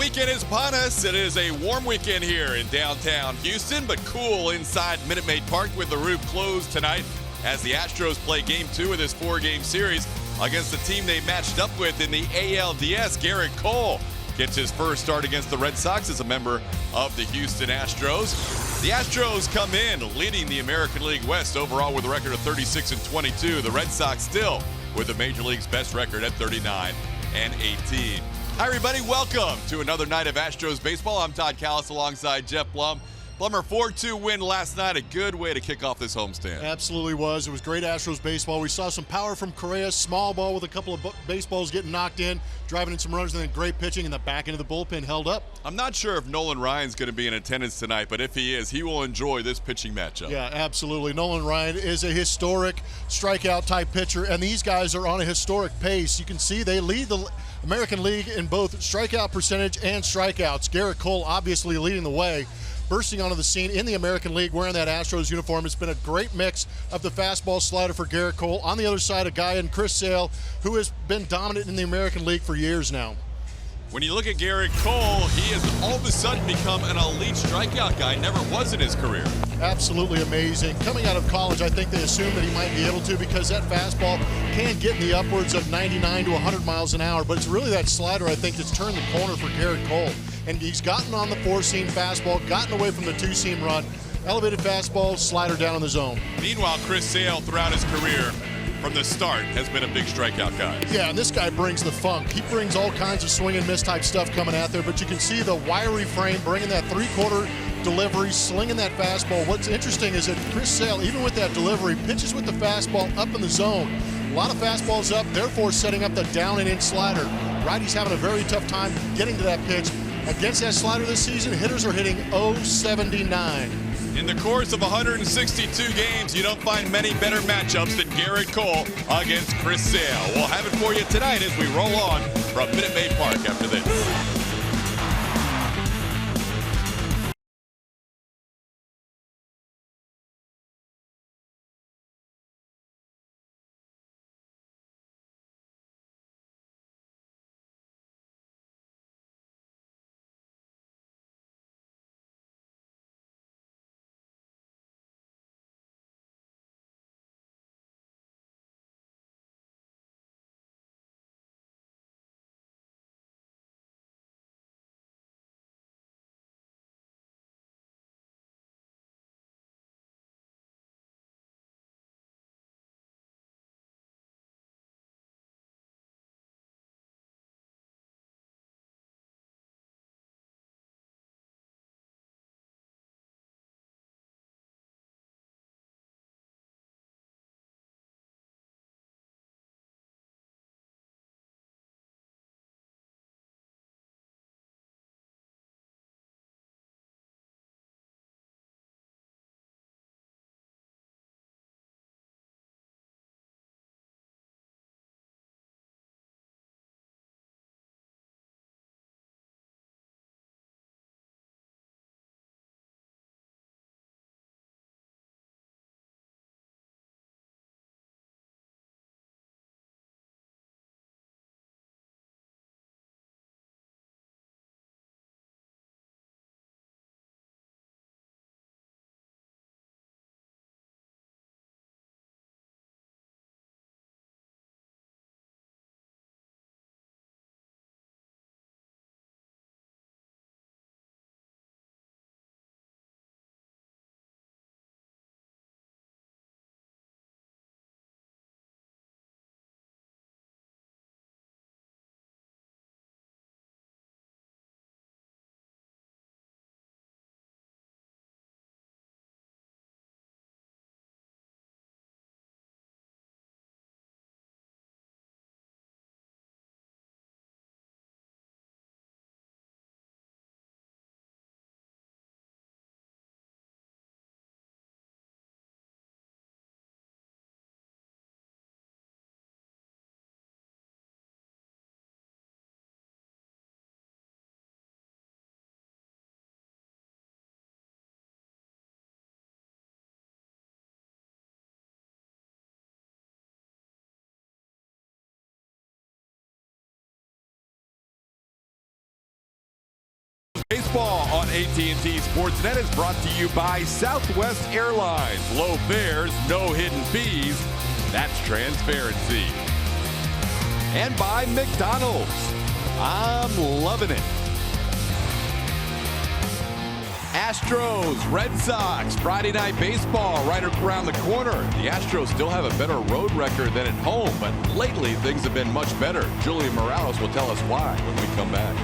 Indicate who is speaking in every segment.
Speaker 1: weekend is upon us. It is a warm weekend here in downtown Houston, but cool inside Minute Maid Park with the roof closed tonight as the Astros play Game 2 of this 4-game series against the team they matched up with in the ALDS. Garrett Cole gets his first start against the Red Sox as a member of the Houston Astros. The Astros come in leading the American League West overall with a record of 36-22. The Red Sox still with the Major League's best record at 39-18. Hi, everybody. Welcome to another night of Astros baseball. I'm Todd Callis alongside Jeff Blum. Blummer, 4-2 win last night. A good way to kick off this homestand.
Speaker 2: Absolutely was. It was great Astros baseball. We saw some power from Correa, small ball with a couple of baseballs getting knocked in, driving in some runners, and then great pitching, and the back end of the bullpen held up.
Speaker 1: I'm not sure if Nolan Ryan's going to be in attendance tonight, but if he is, he will enjoy this pitching matchup.
Speaker 2: Yeah, absolutely. Nolan Ryan is a historic strikeout-type pitcher, and these guys are on a historic pace. You can see they lead the American League in both strikeout percentage and strikeouts. Garrett Cole obviously leading the way, bursting onto the scene in the American League wearing that Astros uniform. It's been a great mix of the fastball slider for Garrett Cole. On the other side, a guy in Chris Sale who has been dominant in the American League for years now.
Speaker 1: When you look at Garrett Cole, he has all of a sudden become an elite strikeout guy. Never was in his career.
Speaker 2: Absolutely amazing. Coming out of college, I think they assumed that he might be able to because that fastball can get in the upwards of 99 to 100 miles an hour, but it's really that slider, I think, that's turned the corner for Garrett Cole. And he's gotten on the four-seam fastball, gotten away from the two-seam run, elevated fastball, slider down in the zone.
Speaker 1: Meanwhile, Chris Sale, throughout his career, from the start, has been a big strikeout guy.
Speaker 2: Yeah, and this guy brings the funk. He brings all kinds of swing and miss type stuff coming out there, but you can see the wiry frame, bringing that three-quarter delivery, slinging that fastball. What's interesting is that Chris Sale, even with that delivery, pitches with the fastball up in the zone. A lot of fastballs up, therefore setting up the down and in slider. Righty's having a very tough time getting to that pitch. Against that slider this season, hitters are hitting .079.
Speaker 1: In the course of 162 games, you don't find many better matchups than Garrett Cole against Chris Sale. We'll have it for you tonight as we roll on from Minute Maid Park after this. Baseball on AT&T Sportsnet is brought to you by Southwest Airlines. Low fares, no hidden fees. That's transparency. And by McDonald's. I'm loving it. Astros, Red Sox, Friday night baseball right around the corner. The Astros still have a better road record than at home, but lately things have been much better. Julian Morales will tell us why when we come back.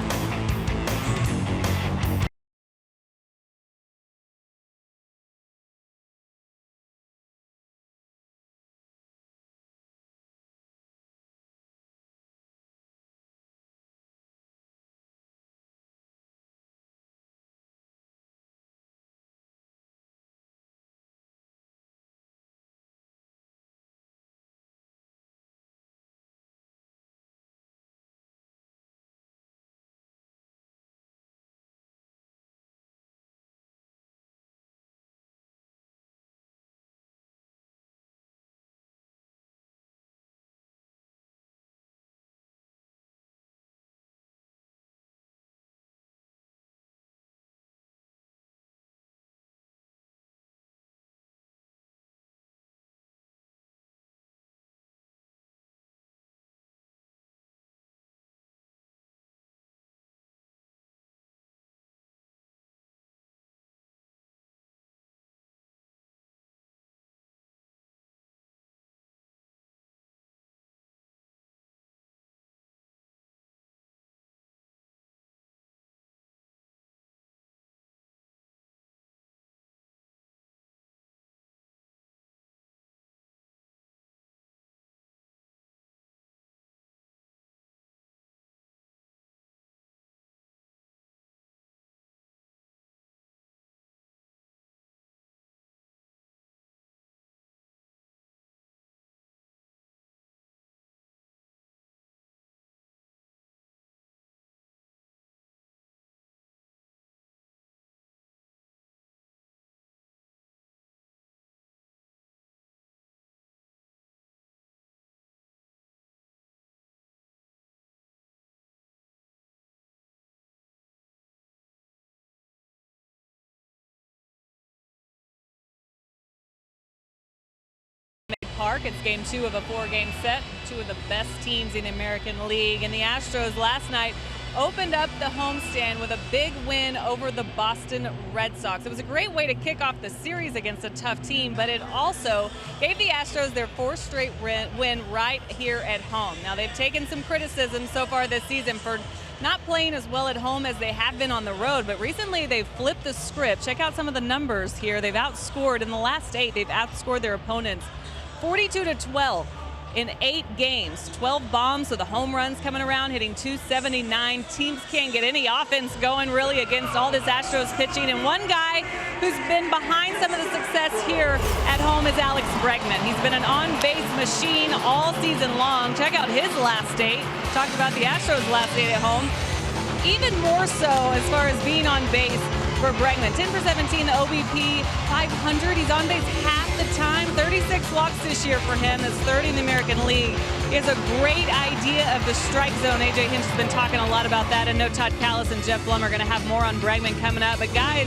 Speaker 3: Park. It's game 2 of a 4-game set. 2 of the best teams in the American League. And the Astros last night opened up the homestand with a big win over the Boston Red Sox. It was a great way to kick off the series against a tough team, but it also gave the Astros their 4th straight win right here at home. Now, they've taken some criticism so far this season for not playing as well at home as they have been on the road, but recently they've flipped the script. Check out some of the numbers here. They've outscored in the last 8. They've outscored their opponents 42-12 in 8 games. 12 bombs, so the home runs coming around, hitting 279. Teams can't get any offense going really against all this Astros pitching. And one guy who's been behind some of the success here at home is Alex Bregman. He's been an on-base machine all season long. Check out his last 8. Talked about the Astros' last 8 at home. Even more so as far as being on base for Bregman. 10 for 17, the OBP 500. He's on base half the time. 36 walks this year for him. That's 30 in the American League. He has a great idea of the strike zone. AJ Hinch has been talking a lot about that. And no, Todd Callis and Jeff Blum are going to have more on Bregman coming up. But guys,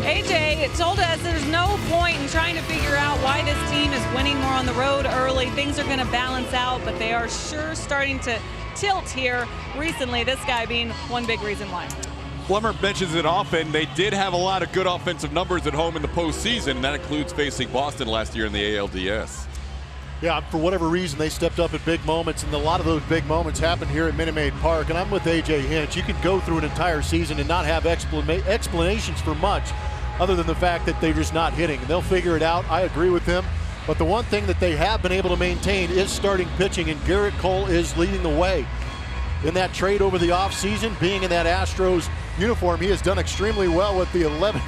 Speaker 3: AJ told us there's no point in trying to figure out why this team is winning more on the road early. Things are going to balance out, but they are sure starting to tilt here recently, this guy being one big reason why.
Speaker 1: Blummer mentions it often. They did have a lot of good offensive numbers at home in the postseason, and that includes facing Boston last year in the ALDS.
Speaker 2: Yeah, for whatever reason, they stepped up at big moments, and a lot of those big moments happened here at Minute Maid Park. And I'm with AJ Hinch. You can go through an entire season and not have explanations for much other than the fact that they're just not hitting. And they'll figure it out. I agree with him. But the one thing that they have been able to maintain is starting pitching, and Garrett Cole is leading the way. In that trade over the offseason, being in that Astros uniform, he has done extremely well with the 11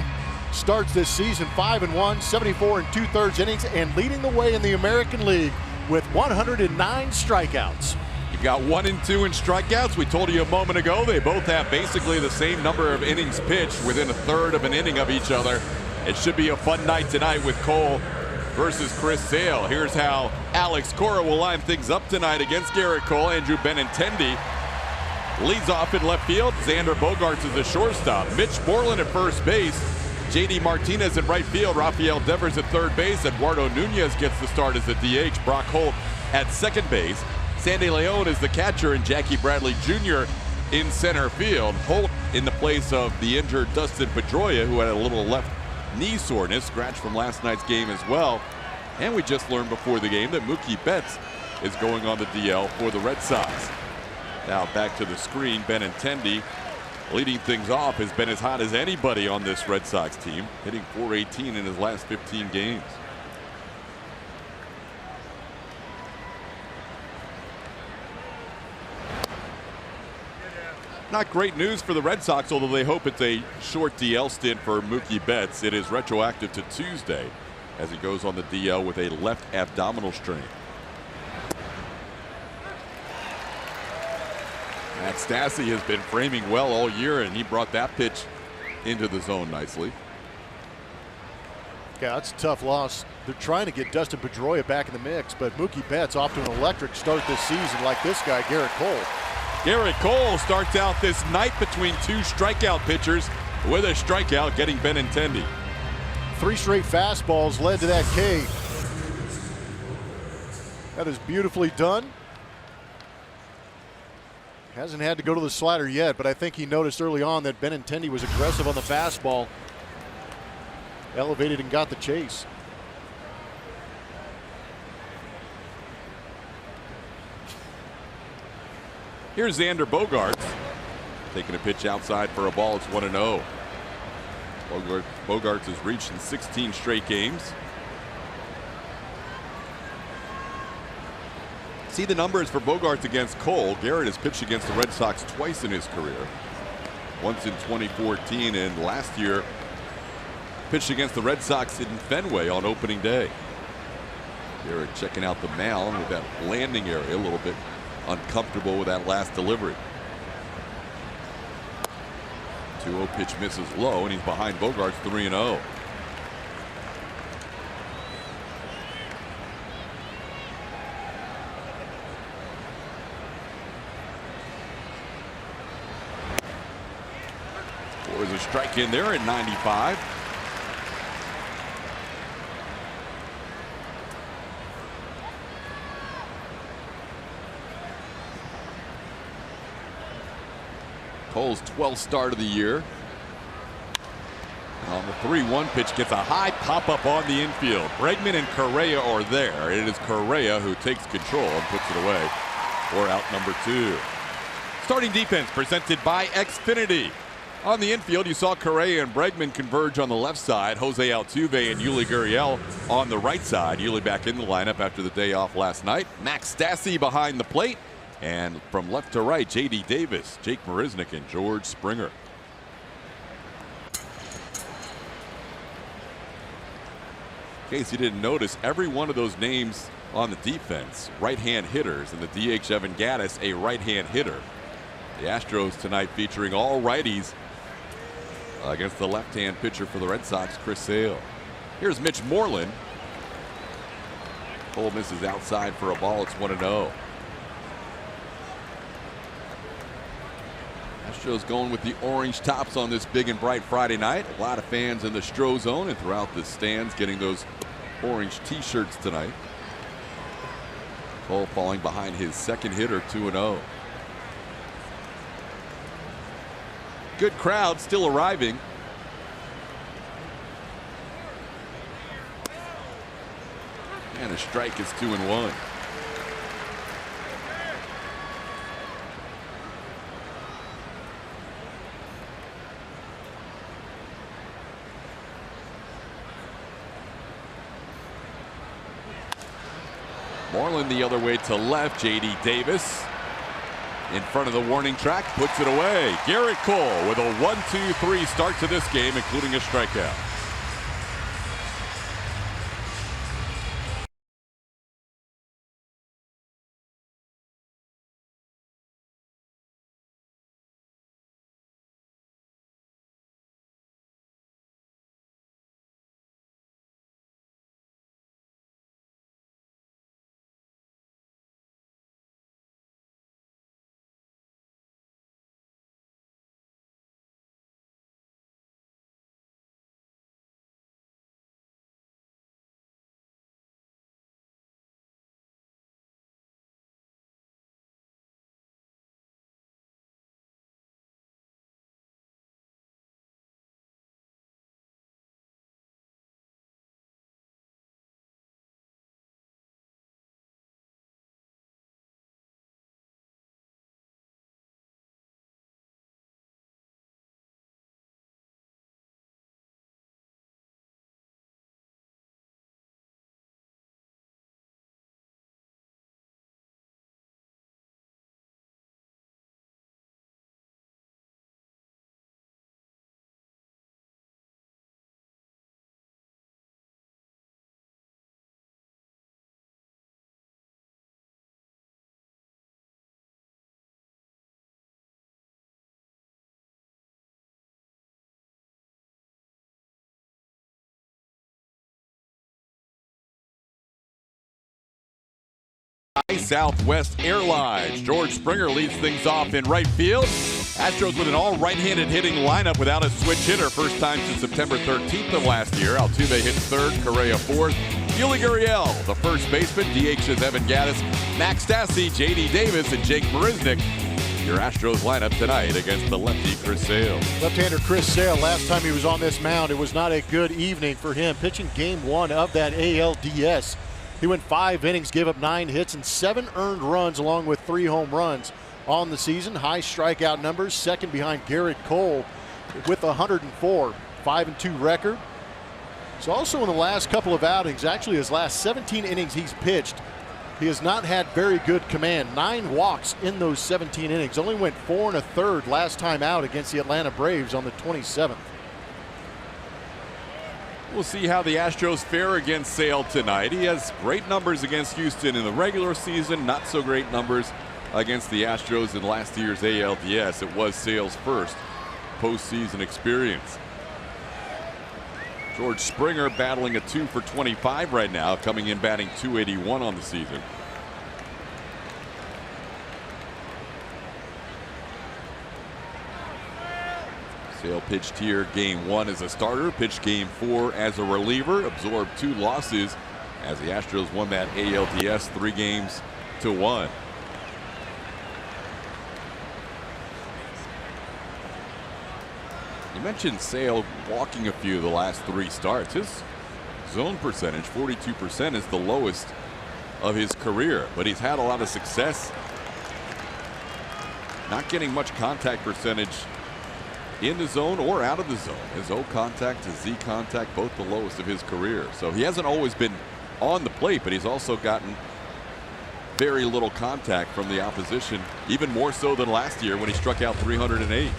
Speaker 2: starts this season. 5-1, 74 2/3 innings, and leading the way in the American League with 109 strikeouts.
Speaker 1: You've got 1 and 2 in strikeouts. We told you a moment ago they both have basically the same number of innings pitched within a third of an inning of each other. It should be a fun night tonight with Cole versus Chris Sale. Here's how Alex Cora will line things up tonight against Garrett Cole. Andrew Benintendi leads off in left field. Xander Bogaerts is the shortstop. Mitch Moreland at first base. J.D. Martinez in right field. Rafael Devers at third base. Eduardo Nunez gets the start as the DH. Brock Holt at second base. Sandy Leon is the catcher, and Jackie Bradley Jr. in center field. Holt in the place of the injured Dustin Pedroia, who had a little left knee soreness, scratch from last night's game as well. And we just learned before the game that Mookie Betts is going on the DL for the Red Sox. Now back to the screen. Benintendi leading things off, has been as hot as anybody on this Red Sox team, hitting .418 in his last 15 games. Not great news for the Red Sox, although they hope it's a short DL stint for Mookie Betts. It is retroactive to Tuesday as he goes on the DL with a left abdominal strain. Max Stassi has been framing well all year, and he brought that pitch into the zone nicely.
Speaker 2: Yeah, that's a tough loss. They're trying to get Dustin Pedroia back in the mix, but Mookie Betts off to an electric start this season, like this guy, Garrett Cole.
Speaker 1: Garrett Cole starts out this night between two strikeout pitchers with a strikeout, getting Benintendi.
Speaker 2: 3 straight fastballs led to that K. That is beautifully done. Hasn't had to go to the slider yet, but I think he noticed early on that Benintendi was aggressive on the fastball. Elevated and got the chase.
Speaker 1: Here's Xander Bogaerts taking a pitch outside for a ball. It's 1-0. Bogaerts has reached in 16 straight games. See the numbers for Bogaerts against Cole. Garrett has pitched against the Red Sox twice in his career. Once in 2014, and last year pitched against the Red Sox in Fenway on opening day. Garrett checking out the mound with that landing area, a little bit uncomfortable with that last delivery. 2-0 pitch misses low, and he's behind Bogaerts 3-0. There's a strike in there at 95. Cole's 12th start of the year. On the 3-1 pitch, gets a high pop-up on the infield. Bregman and Correa are there. It is Correa who takes control and puts it away for out number 2. Starting defense presented by Xfinity. On the infield, you saw Correa and Bregman converge on the left side. Jose Altuve and Yuli Gurriel on the right side. Yuli back in the lineup after the day off last night. Max Stassi behind the plate. And from left to right, J.D. Davis, Jake Marisnick, and George Springer. In case you didn't notice, every one of those names on the defense, right-hand hitters, and the DH Evan Gattis, a right-hand hitter. The Astros tonight featuring all righties against the left-hand pitcher for the Red Sox, Chris Sale. Here's Mitch Moreland. Cole misses outside for a ball. It's 1-0. Astros going with the orange tops on this big and bright Friday night. A lot of fans in the Stro Zone and throughout the stands getting those orange t-shirts tonight. Cole falling behind his second hitter, 2-0. Good crowd still arriving. And a strike is 2-1. Moreland the other way to left. J.D. Davis in front of the warning track, puts it away. Garrett Cole with a 1-2-3 start to this game, including a strikeout. Southwest Airlines. George Springer leads things off in right field. Astros with an all right-handed hitting lineup without a switch hitter. First time since September 13th of last year. Altuve hits third, Correa fourth. Yuli Gurriel, the first baseman. DH is Evan Gattis, Max Stassi, J.D. Davis, and Jake Marisnick. Your Astros lineup tonight against the lefty Chris Sale.
Speaker 2: Left-hander Chris Sale, last time he was on this mound, it was not a good evening for him. Pitching game one of that ALDS. He went 5 innings, gave up 9 hits and 7 earned runs along with 3 home runs on the season. High strikeout numbers, second behind Garrett Cole with 104, 5-2 record. So also in the last couple of outings, actually his last 17 innings he's pitched, he has not had very good command. 9 walks in those 17 innings. Only went 4 1/3 last time out against the Atlanta Braves on the 27th.
Speaker 1: We'll see how the Astros fare against Sale tonight. He has great numbers against Houston in the regular season, not so great numbers against the Astros in last year's ALDS. It was Sale's first postseason experience. George Springer battling a 2 for 25 right now, coming in batting .281 on the season. Sale pitched here game 1 as a starter, pitched game 4 as a reliever, absorbed 2 losses as the Astros won that ALDS 3-1. You mentioned Sale walking a few of the last 3 starts. His zone percentage, 42%, is the lowest of his career, but he's had a lot of success not getting much contact percentage in the zone or out of the zone. His O contact to Z contact, both the lowest of his career. So he hasn't always been on the plate, but he's also gotten very little contact from the opposition, even more so than last year when he struck out 308.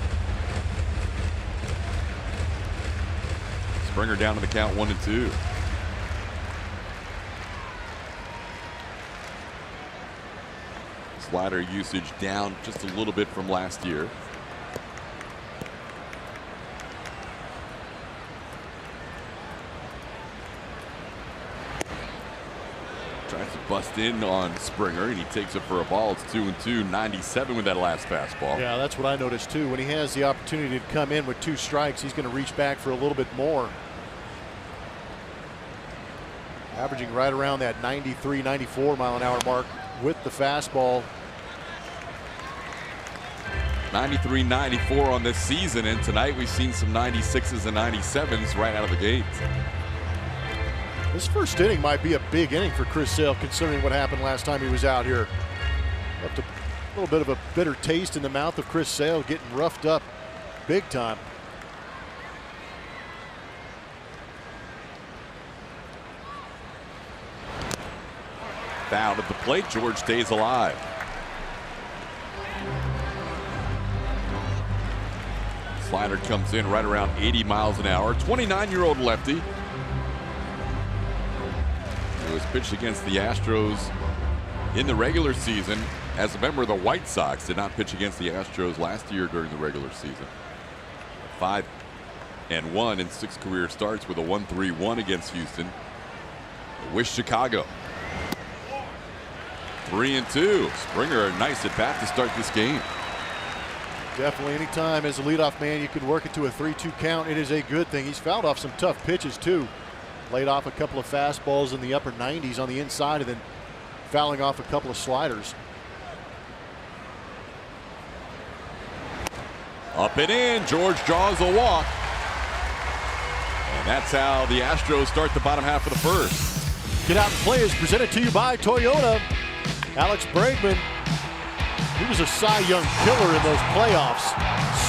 Speaker 1: Springer down to the count 1-2. Slider usage down just a little bit from last year. Tries to bust in on Springer, and he takes it for a ball. It's 2-2, 97 with that last fastball.
Speaker 2: Yeah, that's what I noticed too. When he has the opportunity to come in with 2 strikes, he's going to reach back for a little bit more. Averaging right around that 93, 94 mile an hour mark with the fastball.
Speaker 1: 93, 94 on this season, and tonight we've seen some 96s and 97s right out of the gate.
Speaker 2: This first inning might be a big inning for Chris Sale, considering what happened last time he was out here. Left a little bit of a bitter taste in the mouth of Chris Sale, getting roughed up big time.
Speaker 1: Fouled at the plate. George stays alive. Slider comes in right around 80 miles an hour. 29-year-old lefty who was pitched against the Astros in the regular season as a member of the White Sox. Did not pitch against the Astros last year during the regular season. 5-1 in 6 career starts with a 1-3-1 against Houston. With Chicago. 3-2. Springer, a nice at bat to start this game.
Speaker 2: Definitely, anytime as a leadoff man you can work it to a 3-2 count, it is a good thing. He's fouled off some tough pitches too. Laid off a couple of fastballs in the upper 90s on the inside, and then fouling off a couple of sliders.
Speaker 1: Up and in. George draws a walk. And that's how the Astros start the bottom half of the first.
Speaker 2: Get Out and Play is presented to you by Toyota. Alex Bregman, he was a Cy Young killer in those playoffs.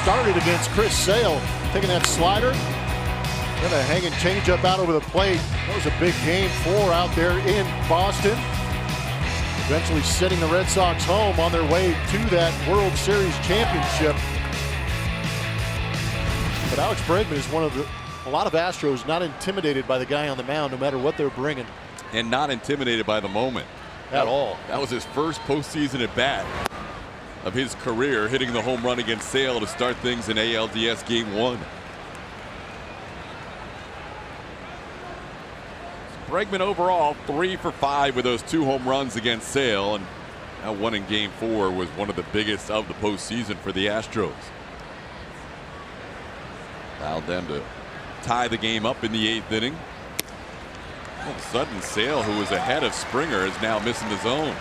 Speaker 2: Started against Chris Sale, taking that slider and a hanging changeup out over the plate. That was a big game 4 out there in Boston. Eventually sending the Red Sox home on their way to that World Series championship. But Alex Bregman is one of a lot of Astros not intimidated by the guy on the mound, no matter what they're bringing.
Speaker 1: And not intimidated by the moment.
Speaker 2: At all.
Speaker 1: That was his first postseason at bat of his career, hitting the home run against Sale to start things in ALDS Game 1. Bregman overall 3 for 5 with those 2 home runs against Sale, and that one in Game 4 was one of the biggest of the postseason for the Astros. Allowed them to tie the game up in the 8th inning. All of a sudden, Sale, who was ahead of Springer, is now missing the zone.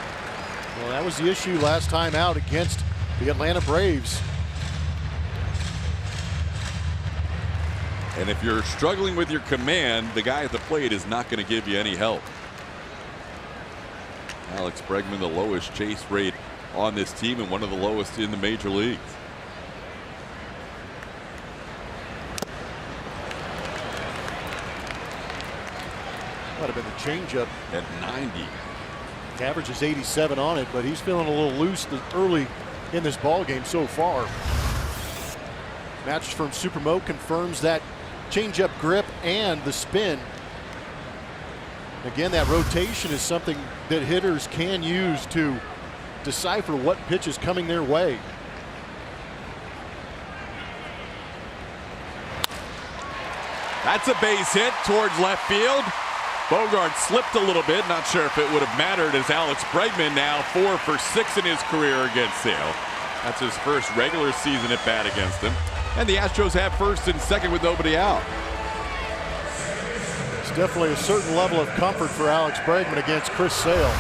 Speaker 2: Well, that was the issue last time out against the Atlanta Braves.
Speaker 1: And if you're struggling with your command, the guy at the plate is not going to give you any help. Alex Bregman, the lowest chase rate on this team and one of the lowest in the major leagues.
Speaker 2: Might have been the changeup
Speaker 1: at 90.
Speaker 2: The average is 87 on it, but he's feeling a little loose early in this ball game so far. Mattress Firm Supermo confirms that changeup grip and the spin. Again, that rotation is something that hitters can use to decipher what pitch is coming their way.
Speaker 1: That's a base hit towards left field. Bogart slipped a little bit. Not sure if it would have mattered, as Alex Bregman now 4 for 6 in his career against Sale. That's his first regular season at bat against him. And the Astros have first and second with nobody out.
Speaker 2: It's definitely a certain level of comfort for Alex Bregman against Chris Sale.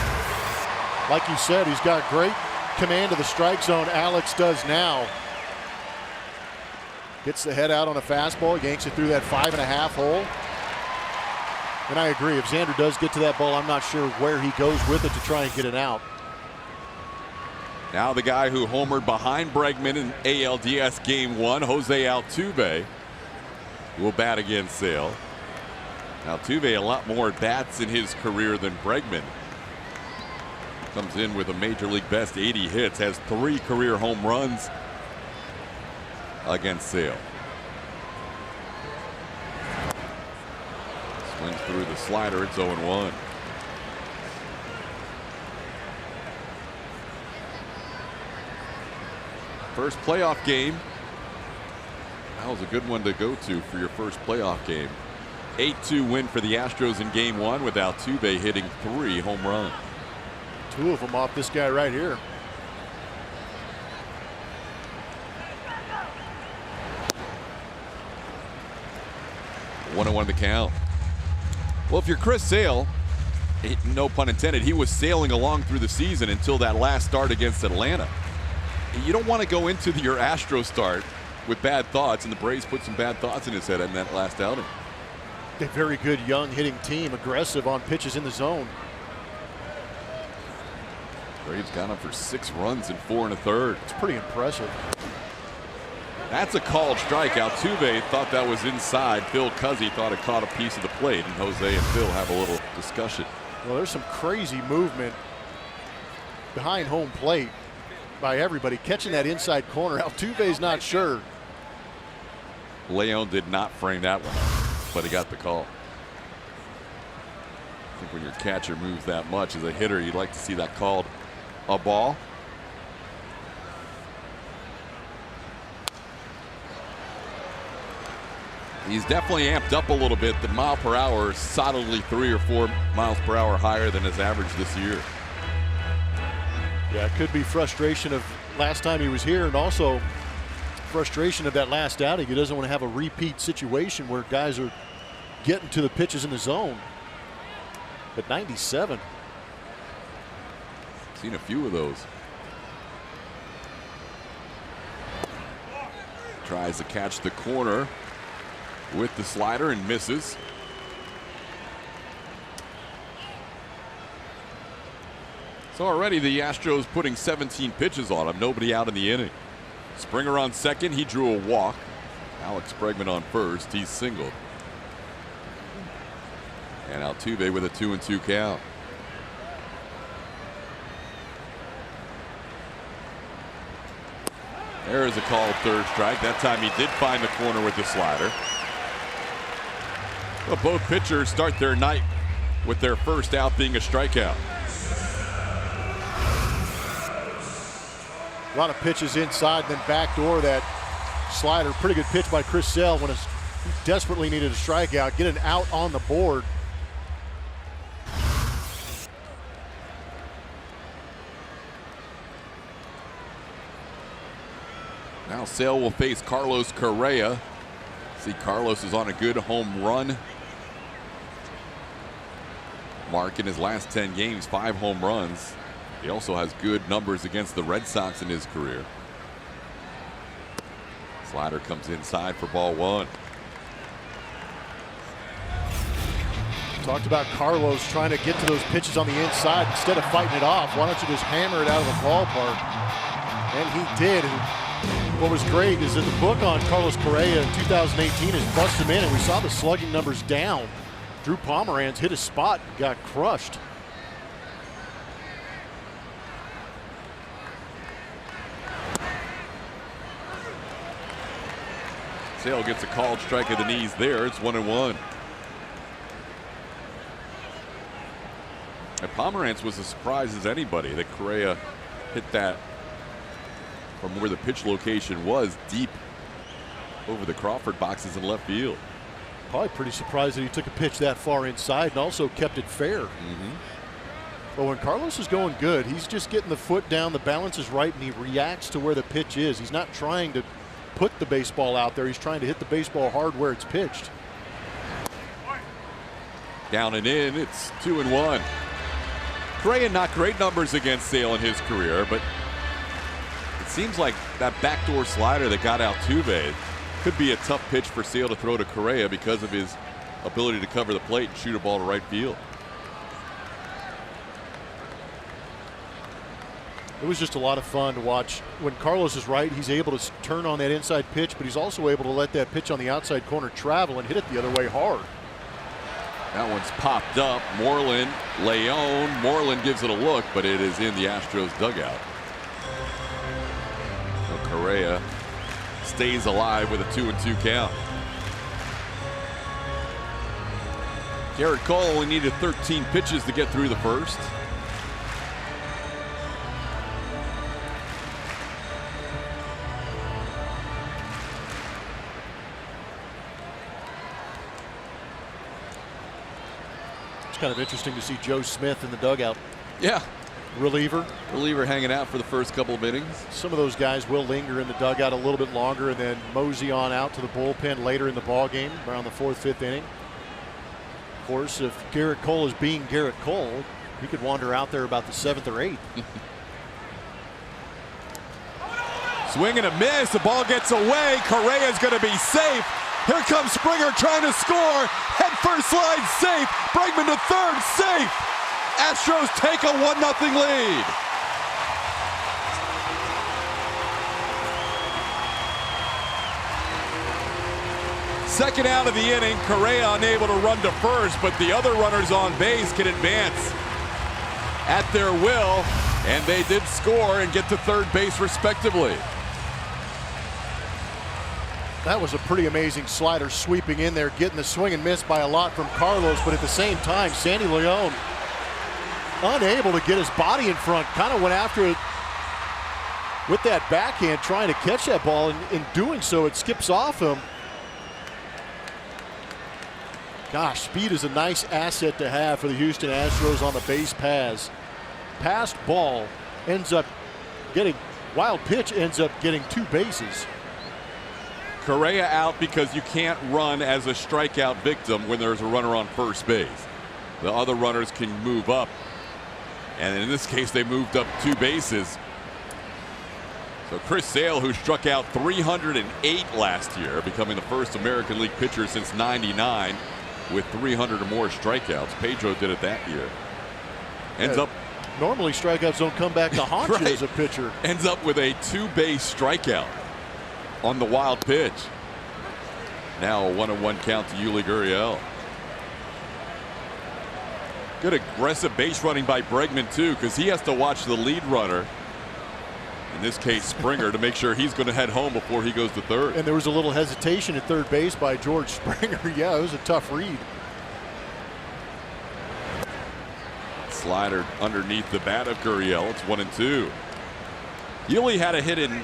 Speaker 2: Like you said, he's got great command of the strike zone. Alex does now. Gets the head out on a fastball, yanks it through that 5.5 hole. And I agree, if Xander does get to that ball, I'm not sure where he goes with it to try and get it out.
Speaker 1: Now the guy who homered behind Bregman in ALDS Game 1, Jose Altuve, will bat against Sale. Altuve a lot more bats in his career than Bregman. Comes in with a major league best 80 hits, has 3 career home runs against Sale. Swings through the slider, it's 0-1. First playoff game. That was a good one to go to for your first playoff game. 8-2 win for the Astros in Game 1 with Altuve hitting 3 home runs.
Speaker 2: 2 of them off this guy right here.
Speaker 1: One the count. Well, if you're Chris Sale, no pun intended, he was sailing along through the season until that last start against Atlanta. You don't want to go into your Astro start with bad thoughts, and the Braves put some bad thoughts in his head in that last outing.
Speaker 2: A very good young hitting team, aggressive on pitches in the zone.
Speaker 1: Braves got him for 6 runs in 4 1/3.
Speaker 2: It's pretty impressive.
Speaker 1: That's a called strike. Altuve thought that was inside. Phil Cuzzy thought it caught a piece of the plate, and Jose and Phil have a little discussion.
Speaker 2: Well, there's some crazy movement behind home plate by everybody, catching that inside corner. Altuve's not sure.
Speaker 1: Leon did not frame that one, but he got the call. I think when your catcher moves that much as a hitter, you'd like to see that called a ball. He's definitely amped up a little bit. The mile per hour is solidly 3 or 4 miles per hour higher than his average this year.
Speaker 2: Yeah, it could be frustration of last time he was here, and also frustration of that last outing. He doesn't want to have a repeat situation where guys are getting to the pitches in the zone. But 97.
Speaker 1: Seen a few of those. Tries to catch the corner with the slider and misses. So already the Astros putting 17 pitches on him. Nobody out in the inning. Springer on second. He drew a walk. Alex Bregman on first. He's singled. And Altuve with a 2-2 count. There is a called 3rd strike. That time he did find the corner with the slider. Well, both pitchers start their night with their first out being a strikeout.
Speaker 2: A lot of pitches inside, then backdoor that slider. Pretty good pitch by Chris Sale when he desperately needed a strikeout. Get an out on the board.
Speaker 1: Sale will face Carlos Correa. See, Carlos is on a good home run mark in his last 10 games, 5 home runs. He also has good numbers against the Red Sox in his career. Slider comes inside for ball 1.
Speaker 2: Talked about Carlos trying to get to those pitches on the inside instead of fighting it off. Why don't you just hammer it out of the ballpark? And he did. And what was great is that the book on Carlos Correa in 2018 has busted him in, and we saw the slugging numbers down. Drew Pomeranz hit his spot and got crushed.
Speaker 1: Sale gets a called strike at the knees there. It's 1-1. And Pomeranz was as surprised as anybody that Correa hit that from where the pitch location was, deep over the Crawford boxes in left field.
Speaker 2: Probably pretty surprised that he took a pitch that far inside and also kept it fair. But when Carlos is going good, he's just getting the foot down, the balance is right, and he reacts to where the pitch is. He's not trying to put the baseball out there. He's trying to hit the baseball hard where it's pitched.
Speaker 1: Down and in, it's 2-1. Correa not great numbers against Sale in his career, but it seems like that backdoor slider that got Altuve could be a tough pitch for Sale to throw to Correa because of his ability to cover the plate and shoot a ball to right field.
Speaker 2: It was just a lot of fun to watch. When Carlos is right, he's able to turn on that inside pitch, but he's also able to let that pitch on the outside corner travel and hit it the other way hard.
Speaker 1: That one's popped up. Moreland, Leon. Moreland gives it a look, but it is in the Astros dugout. So Correa stays alive with a 2-2 count. Garrett Cole only needed 13 pitches to get through the first.
Speaker 2: Kind of interesting to see Joe Smith in the dugout.
Speaker 1: Yeah.
Speaker 2: Reliever
Speaker 1: hanging out for the first couple of innings.
Speaker 2: Some of those guys will linger in the dugout a little bit longer and then mosey on out to the bullpen later in the ball game around the 4th, 5th inning. Of course, if Garrett Cole is being Garrett Cole, he could wander out there about the 7th or 8th.
Speaker 1: Swing and a miss. The ball gets away. Correa's going to be safe. Here comes Springer trying to score. Head first slide safe. Bregman to third safe. Astros take a 1-0 lead. Second out of the inning. Correa unable to run to first, but the other runners on base can advance at their will, and they did score and get to third base respectively.
Speaker 2: That was a pretty amazing slider sweeping in there, getting the swing and miss by a lot from Carlos, but at the same time, Sandy Leon unable to get his body in front, kind of went after it with that backhand, trying to catch that ball, and in doing so, it skips off him. Gosh, speed is a nice asset to have for the Houston Astros on the base paths. Passed ball ends up getting, wild pitch ends up getting 2 bases.
Speaker 1: Correa out because you can't run as a strikeout victim when there's a runner on first base. The other runners can move up, and in this case they moved up 2 bases. So Chris Sale, who struck out 308 last year, becoming the first American League pitcher since '99 with 300 or more strikeouts. Pedro did it that year. Ends up
Speaker 2: normally strikeouts don't come back to haunt you as a pitcher.
Speaker 1: Ends up with a 2-base strikeout on the wild pitch. Now a 1-1 count to Yuli Gurriel. Good aggressive base running by Bregman too, because he has to watch the lead runner, in this case Springer, to make sure he's going to head home before he goes to third.
Speaker 2: And there was a little hesitation at third base by George Springer. Yeah, it was a tough read.
Speaker 1: Slider underneath the bat of Gurriel. It's 1-2. Yuli had a hit in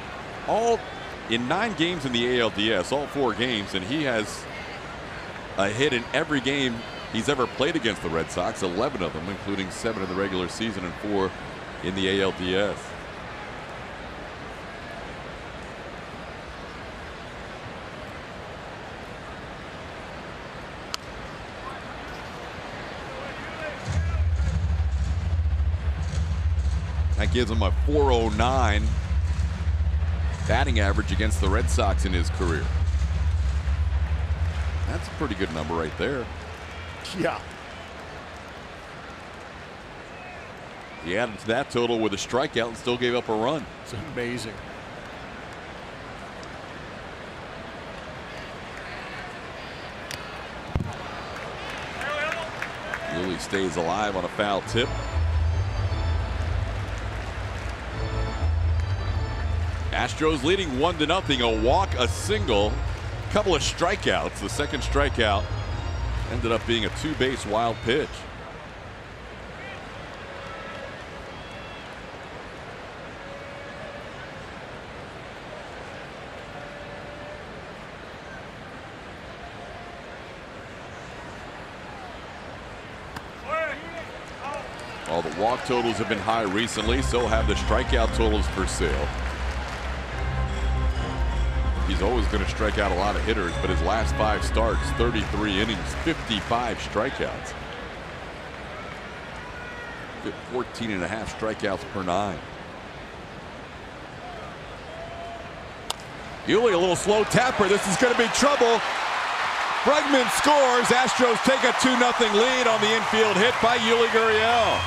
Speaker 1: 9 games in the ALDS, all 4 games, and he has a hit in every game he's ever played against the Red Sox, 11 of them, including 7 in the regular season and 4 in the ALDS. That gives him a 409 batting average against the Red Sox in his career. That's a pretty good number right there.
Speaker 2: Yeah.
Speaker 1: He added to that total with a strikeout and still gave up a run.
Speaker 2: It's amazing.
Speaker 1: Yuli stays alive on a foul tip. Astros leading 1-0. A walk, a single, couple of strikeouts. The second strikeout ended up being a two-base wild pitch. All the walk totals have been high recently, so have the strikeout totals for sale. He's always going to strike out a lot of hitters, but his last 5 starts, 33 innings, 55 strikeouts. 14.5 strikeouts per 9. Yuli, a little slow tapper. This is going to be trouble. Bregman scores. Astros take a 2-0 lead on the infield hit by Yuli Gurriel.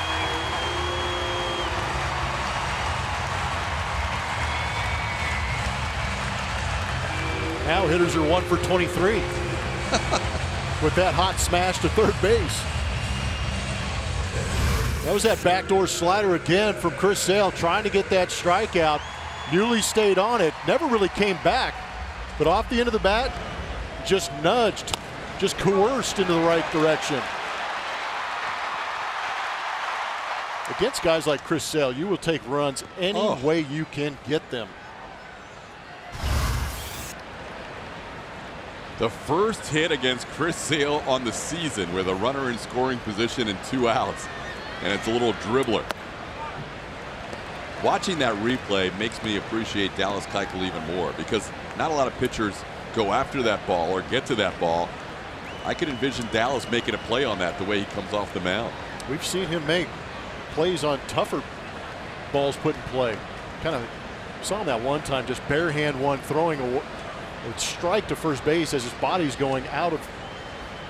Speaker 2: Now hitters are 1 for 23 with that hot smash to third base. That was that backdoor slider again from Chris Sale, trying to get that strikeout. Yuli stayed on it, never really came back, but off the end of the bat, just nudged, just coerced into the right direction. Against guys like Chris Sale, you will take runs any way you can get them.
Speaker 1: The first hit against Chris Sale on the season with a runner in scoring position and 2 outs. And it's a little dribbler. Watching that replay makes me appreciate Dallas Keuchel even more, because not a lot of pitchers go after that ball or get to that ball. I could envision Dallas making a play on that the way he comes off the mound.
Speaker 2: We've seen him make plays on tougher balls put in play. Kind of saw him that one time, just bare hand one, throwing a strike to first base as his body's going out of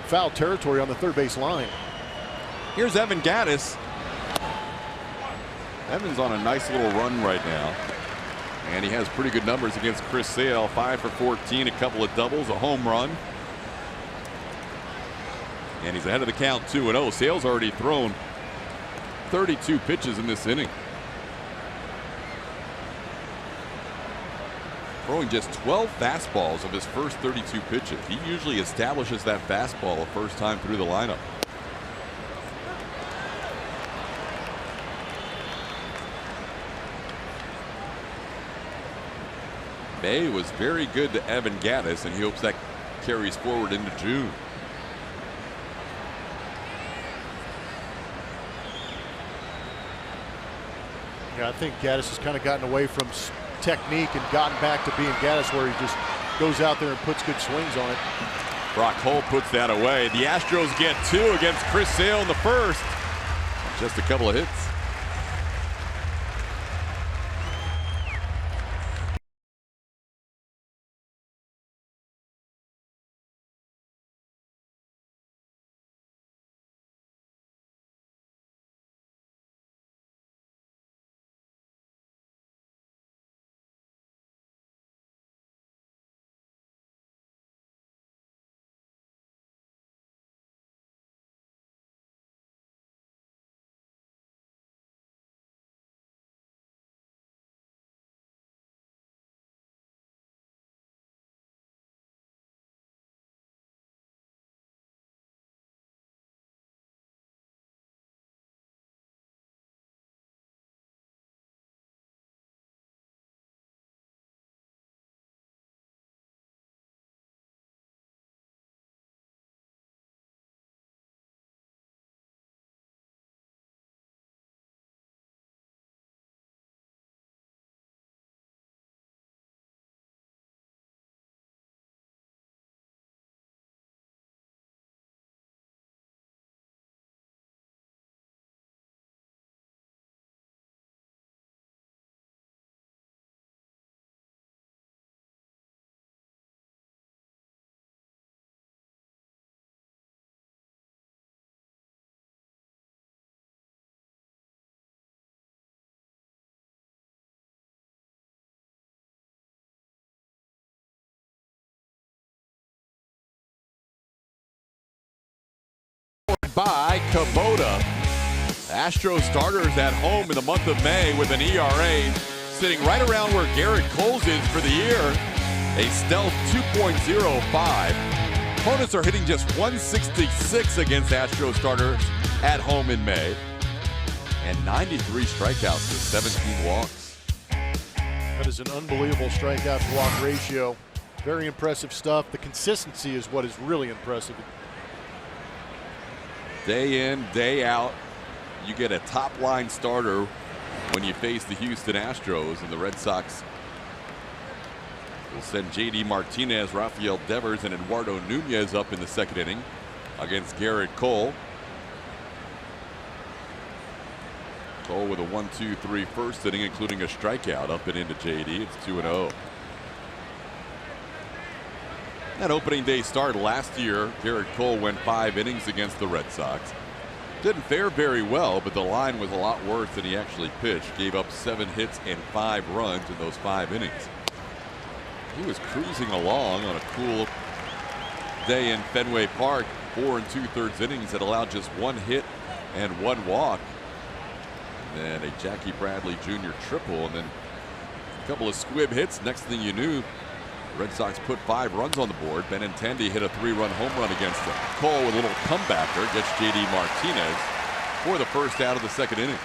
Speaker 2: foul territory on the third base line.
Speaker 1: Here's Evan Gattis. Evan's on a nice little run right now, and he has pretty good numbers against Chris Sale. 5 for 14, a couple of doubles, a home run, and he's ahead of the count 2-0. Sale's already thrown 32 pitches in this inning, throwing just 12 fastballs of his first 32 pitches. He usually establishes that fastball the first time through the lineup. May was very good to Evan Gattis, and he hopes that carries forward into June.
Speaker 2: Yeah, I think Gattis has kind of gotten away from technique and gotten back to being Gattis, where he just goes out there and puts good swings on it.
Speaker 1: Brock Holt puts that away. The Astros get 2 against Chris Sale in the first. Just a couple of hits. by Kubota. Astros starters at home in the month of May with an ERA sitting right around where Garrett Cole's is for the year, a stealth 2.05. Opponents are hitting just 166 against Astros starters at home in May, and 93 strikeouts to 17 walks.
Speaker 2: That is an unbelievable strikeout to walk ratio. Very impressive stuff. The consistency is what is really impressive.
Speaker 1: Day in, day out, you get a top line starter when you face the Houston Astros, and the Red Sox will send J.D. Martinez, Rafael Devers, and Eduardo Nunez up in the second inning against Garrett Cole. Cole with a 1-2-3 first inning, including a strikeout up and into J.D. It's 2-0. That opening day start last year, Garrett Cole went 5 innings against the Red Sox. Didn't fare very well, but the line was a lot worse than he actually pitched. Gave up 7 hits and 5 runs in those 5 innings. He was cruising along on a cool day in Fenway Park. 4 2/3 innings that allowed just 1 hit and 1 walk. And then a Jackie Bradley Jr. triple, and then a couple of squib hits. Next thing you knew, the Red Sox put 5 runs on the board. Benintendi hit a 3-run home run against them. Cole with a little comebacker gets J.D. Martinez for the first out of the second inning.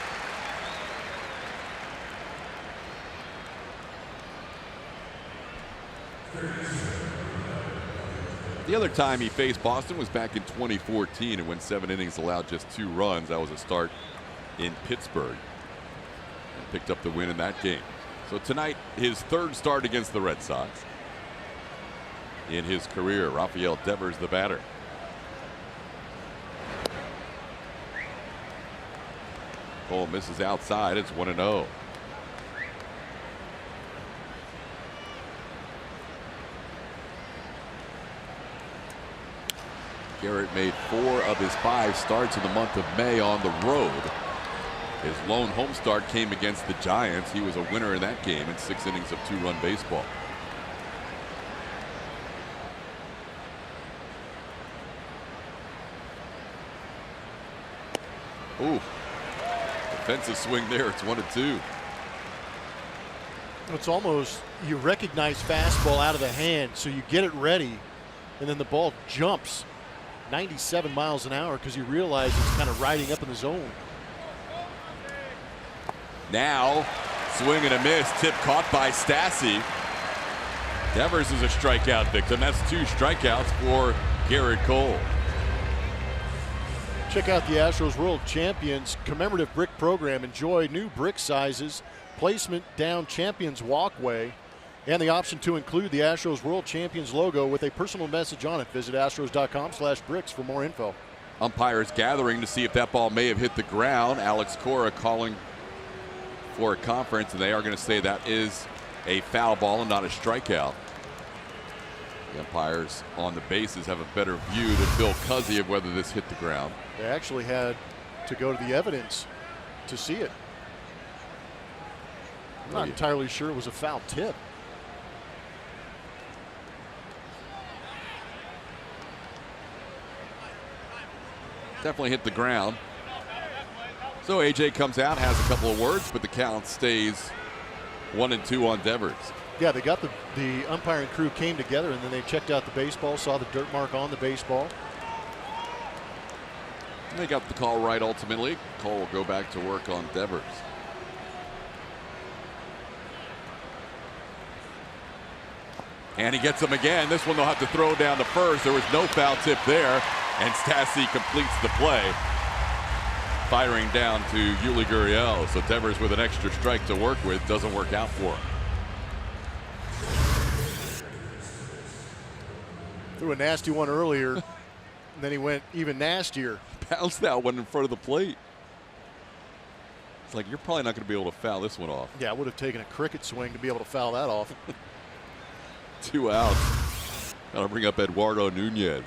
Speaker 1: The other time he faced Boston was back in 2014, and when 7 innings allowed just 2 runs. That was a start in Pittsburgh, and picked up the win in that game. So tonight, his 3rd start against the Red Sox in his career. Rafael Devers, the batter. Cole misses outside. It's 1-0. Garrett made 4 of his 5 starts in the month of May on the road. His lone home start came against the Giants. He was a winner in that game in 6 innings of 2-run baseball. Ooh, defensive swing there. It's 1-2.
Speaker 2: It's almost, you recognize fastball out of the hand, so you get it ready, and then the ball jumps 97 miles an hour because you realize it's kind of riding up in the zone.
Speaker 1: Now, swing and a miss. Tip caught by Stassi. Devers is a strikeout victim. That's 2 strikeouts for Garrett Cole.
Speaker 2: Check out the Astros World Champions commemorative brick program. Enjoy new brick sizes, placement down Champions Walkway, and the option to include the Astros World Champions logo with a personal message on it. Visit astros.com/bricks for more info.
Speaker 1: Umpires gathering to see if that ball may have hit the ground. Alex Cora calling for a conference, and they are going to say that is a foul ball and not a strikeout. The umpires on the bases have a better view than Bill Cuzzy of whether this hit the ground.
Speaker 2: They actually had to go to the evidence to see it. I'm not entirely sure it was a foul tip.
Speaker 1: Definitely hit the ground. So AJ comes out, has a couple of words, but the count stays 1-2 on Devers.
Speaker 2: Yeah, they got the umpiring crew came together, and then they checked out the baseball, saw the dirt mark on the baseball.
Speaker 1: And they got the call right ultimately. Cole will go back to work on Devers. And he gets him again. This one they'll have to throw down to first. There was no foul tip there, and Stassi completes the play, firing down to Yuli Gurriel. So Devers with an extra strike to work with. Doesn't work out for him.
Speaker 2: Threw a nasty one earlier, and then he went even nastier.
Speaker 1: Bounced that one in front of the plate. It's like, you're probably not going to be able to foul this one off.
Speaker 2: Yeah, I would have taken a cricket swing to be able to foul that off.
Speaker 1: 2 outs. That'll bring up Eduardo Nunez.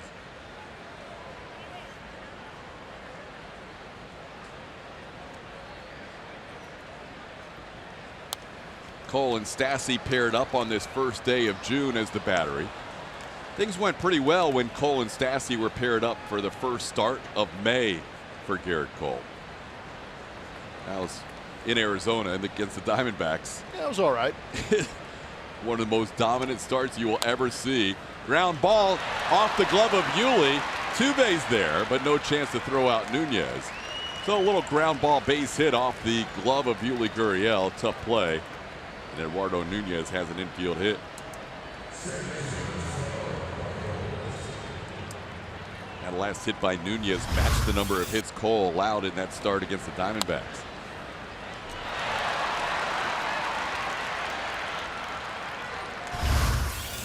Speaker 1: Cole and Stassi paired up on this first day of June as the battery. Things went pretty well when Cole and Stassi were paired up for the first start of May for Garrett Cole. That was in Arizona and against the Diamondbacks.
Speaker 2: Yeah, it was all right.
Speaker 1: One of the most dominant starts you will ever see. Ground ball off the glove of Yuli. Two base there, but no chance to throw out Nunez. So a little ground ball base hit off the glove of Yuli Gurriel. Tough play. And Eduardo Nunez has an infield hit. That last hit by Nunez matched the number of hits Cole allowed in that start against the Diamondbacks.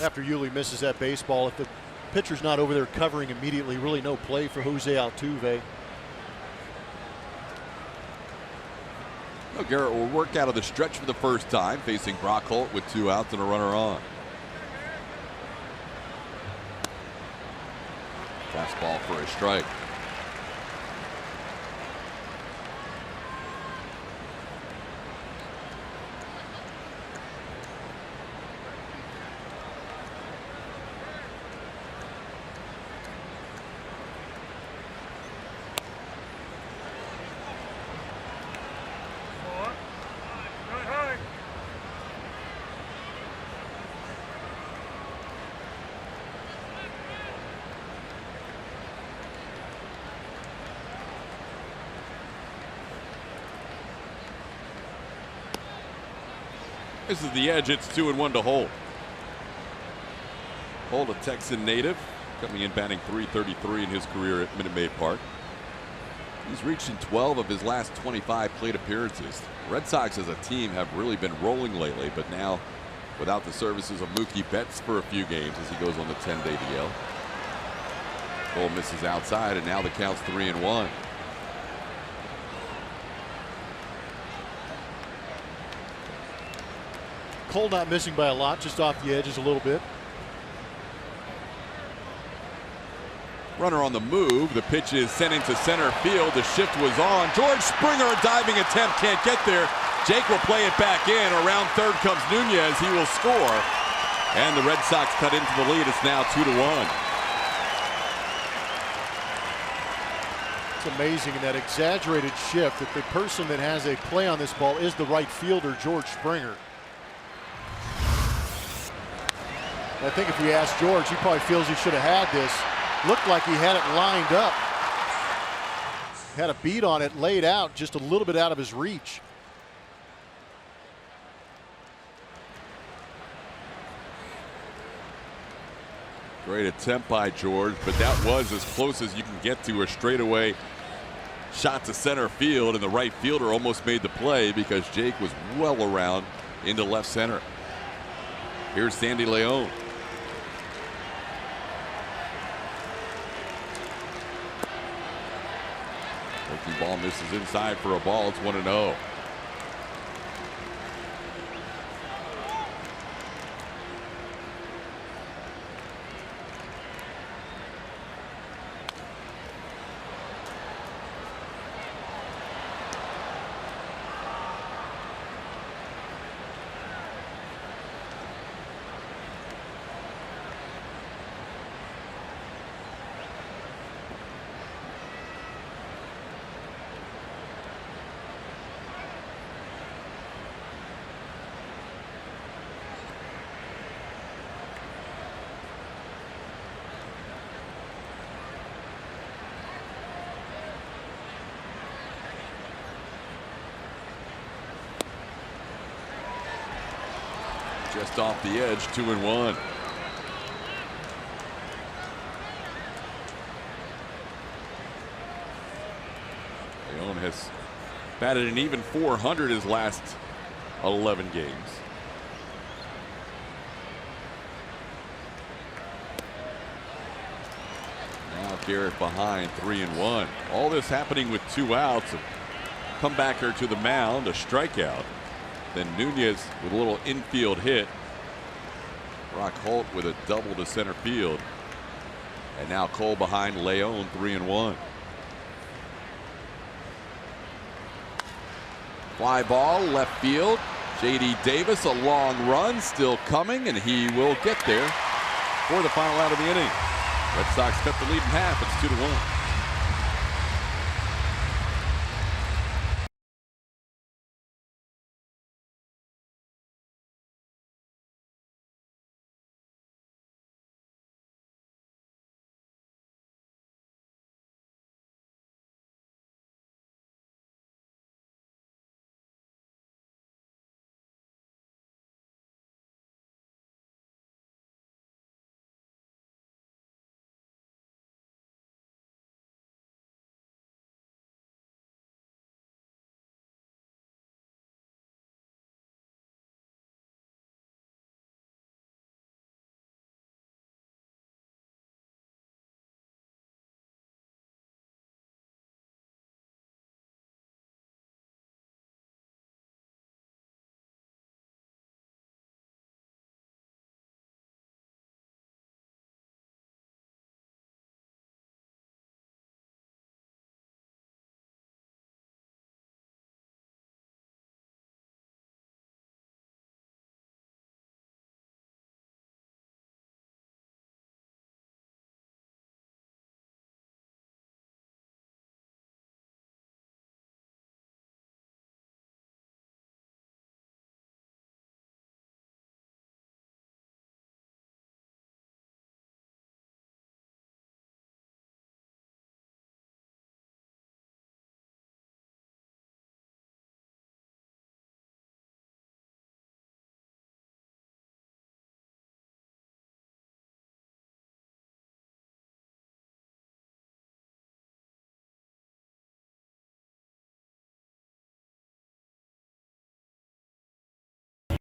Speaker 2: After Yuli misses that baseball, if the pitcher's not over there covering immediately, really no play for Jose Altuve.
Speaker 1: Well, Garrett will work out of the stretch for the first time, facing Brock Holt with 2 outs and a runner on. Fastball for a strike. This is the edge. It's 2-1 to Holt. Holt, a Texan native, coming in batting .333 in his career at Minute Maid Park. He's reached in 12 of his last 25 plate appearances. Red Sox as a team have really been rolling lately, but now without the services of Mookie Betts for a few games as he goes on the 10-day DL. Cole misses outside, and now the count's 3-1.
Speaker 2: Cole not missing by a lot, just off the edges a little bit.
Speaker 1: Runner on the move. The pitch is sent into center field. The shift was on. George Springer, a diving attempt, can't get there. Jake will play it back in. Around third comes Nunez. He will score. And the Red Sox cut into the lead. It's now 2-1.
Speaker 2: It's amazing in that exaggerated shift that the person that has a play on this ball is the right fielder, George Springer. I think if we ask George, he probably feels he should have had this. Looked like he had it lined up. Had a beat on it, laid out, just a little bit out of his reach.
Speaker 1: Great attempt by George, but that was as close as you can get to a straightaway shot to center field, and the right fielder almost made the play because Jake was well around into left center. Here's Sandy Leon. Breaking ball misses inside for a ball. It's 1-0. Just off the edge, 2-1. Leon has batted an even .400 his last 11 games. Now Garrett behind, 3-1. All this happening with 2 outs. A comebacker to the mound, a strikeout. Then Nunez with a little infield hit. Brock Holt with a double to center field. And now Cole behind Leon, 3-1. Fly ball, left field. J.D. Davis, a long run, still coming, and he will get there before the final out of the inning. Red Sox cut the lead in half. It's 2-1.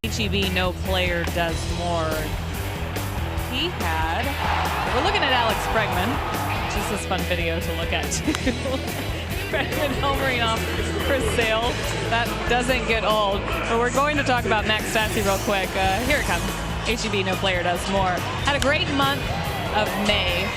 Speaker 3: HEB, no player does more. He had, we're looking at Alex Bregman, which is this fun video to look at too. Bregman homering off Chris Sale. That doesn't get old. But we're going to talk about Max Stassi real quick. Here it comes. HEB, no player does more. Had a great month of May.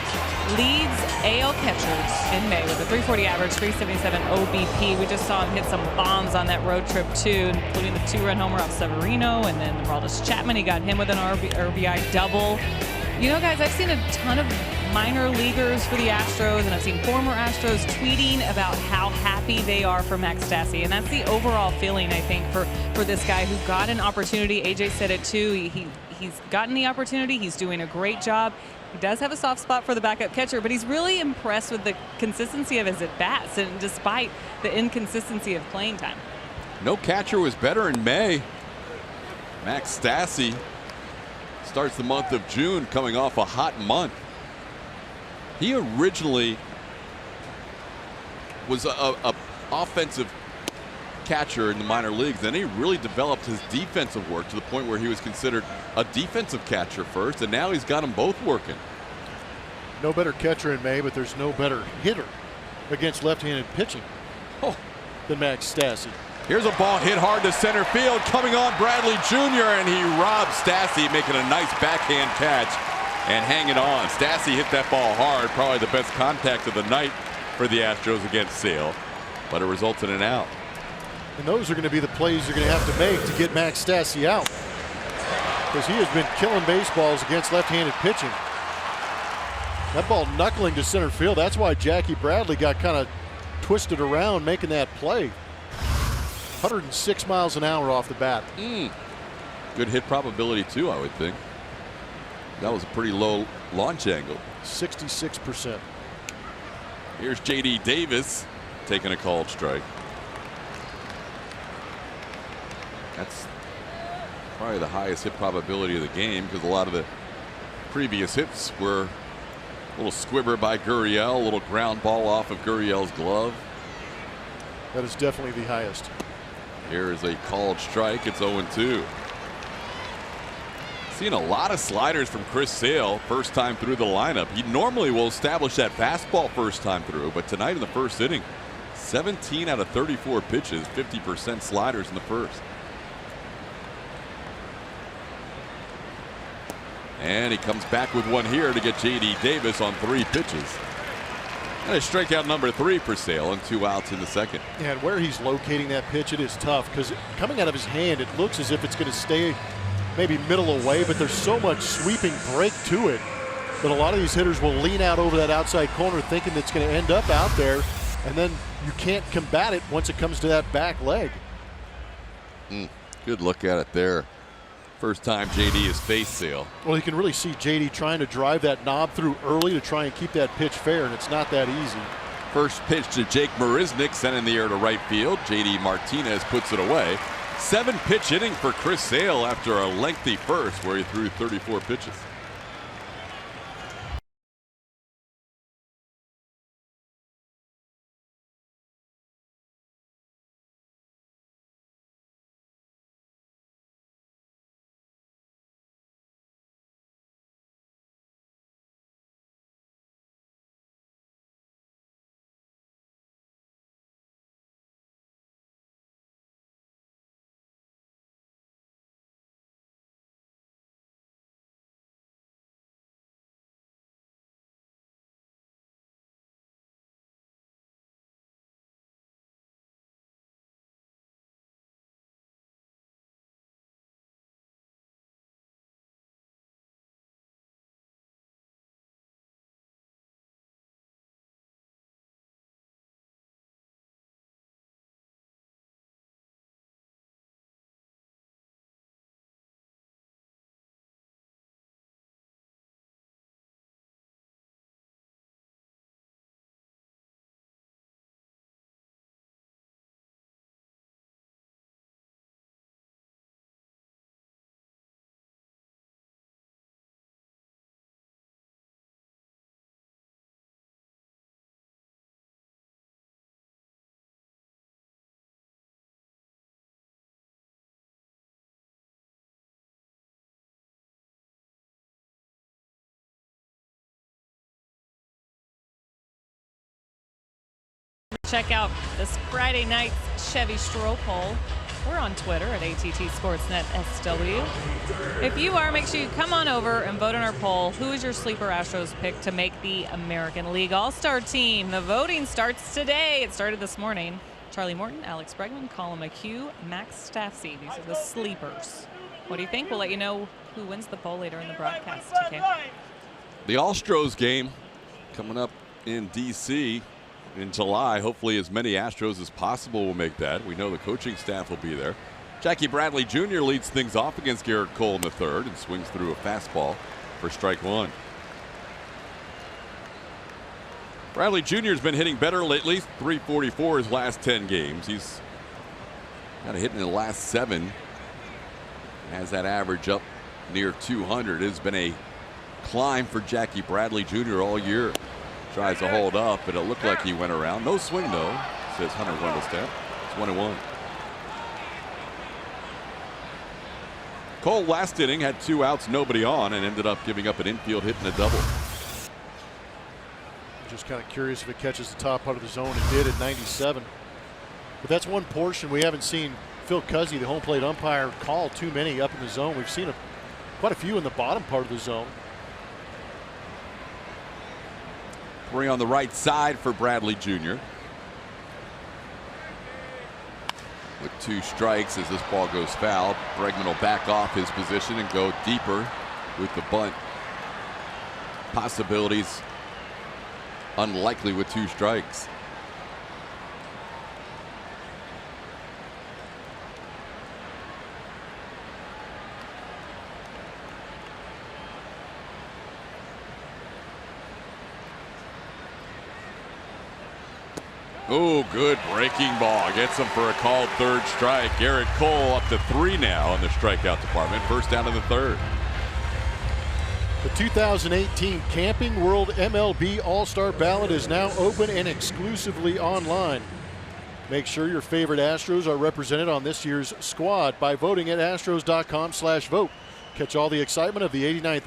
Speaker 3: Leads AL catchers in May with a 340 average, 377 OBP. We just saw him hit some bombs on that road trip too, including the 2-run homer off Severino, and then Aroldis Chapman. He got him with an RBI double. You know, guys, I've seen a ton of minor leaguers for the Astros, and I've seen former Astros tweeting about how happy they are for Max Stassi, and that's the overall feeling, I think, for this guy who got an opportunity. AJ said it too. He's gotten the opportunity. He's doing a great job. He does have a soft spot for the backup catcher, but he's really impressed with the consistency of his at-bats, and despite the inconsistency of playing time.
Speaker 1: No catcher was better in May. Max Stassi starts the month of June coming off a hot month. He originally was a offensive catcher in the minor leagues. Then he really developed his defensive work to the point where he was considered a defensive catcher first, and now he's got them both working.
Speaker 2: No better catcher in May, but there's no better hitter against left-handed pitching than Max Stassi.
Speaker 1: Here's a ball hit hard to center field, coming on Bradley Jr., and he robs Stassi, making a nice backhand catch and hanging on. Stassi hit that ball hard, probably the best contact of the night for the Astros against Sale, but it results in an out.
Speaker 2: And those are going to be the plays you're going to have to make to get Max Stassi out, because he has been killing baseballs against left-handed pitching. That ball knuckling to center field. That's why Jackie Bradley got kind of twisted around making that play. 106 miles an hour off the bat.
Speaker 1: Good hit probability too, I would think. That was a pretty low launch angle.
Speaker 2: 66%.
Speaker 1: Here's J.D. Davis taking a called strike. That's probably the highest hit probability of the game, because a lot of the previous hits were a little squibber by Gurriel, a little ground ball off of Gurriel's glove.
Speaker 2: That is definitely the highest.
Speaker 1: Here is a called strike. It's 0-2. Seeing a lot of sliders from Chris Sale first time through the lineup. He normally will establish that fastball first time through, but tonight in the first inning, 17 out of 34 pitches, 50% sliders in the first. And he comes back with one here to get J.D. Davis on 3 pitches. And a strikeout number 3 for Sale, and 2 outs in the second.
Speaker 2: Yeah, and where he's locating that pitch, it is tough, because coming out of his hand, it looks as if it's going to stay maybe middle away, but there's so much sweeping break to it. But a lot of these hitters will lean out over that outside corner thinking it's going to end up out there, and then you can't combat it once it comes to that back leg.
Speaker 1: Good look at it there. First time JD has faced Sale.
Speaker 2: Well, you can really see JD trying to drive that knob through early to try and keep that pitch fair, and it's not that easy.
Speaker 1: First pitch to Jake Marisnik, sent in the air to right field. JD Martinez puts it away. 7-pitch inning for Chris Sale after a lengthy first where he threw 34 pitches.
Speaker 3: Check out this Friday night's Chevy Stroll poll. We're on Twitter at ATT Sportsnet SW. If you are, make sure you come on over and vote on our poll. Who is your sleeper Astros pick to make the American League All-Star team? The voting starts today. It started this morning. Charlie Morton, Alex Bregman, Colin McHugh, Max Staffsey. These are the sleepers. What do you think? We'll let you know who wins the poll later in the broadcast. TK.
Speaker 1: The Astros game coming up in D.C. in July. Hopefully as many Astros as possible will make that. We know the coaching staff will be there. Jackie Bradley Jr. leads things off against Garrett Cole in the third and swings through a fastball for strike one. Bradley Jr. has been hitting better lately. .344 his last 10 games. He's got a hit in the last 7. Has that average up near 200. It has been a climb for Jackie Bradley Jr. all year. Tries to hold up, but it looked like he went around. No swing, though, says Hunter Wendelstedt. It's 1-1. Cole last inning had 2 outs, nobody on, and ended up giving up an infield hit and a double.
Speaker 2: Just kind of curious if it catches the top part of the zone. It did at 97. But that's one portion we haven't seen Phil Cuzzy, the home plate umpire, call too many up in the zone. We've seen quite a few in the bottom part of the zone.
Speaker 1: 3 on the right side for Bradley Jr. With 2 strikes as this ball goes foul. Bregman will back off his position and go deeper with the bunt. Possibilities unlikely with 2 strikes. Oh, good breaking ball. Gets him for a called third strike. Garrett Cole up to 3 now in the strikeout department. First down in the third.
Speaker 2: The 2018 Camping World MLB All-Star Ballot is now open and exclusively online. Make sure your favorite Astros are represented on this year's squad by voting at astros.com/vote. Catch all the excitement of the 89th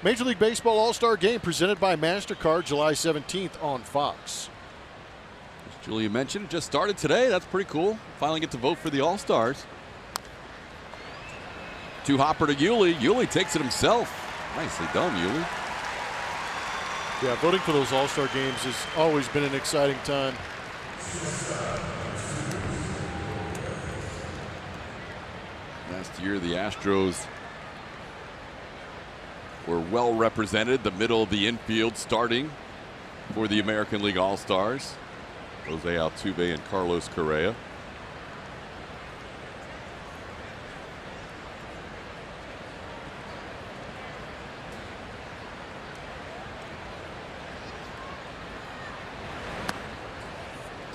Speaker 2: Major League Baseball All-Star Game presented by MasterCard July 17th on Fox.
Speaker 1: Julia mentioned it just started today. That's pretty cool. Finally get to vote for the All-Stars. 2 hopper to Yuli. Yuli takes it himself. Nicely done, Yuli.
Speaker 2: Yeah, voting for those All-Star games has always been an exciting time.
Speaker 1: Last year, the Astros were well represented. The middle of the infield starting for the American League All-Stars. Jose Altuve and Carlos Correa.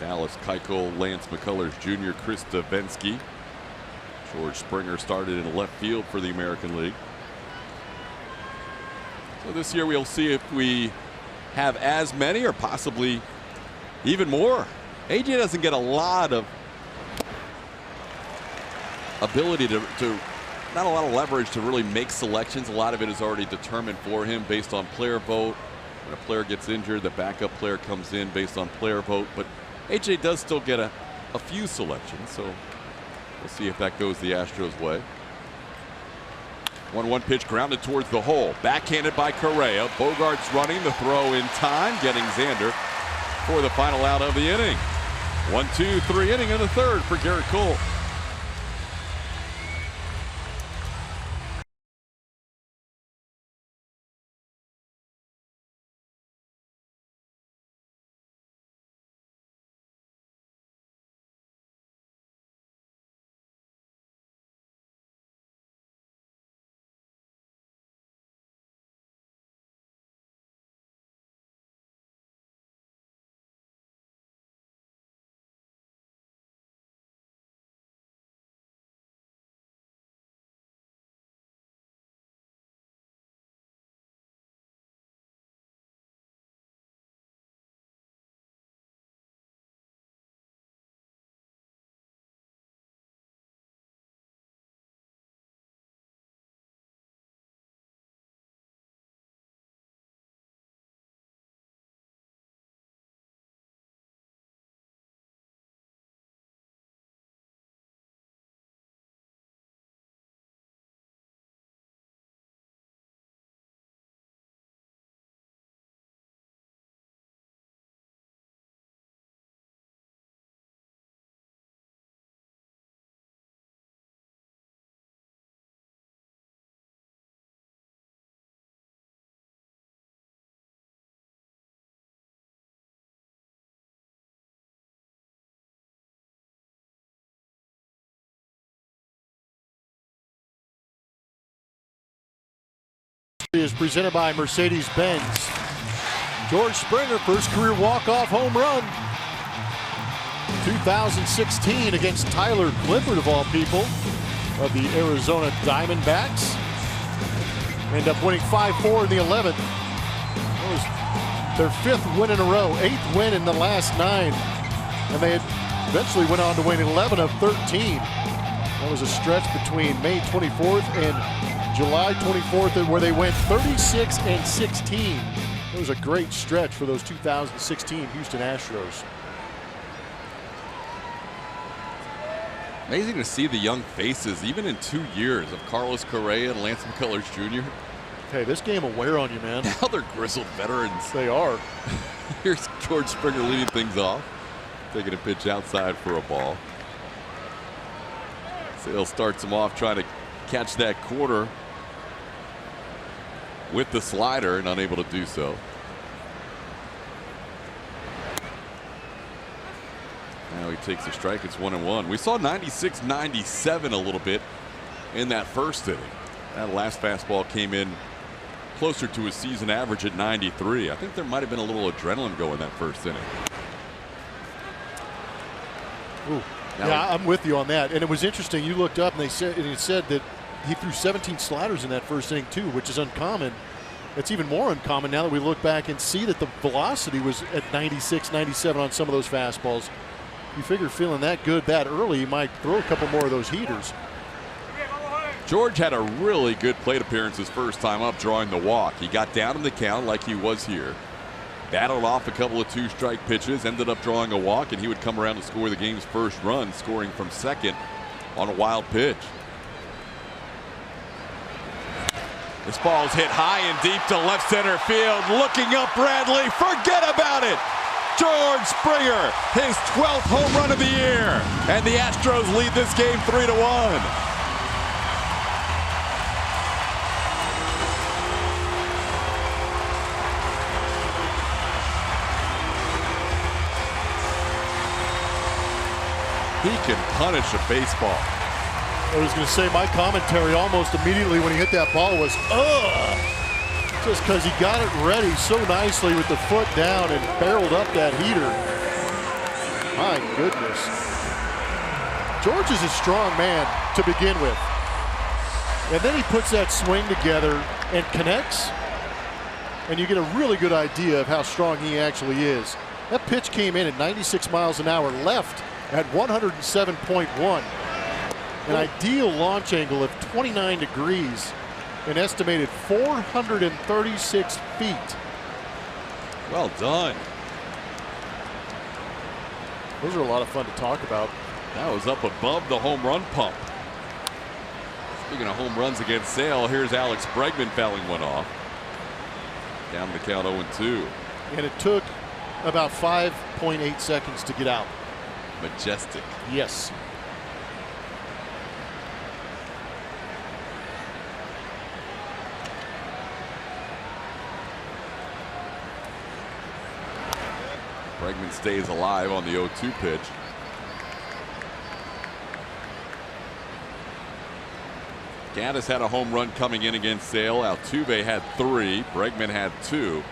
Speaker 1: Dallas Keuchel, Lance McCullers Jr., Chris Davinsky. George Springer started in left field for the American League. So this year we'll see if we have as many or possibly even more. AJ doesn't get a lot of ability to not a lot of leverage to really make selections. A lot of it is already determined for him based on player vote. When a player gets injured, the backup player comes in based on player vote. But AJ does still get a few selections, so we'll see if that goes the Astros' way. 1-1 pitch grounded towards the hole. Backhanded by Correa. Bogart's running the throw in time, getting Xander for the final out of the inning. 1-2-3 inning in the third for Garrett Cole.
Speaker 2: Is presented by Mercedes-Benz. George Springer, first career walk-off home run. 2016 against Tyler Clippard, of all people, of the Arizona Diamondbacks. End up winning 5-4 in the 11th. That was their 5th win in a row, 8th win in the last 9. And they eventually went on to win 11 of 13. That was a stretch between May 24th and July 24th, where they went 36-16. It was a great stretch for those 2016 Houston Astros.
Speaker 1: Amazing to see the young faces, even in 2 years, of Carlos Correa and Lance McCullers Jr.
Speaker 2: Hey, this game will wear on you, man.
Speaker 1: Now they're grizzled veterans.
Speaker 2: They are.
Speaker 1: Here's George Springer leading things off, taking a pitch outside for a ball. Sale starts him off trying to catch that corner with the slider and unable to do so. Now he takes a strike. It's 1-1. We saw 96-97 a little bit in that first inning. That last fastball came in closer to his season average at 93. I think there might have been a little adrenaline going that first inning.
Speaker 2: Ooh. Yeah, I'm with you on that. And it was interesting. You looked up and it said that he threw 17 sliders in that first inning too, which is uncommon. It's even more uncommon now that we look back and see that the velocity was at 96, 97 on some of those fastballs. You figure feeling that good that early, you might throw a couple more of those heaters.
Speaker 1: George had a really good plate appearance his first time up, drawing the walk. He got down in the count like he was here. Battled off a couple of 2-strike pitches, ended up drawing a walk, and he would come around to score the game's first run, scoring from second on a wild pitch. This ball's hit high and deep to left center field. Looking up, Bradley. Forget about it. George Springer, his 12th home run of the year. And the Astros lead this game 3-1. He can punish a baseball.
Speaker 2: I was going to say my commentary almost immediately when he hit that ball was, ugh. Just because he got it ready so nicely with the foot down and barreled up that heater. My goodness. George is a strong man to begin with. And then he puts that swing together and connects. And you get a really good idea of how strong he actually is. That pitch came in at 96 miles an hour, left at 107.1. An ideal launch angle of 29 degrees, an estimated 436 feet.
Speaker 1: Well done.
Speaker 2: Those are a lot of fun to talk about.
Speaker 1: That was up above the home run pump. Speaking of home runs against Sale, here's Alex Bregman fouling one off. Down the count 0-2.
Speaker 2: And it took about 5.8 seconds to get out.
Speaker 1: Majestic.
Speaker 2: Yes.
Speaker 1: Bregman stays alive on the 0-2 pitch. Gaddis had a home run coming in against Sale. Altuve had 3. Bregman had 2.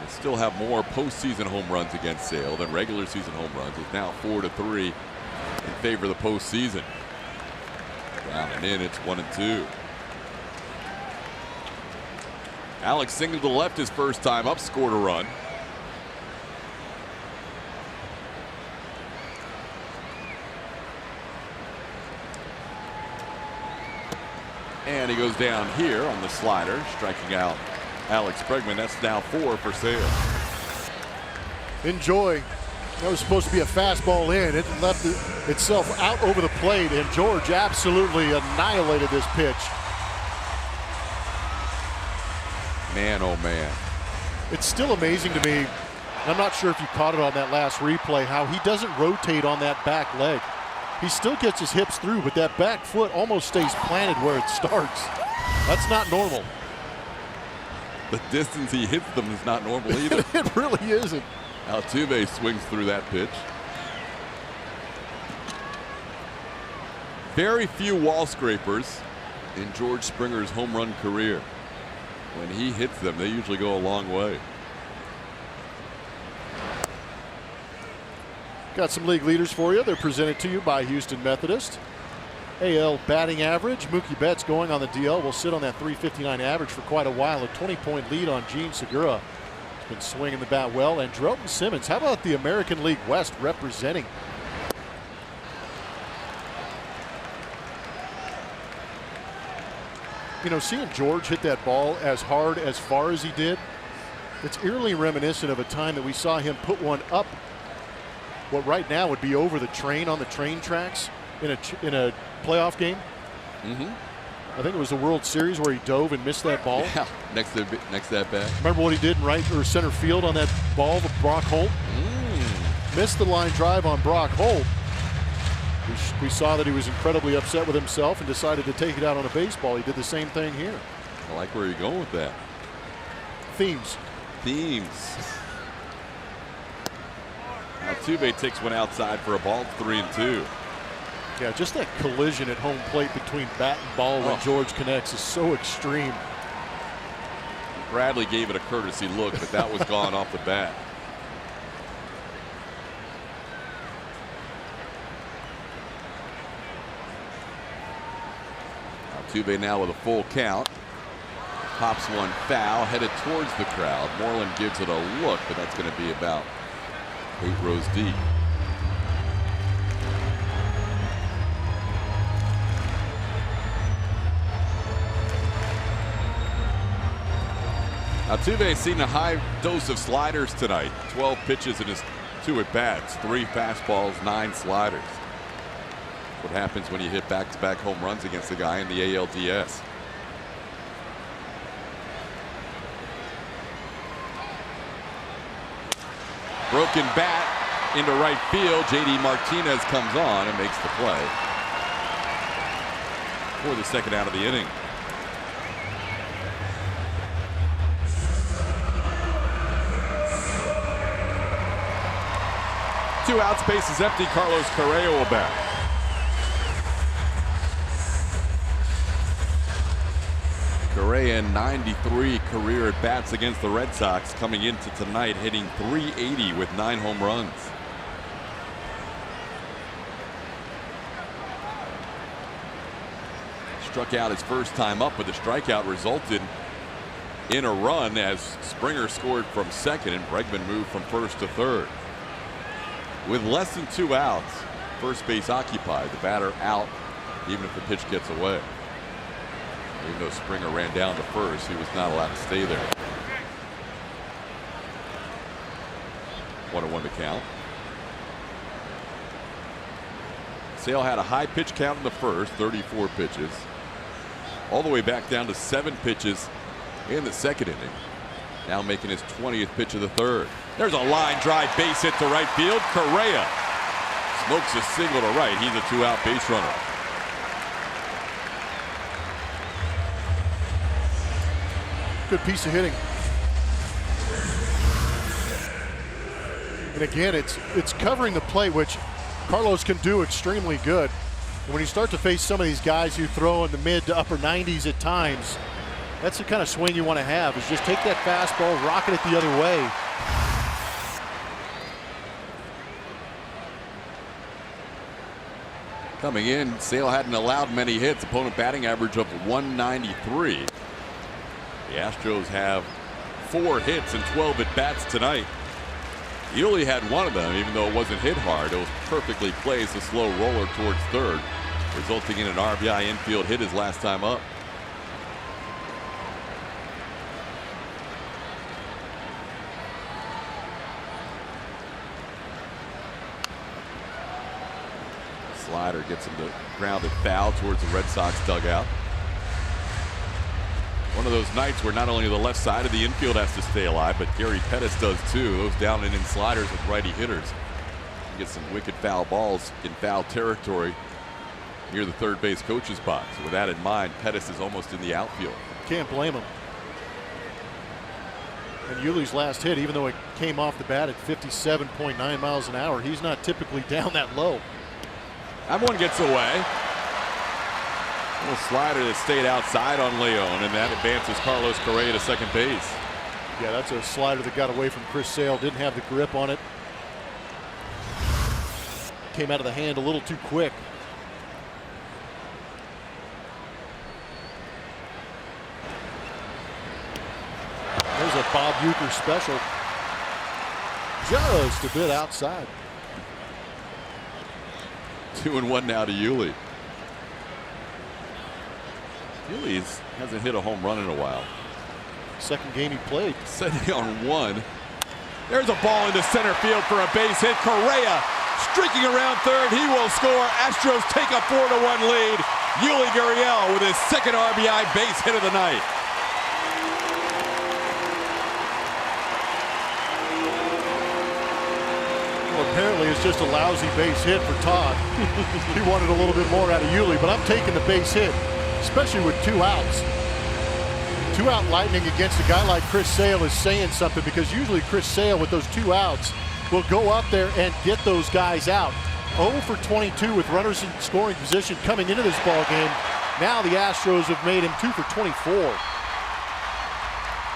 Speaker 1: They still have more postseason home runs against Sale than regular season home runs. It's now 4-3 in favor of the postseason. Down and in, it's 1-2. Alex singled to the left his first time up, scored a run. And he goes down here on the slider, striking out Alex Bregman. That's now 4 for Sale.
Speaker 2: Enjoy. That was supposed to be a fastball in. It left itself out over the plate, and George absolutely annihilated this pitch.
Speaker 1: Man, oh man.
Speaker 2: It's still amazing to me. I'm not sure if you caught it on that last replay, how he doesn't rotate on that back leg. He still gets his hips through, but that back foot almost stays planted where it starts. That's not normal.
Speaker 1: The distance he hits them is not normal either.
Speaker 2: It really isn't.
Speaker 1: Altuve swings through that pitch. Very few wall scrapers in George Springer's home run career. When he hits them, they usually go a long way.
Speaker 2: Got some league leaders for you. They're presented to you by Houston Methodist. AL batting average. Mookie Betts going on the DL will sit on that .359 average for quite a while. A 20-point lead on Gene Segura. He's been swinging the bat well. And Drelton Simmons, how about the American League West representing? You know, seeing George hit that ball as hard as far as he did, it's eerily reminiscent of a time that we saw him put one up what right now would be over the train on the train tracks in a playoff game. I think it was the World Series where he dove and missed that ball.
Speaker 1: Yeah, next to that bat.
Speaker 2: Remember what he did in right or center field on that ball with Brock Holt? Missed the line drive on Brock Holt. We saw that he was incredibly upset with himself and decided to take it out on a baseball. He did the same thing here.
Speaker 1: I like where you're going with that.
Speaker 2: Themes.
Speaker 1: Altuve takes one outside for a ball. 3-2.
Speaker 2: Yeah, just that collision at home plate between bat and ball when George connects is so extreme.
Speaker 1: Bradley gave it a courtesy look, but that was gone off the bat. Altuve now with a full count. Pops one foul, headed towards the crowd. Moreland gives it a look, but that's going to be about 8 rows deep. Altuve's seen a high dose of sliders tonight. 12 pitches in his 2 at-bats. 3 fastballs, 9 sliders. What happens when you hit back-to-back home runs against the guy in the ALDS. Broken bat into right field. JD Martinez comes on and makes the play for the second out of the inning. 2 outs, base is empty. Carlos Correa will bat. Correa in 93 career at bats against the Red Sox, coming into tonight hitting .380 with 9 home runs. Struck out his first time up, but the strikeout resulted in a run as Springer scored from second and Bregman moved from first to third. With less than 2 outs, first base occupied, the batter out even if the pitch gets away. Even though Springer ran down to first, he was not allowed to stay there. 1-1 the count. Sale had a high pitch count in the first, 34 pitches. All the way back down to 7 pitches in the second inning. Now making his 20th pitch of the third. There's a line drive base hit to right field. Correa smokes a single to right. He's a 2-out base runner.
Speaker 2: Good piece of hitting. And again, it's covering the plate, which Carlos can do extremely good. And when you start to face some of these guys who throw in the mid to upper 90s at times, that's the kind of swing you want to have, is just take that fastball, rocket it the other way.
Speaker 1: Coming in, Sale hadn't allowed many hits. Opponent batting average of 193. The Astros have 4 hits and 12 at bats tonight. He only had one of them, even though it wasn't hit hard. It was perfectly placed, a slow roller towards third, resulting in an RBI infield hit his last time up. Slider gets him to grounded foul towards the Red Sox dugout. One of those nights where not only the left side of the infield has to stay alive, but Gary Pettis does too. Those down and in sliders with righty hitters. You get some wicked foul balls in foul territory near the third base coach's box. With that in mind, Pettis is almost in the outfield.
Speaker 2: Can't blame him. And Yuli's last hit, even though it came off the bat at 57.9 miles an hour, he's not typically down that low.
Speaker 1: That one gets away. A little slider that stayed outside on Leon, and that advances Carlos Correa to second base.
Speaker 2: Yeah, that's a slider that got away from Chris Sale. Didn't have the grip on it. Came out of the hand a little too quick. There's a Bob Uecker special. Just a bit outside.
Speaker 1: 2-1 now to Yuli. Yuli hasn't hit a home run in a while.
Speaker 2: Second game he played.
Speaker 1: Sitting on 1. There's a ball into center field for a base hit. Correa streaking around third. He will score. Astros take a 4-1 lead. Yuli Gurriel with his second RBI base hit of the night.
Speaker 2: Well, apparently it's just a lousy base hit for Todd. He wanted a little bit more out of Yuli, but I'm taking the base hit, especially with 2 outs. 2-out lightning against a guy like Chris Sale is saying something, because usually Chris Sale with those 2 outs will go up there and get those guys out. 0 for 22 with runners in scoring position coming into this ball game. Now the Astros have made him 2 for 24.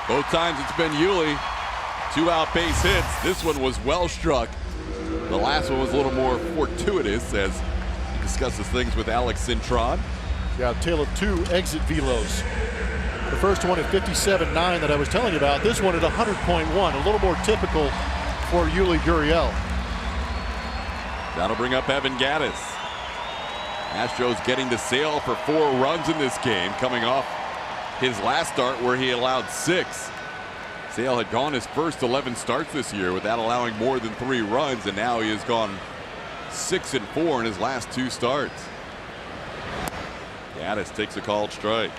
Speaker 1: Both times it's been Yuli. 2-out base hits. This one was well struck. The last one was a little more fortuitous, as he discusses things with Alex Cintron.
Speaker 2: Yeah, a tale of 2 exit velos. The first one at 57.9 that I was telling you about. This one at 100.1, a little more typical for Yuli Gurriel.
Speaker 1: That'll bring up Evan Gattis. Astros getting to Sale for 4 runs in this game, coming off his last start where he allowed 6. Sale had gone his first 11 starts this year without allowing more than 3 runs, and now he has gone 6-4 in his last 2 starts. Gattis takes a called strike.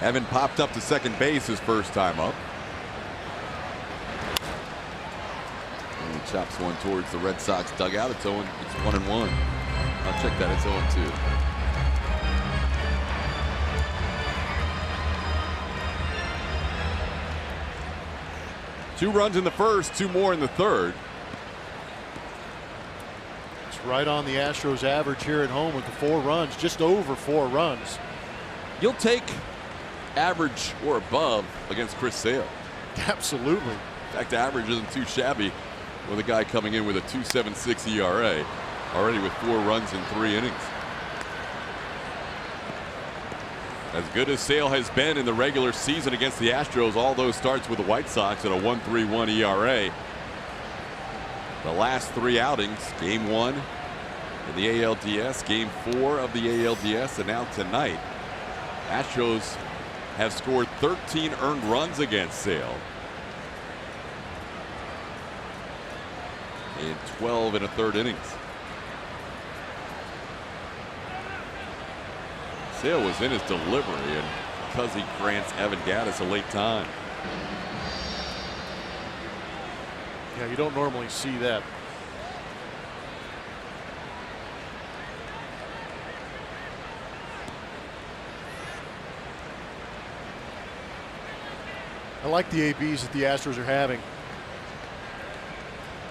Speaker 1: Evan popped up to second base his first time up. chops one towards the Red Sox dugout. It's 1-1. I'll check that. It's 0-2. Two runs in the first, two more in the third.
Speaker 2: It's right on the Astros average here at home with the 4 runs, just over 4 runs.
Speaker 1: You'll take average or above against Chris Sale.
Speaker 2: Absolutely.
Speaker 1: In fact, the average isn't too shabby with a guy coming in with a 2.76 ERA, already with 4 runs in 3 innings. As good as Sale has been in the regular season against the Astros, all those starts with the White Sox at a 1.31 ERA. The last 3 outings, game 1 in the ALDS, game 4 of the ALDS, and now tonight, Astros have scored 13 earned runs against Sale in 12 1/3 innings. Sale was in his delivery, and because he grants Evan Gattis a late time.
Speaker 2: Yeah, you don't normally see that. I like the ABs that the Astros are having.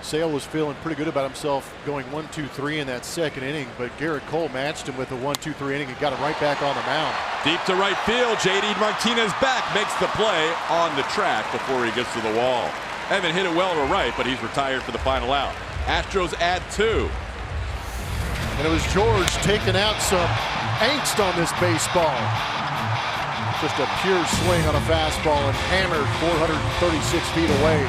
Speaker 2: Sale was feeling pretty good about himself going 1-2-3 in that second inning, but Garrett Cole matched him with a 1-2-3 inning and got him right back on the mound.
Speaker 1: Deep to right field, JD Martinez back, makes the play on the track before he gets to the wall. Evan hit it well to right, but he's retired for the final out. Astros add 2.
Speaker 2: And it was George taking out some angst on this baseball. Just a pure swing on a fastball and hammered 436 feet away.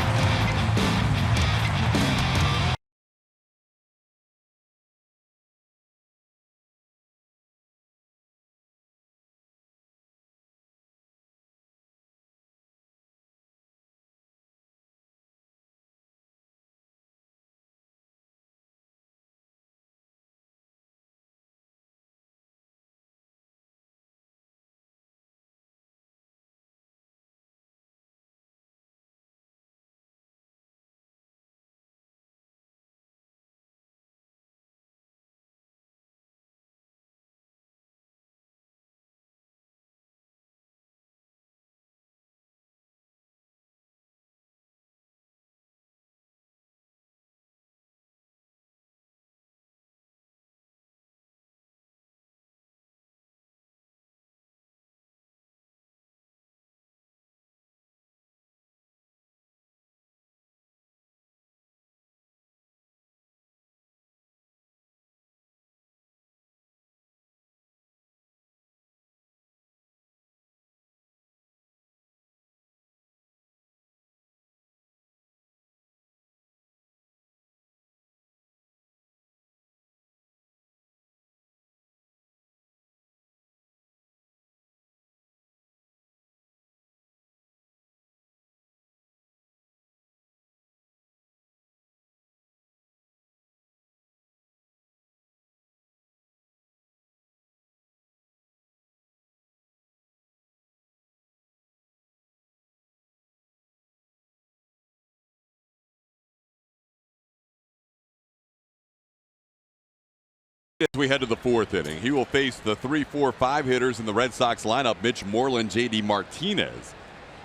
Speaker 1: As we head to the 4th inning, he will face the 3, 4, 5 hitters in the Red Sox lineup: Mitch Moreland, JD Martinez,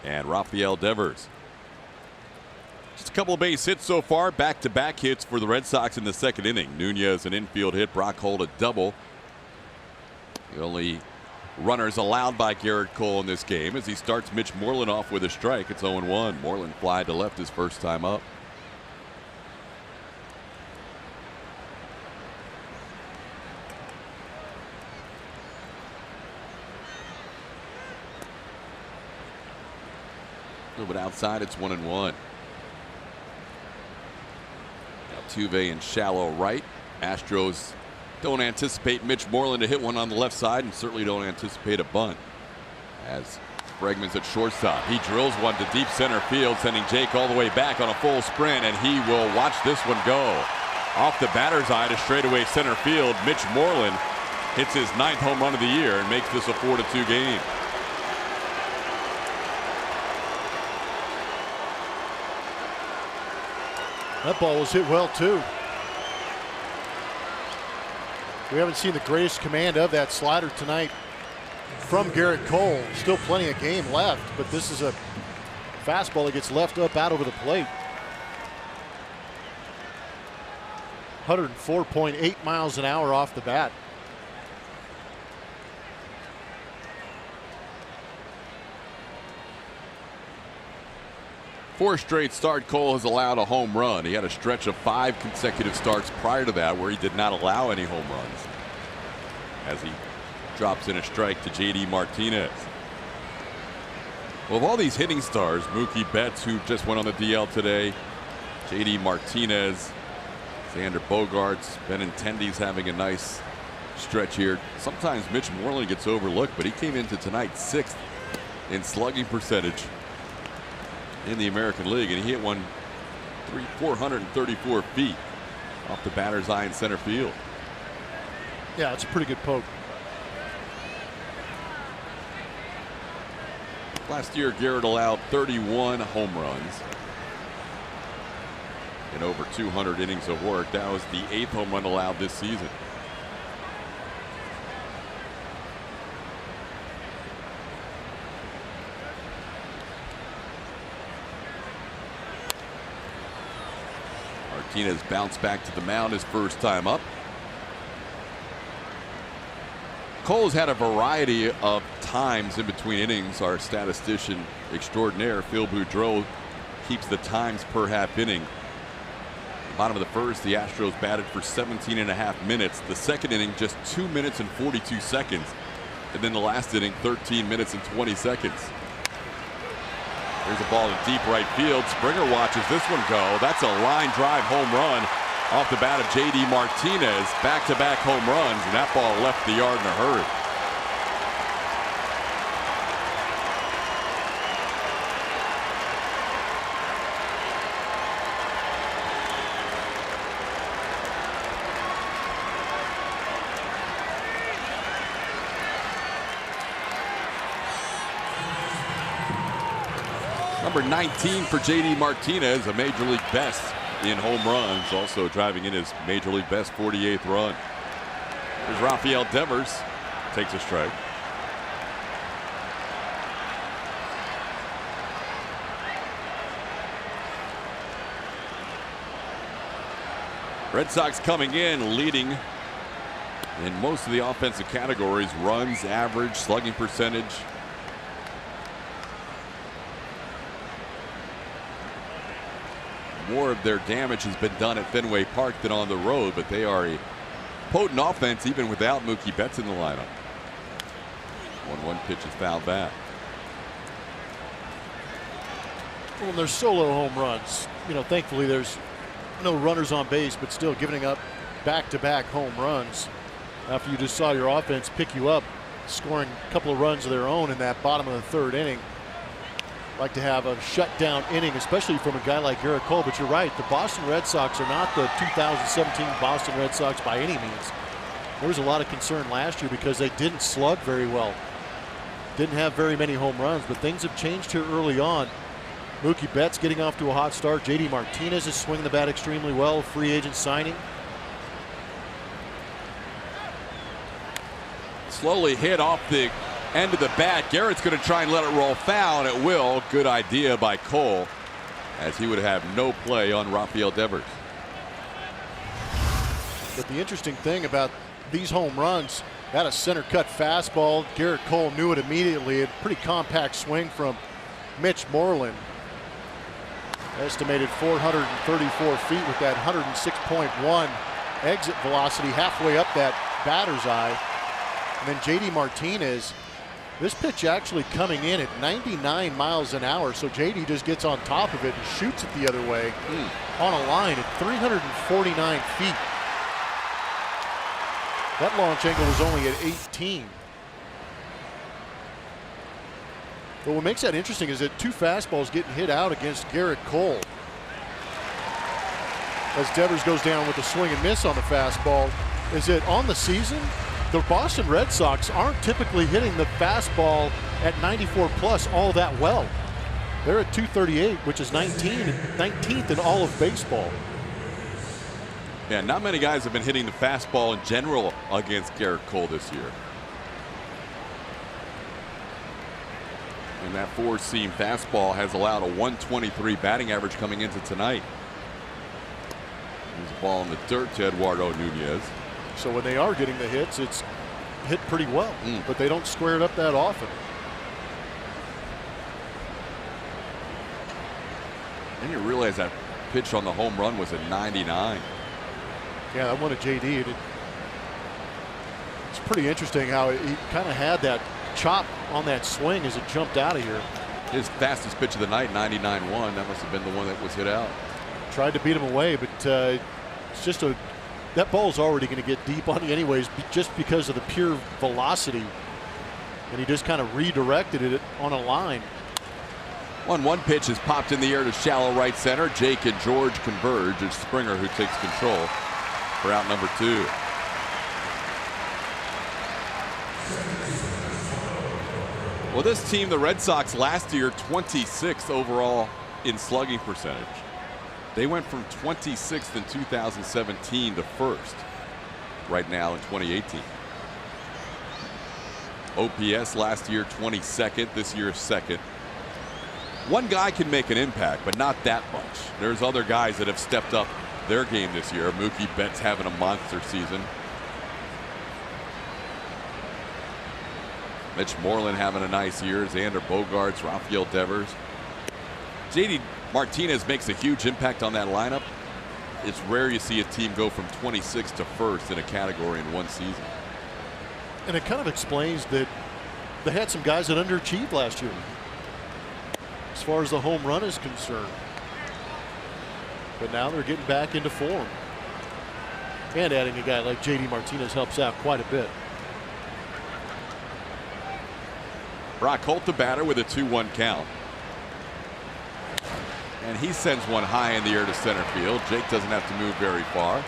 Speaker 1: and Rafael Devers. Just a couple of base hits so far, back-to-back hits for the Red Sox in the 2nd inning. Nunez an infield hit, Brock Holt a double. The only runners allowed by Garrett Cole in this game as he starts Mitch Moreland off with a strike. It's 0-1. Moreland fly to left his first time up. A little bit outside, it's 1-1. Altuve in shallow right. Astros don't anticipate Mitch Moreland to hit one on the left side, and certainly don't anticipate a bunt. As Bregman's at shortstop, he drills one to deep center field, sending Jake all the way back on a full sprint, and he will watch this one go off the batter's eye to straightaway center field. Mitch Moreland hits his 9th home run of the year and makes this a 4-2 game.
Speaker 2: That ball was hit well, too. We haven't seen the greatest command of that slider tonight from Garrett Cole. Still plenty of game left, but this is a fastball that gets left up out over the plate. 104.8 miles an hour off the bat.
Speaker 1: Four straight start, Cole has allowed a home run. He had a stretch of 5 consecutive starts prior to that where he did not allow any home runs. As he drops in a strike to J.D. Martinez. Well, of all these hitting stars, Mookie Betts, who just went on the DL today, J.D. Martinez, Xander Bogaerts, Benintendi's having a nice stretch here. Sometimes Mitch Moreland gets overlooked, but he came into tonight 6th in slugging percentage in the American League, and he hit one 434 feet off the batter's eye in center field.
Speaker 2: Yeah, it's a pretty good poke.
Speaker 1: Last year, Garrett allowed 31 home runs in over 200 innings of work. That was the 8th home run allowed this season. Martinez bounced back to the mound his first time up. Cole's had a variety of times in between innings. Our statistician extraordinaire, Phil Boudreau, keeps the times per half inning. Bottom of the first, the Astros batted for 17.5 minutes. The second inning, just 2 minutes and 42 seconds. And then the last inning, 13 minutes and 20 seconds. There's a ball in deep right field. Springer watches this one go. That's a line drive home run off the bat of J.D. Martinez. Back-to-back home runs, and that ball left the yard in a hurry. Number 19 for J.D. Martinez, a major league best in home runs, also driving in his major league best 48th run. Here's Rafael Devers, takes a strike. Red Sox coming in leading in most of the offensive categories: runs, average, slugging percentage. More of their damage has been done at Fenway Park than on the road, but they are a potent offense even without Mookie Betts in the lineup. 1-1 pitch is fouled back.
Speaker 2: Well, there's solo home runs. You know, thankfully there's no runners on base, but still giving up back-to-back home runs after you just saw your offense pick you up, scoring a couple of runs of their own in that bottom of the third inning. Like to have a shutdown inning, especially from a guy like Garrett Cole. But you're right, the Boston Red Sox are not the 2017 Boston Red Sox by any means. There was a lot of concern last year because they didn't slug very well, didn't have very many home runs, but things have changed here early on. Mookie Betts getting off to a hot start. J.D. Martinez is swinging the bat extremely well, free agent signing.
Speaker 1: Slowly hit off the end of the bat. Garrett's going to try and let it roll foul, and it will. Good idea by Cole, as he would have no play on Rafael Devers.
Speaker 2: But the interesting thing about these home runs, had a center cut fastball. Garrett Cole knew it immediately. A pretty compact swing from Mitch Moreland. Estimated 434 feet with that 106.1 exit velocity halfway up that batter's eye. And then J.D. Martinez, this pitch actually coming in at 99 miles an hour. So J.D. just gets on top of it and shoots it the other way on a line at 349 feet. That launch angle was only at 18. But what makes that interesting is that 2 fastballs getting hit out against Garrett Cole. As Devers goes down with a swing and miss on the fastball, is that on the season, the Boston Red Sox aren't typically hitting the fastball at 94 plus all that well. They're at 238, which is 19th in all of baseball.
Speaker 1: Yeah, not many guys have been hitting the fastball in general against Garrett Cole this year. And that four-seam fastball has allowed a 123 batting average coming into tonight. There's a ball in the dirt to Eduardo Nunez.
Speaker 2: So when they are getting the hits, it's hit pretty well, but they don't square it up that often.
Speaker 1: And you realize that pitch on the home run was at 99.
Speaker 2: Yeah, that one at JD. It's pretty interesting how he kind of had that chop on that swing as it jumped out of here.
Speaker 1: His fastest pitch of the night, 99.1. That must have been the one that was hit out.
Speaker 2: Tried to beat him away, but it's just that ball's already going to get deep on you anyways, just because of the pure velocity. And he just kind of redirected it on a line.
Speaker 1: 1-1 pitch is popped in the air to shallow right center. Jake and George converge. It's Springer who takes control for out number 2. Well, this team, the Red Sox, last year 26th overall in slugging percentage. They went from 26th in 2017 to 1st right now in 2018. OPS last year 22nd, this year 2nd. One guy can make an impact, but not that much. There's other guys that have stepped up their game this year. Mookie Betts having a monster season. Mitch Moreland having a nice year. Xander Bogaerts, Rafael Devers. JD Martinez makes a huge impact on that lineup. It's rare you see a team go from 26th to 1st in a category in one season.
Speaker 2: And it kind of explains that they had some guys that underachieved last year as far as the home run is concerned. But now they're getting back into form. And adding a guy like JD Martinez helps out quite a bit.
Speaker 1: Brock Holt, the batter, with a 2-1 count. And he sends one high in the air to center field. Jake doesn't have to move very far.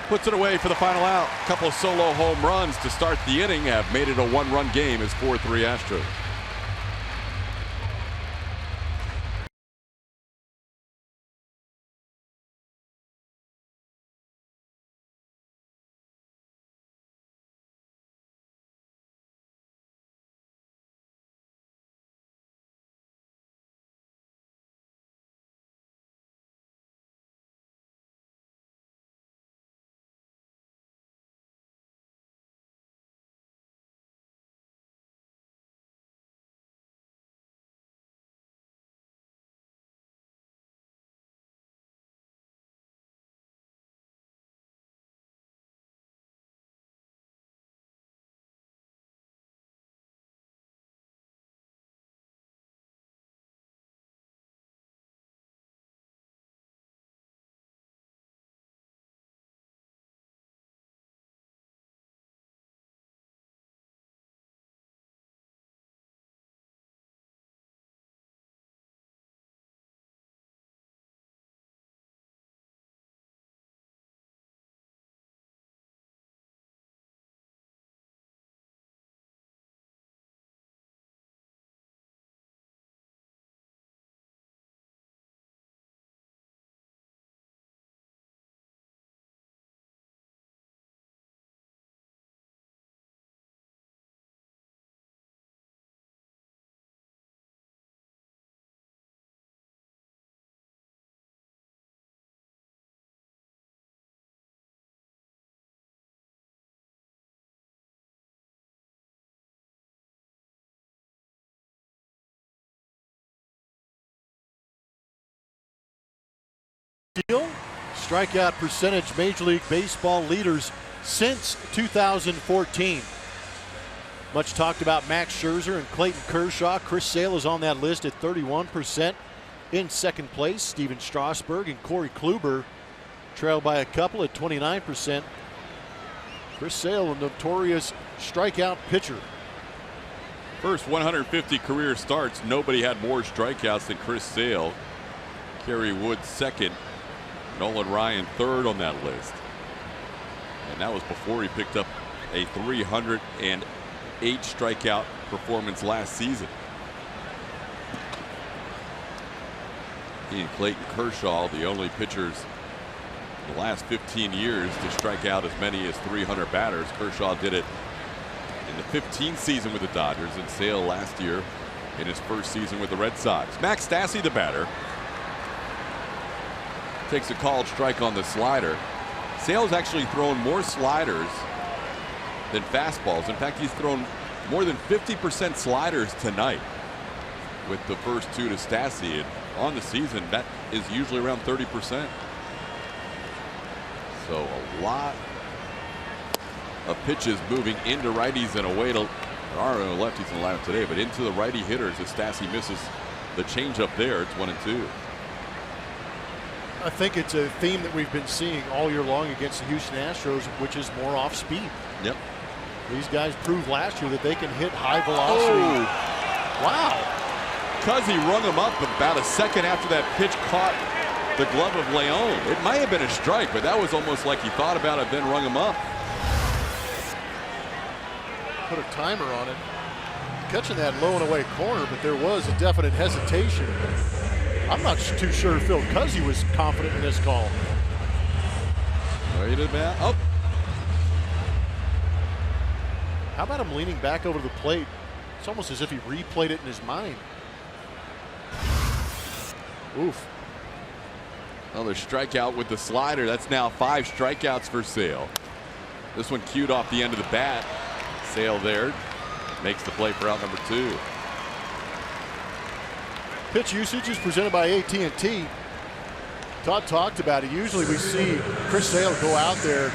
Speaker 1: Puts it away for the final out. A couple of solo home runs to start the inning have made it a one-run game as 4-3 Astros.
Speaker 2: Strikeout percentage Major League Baseball leaders since 2014. Much talked about Max Scherzer and Clayton Kershaw. Chris Sale is on that list at 31%. In second place, Steven Strasburg and Corey Kluber trail by a couple at 29%. Chris Sale, a notorious strikeout pitcher.
Speaker 1: First 150 career starts, nobody had more strikeouts than Chris Sale. Kerry Wood second. Nolan Ryan third on that list. And that was before he picked up a 308 strikeout performance last season. He and Clayton Kershaw, the only pitchers in the last 15 years to strike out as many as 300 batters. Kershaw did it in the 15th season with the Dodgers, and Sale last year in his first season with the Red Sox. Max Stassi, the batter, takes a called strike on the slider. Sale's actually thrown more sliders than fastballs. In fact, he's thrown more than 50% sliders tonight, with the first two to Stassi. And on the season, that is usually around 30%. So a lot of pitches moving into righties and away to, there are no lefties in the lineup today, but into the righty hitters as Stassi misses the changeup there. It's 1-2.
Speaker 2: I think it's a theme that we've been seeing all year long against the Houston Astros, which is more off speed.
Speaker 1: Yep.
Speaker 2: These guys proved last year that they can hit high velocity.
Speaker 1: Oh.
Speaker 2: Wow.
Speaker 1: Cuzzy rung him up about a second after that pitch caught the glove of Leon. It might have been a strike, but that was almost like he thought about it, then rung him up.
Speaker 2: Put a timer on it. Catching that low and away corner, but there was a definite hesitation. I'm not too sure Phil Cuzzy was confident in this call.
Speaker 1: Ready to bat? Oh.
Speaker 2: How about him leaning back over the plate? It's almost as if he replayed it in his mind. Oof.
Speaker 1: Another strikeout with the slider. That's now 5 strikeouts for Sale. This one cued off the end of the bat. Sale there makes the play for out number 2.
Speaker 2: Pitch usage is presented by AT&T. Todd talked about it. Usually we see Chris Sale go out there,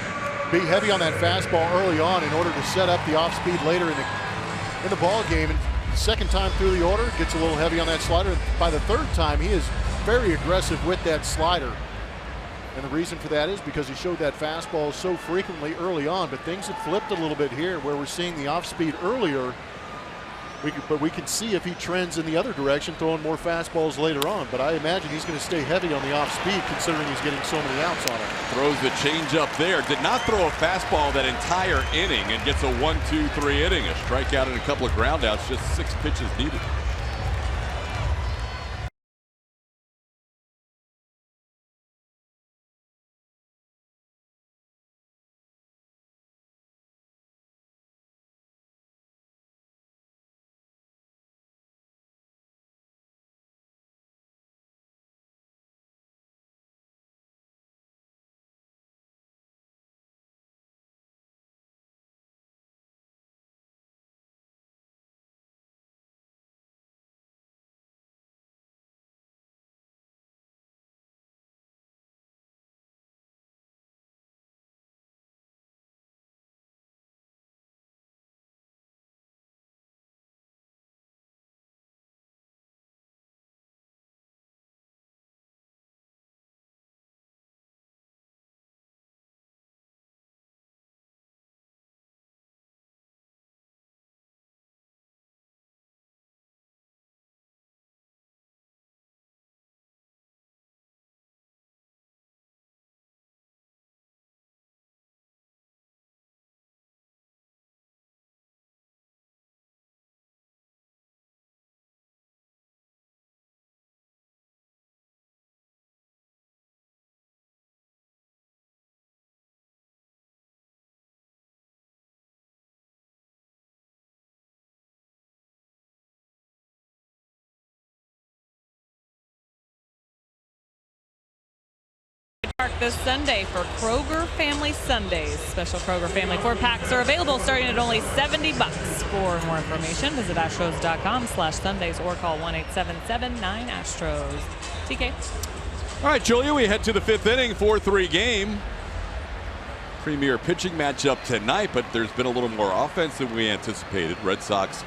Speaker 2: be heavy on that fastball early on in order to set up the off speed later in the ball game. And the second time through the order, gets a little heavy on that slider. And by the third time, he is very aggressive with that slider. And the reason for that is because he showed that fastball so frequently early on. But things have flipped a little bit here where we're seeing the off speed earlier. But we can see if he trends in the other direction, throwing more fastballs later on. But I imagine he's going to stay heavy on the off speed, considering he's getting so many outs on it.
Speaker 1: Throws the changeup there. Did not throw a fastball that entire inning and gets a 1-2-3 inning. A strikeout and a couple of groundouts. Just 6 pitches needed.
Speaker 3: Park this Sunday for Kroger Family Sundays. Special Kroger Family 4-packs are available starting at only $70. For more information, visit astros.com/Sundays or call 1-877-9-ASTROS. TK.
Speaker 1: All right, Julia, we head to the 5th inning, 4-3 game. Premier pitching matchup tonight, but there's been a little more offense than we anticipated. Red Sox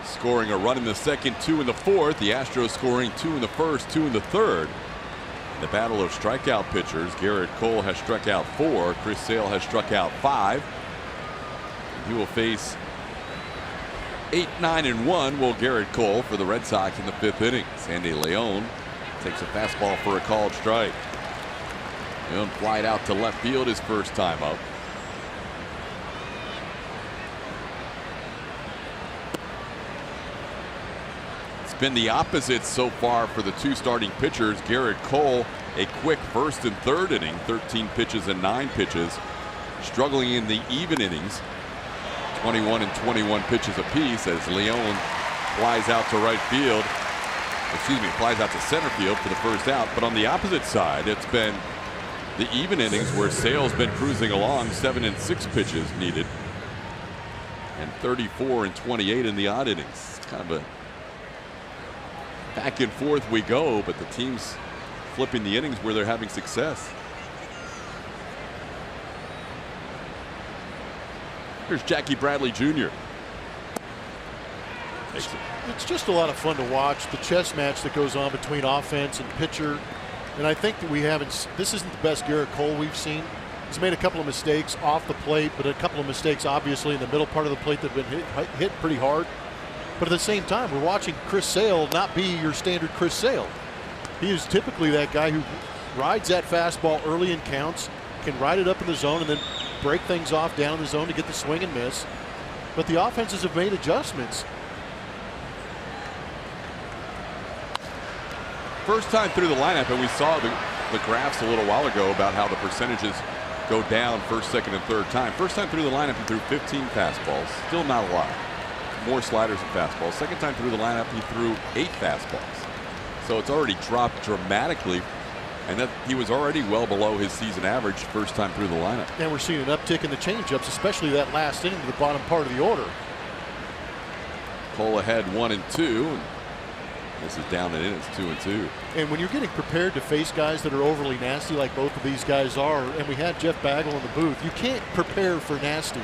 Speaker 1: scoring a run in the second, 2 in the fourth. The Astros scoring 2 in the first, 2 in the third. The battle of strikeout pitchers. Garrett Cole has struck out 4. Chris Sale has struck out 5. He will face 8, 9, and 1 will Garrett Cole for the Red Sox in the 5th inning. Sandy Leon takes a fastball for a called strike. Leon flied out to left field his first time up. It's been the opposite so far for the two starting pitchers. Garrett Cole, a quick first and third inning, 13 pitches and 9 pitches. Struggling in the even innings, 21 and 21 pitches apiece, as Leon flies out to right field. Flies out to center field for the first out. But on the opposite side, it's been the even innings where Sale's been cruising along, 7 and 6 pitches needed, and 34 and 28 in the odd innings. It's kind of a back and forth we go, but the team's flipping the innings where they're having success. Here's Jackie Bradley Jr.
Speaker 2: It's just a lot of fun to watch the chess match that goes on between offense and pitcher. And I think that this isn't the best Garrett Cole we've seen. He's made a couple of mistakes off the plate, but a couple of mistakes obviously in the middle part of the plate that have been hit pretty hard. But at the same time, we're watching Chris Sale not be your standard Chris Sale. He is typically that guy who rides that fastball early in counts, can ride it up in the zone and then break things off down in the zone to get the swing and miss. But the offenses have made adjustments.
Speaker 1: First time through the lineup, and we saw the graphs a little while ago about how the percentages go down first, second, and third time. First time through the lineup, he threw 15 fastballs. Still not a lot. More sliders and fastballs. Second time through the lineup, he threw 8 fastballs. So it's already dropped dramatically, and that he was already well below his season average first time through the lineup.
Speaker 2: And we're seeing an uptick in the changeups, especially that last inning to the bottom part of the order.
Speaker 1: Cole ahead 1-2. And this is down and in. It's 2-2.
Speaker 2: And when you're getting prepared to face guys that are overly nasty like both of these guys are, and we had Jeff Bagwell in the booth, you can't prepare for nasty.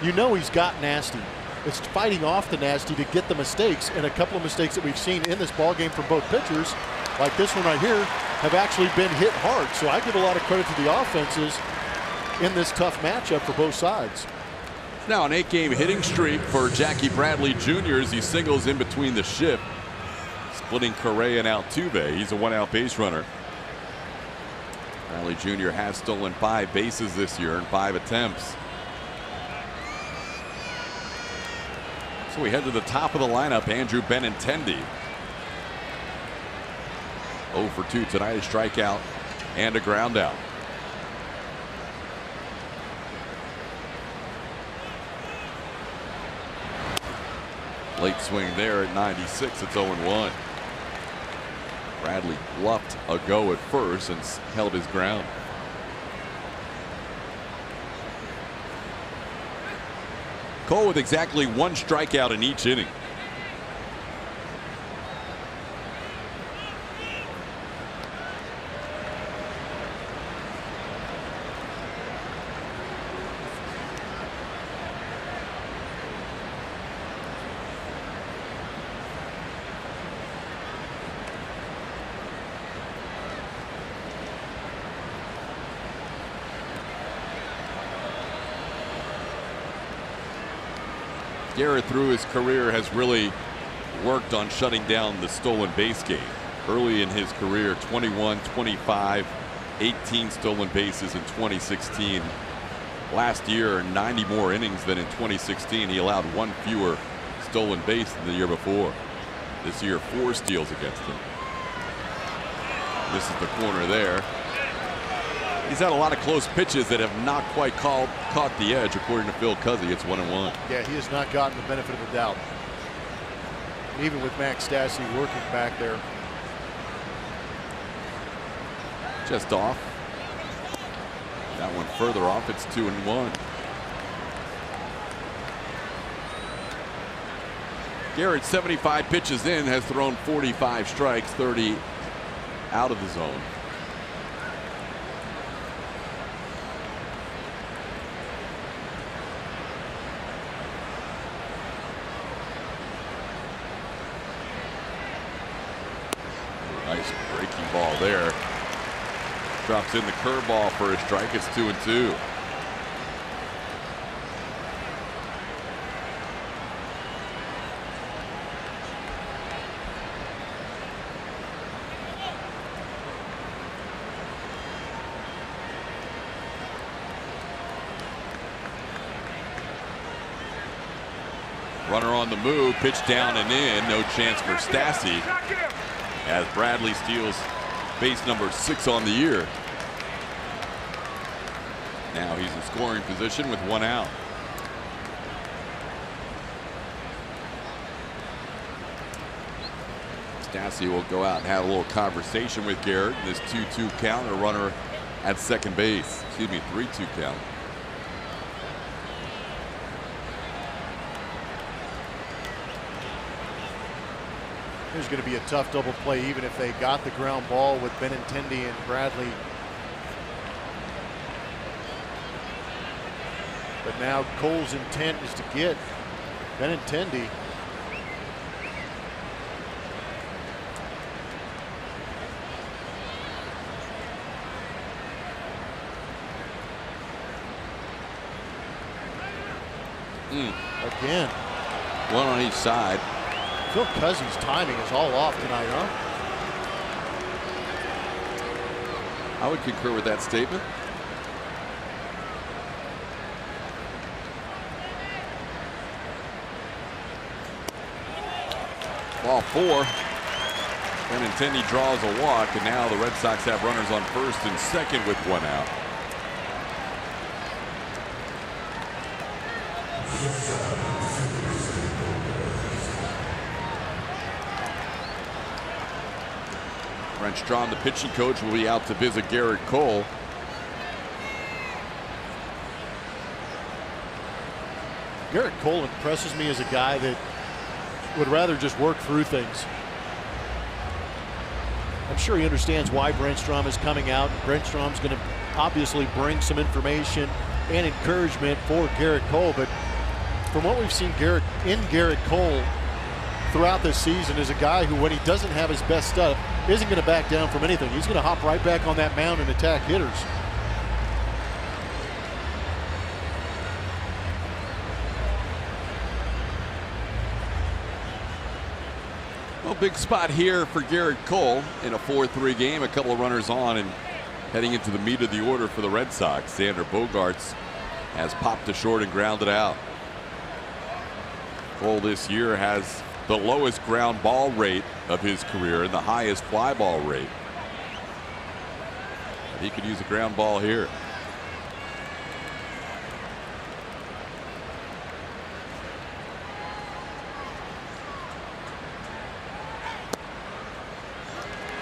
Speaker 2: You know he's got nasty. It's fighting off the nasty to get the mistakes, and a couple of mistakes that we've seen in this ball game from both pitchers, like this one right here, have actually been hit hard. So I give a lot of credit to the offenses in this tough matchup for both sides.
Speaker 1: Now an 8-game hitting streak for Jackie Bradley Jr. as he singles in between the shift, splitting Correa and Altuve. He's a 1-out base runner. Bradley Jr. has stolen 5 bases this year in 5 attempts. So we head to the top of the lineup. Andrew Benintendi, 0 for 2 tonight, a strikeout and a ground out. Late swing there at 96. It's 0-1. Bradley bluffed a go at first and held his ground. Cole with exactly 1 strikeout in each inning. Garrett through his career has really worked on shutting down the stolen base game. Early in his career, 21, 25, 18 stolen bases in 2016. Last year, 90 more innings than in 2016. He allowed 1 fewer stolen base than the year before. This year, 4 steals against him. This is the corner there. He's had a lot of close pitches that have not quite caught the edge, according to Phil Cuzzy. It's 1-1.
Speaker 2: Yeah, he has not gotten the benefit of the doubt. Even with Max Stassi working back there.
Speaker 1: Just off. That one further off. It's 2-1. Garrett, 75 pitches in, has thrown 45 strikes, 30 out of the zone. Nice breaking ball there. Drops in the curveball for a strike. It's 2-2. Runner on the move, pitch down and in. No chance for Stassi as Bradley steals base number 6 on the year. Now he's in scoring position with 1 out. Stassi will go out and have a little conversation with Garrett in this 2-2 count. A runner at second base. Excuse me, 3-2 count.
Speaker 2: There's going to be a tough double play even if they got the ground ball with Benintendi and Bradley. But now Cole's intent is to get Benintendi. Again.
Speaker 1: One on each side.
Speaker 2: Phil Cousins' timing is all off tonight, huh?
Speaker 1: I would concur with that statement. Ball 4. Benintendi draws a walk, and now the Red Sox have runners on first and second with 1 out. Brent Strom, the pitching coach, will be out to visit Garrett Cole.
Speaker 2: Garrett Cole impresses me as a guy that would rather just work through things. I'm sure he understands why Brent Strom is coming out. Brent Strom's going to obviously bring some information and encouragement for Garrett Cole, but from what we've seen Garrett Cole throughout this season is a guy who, when he doesn't have his best stuff, isn't going to back down from anything. He's going to hop right back on that mound and attack hitters.
Speaker 1: Well, big spot here for Garrett Cole in a 4-3 game. A couple of runners on and heading into the meat of the order for the Red Sox. Xander Bogaerts has popped to short and grounded out. Cole this year has the lowest ground ball rate of his career and the highest fly ball rate. He could use a ground ball here.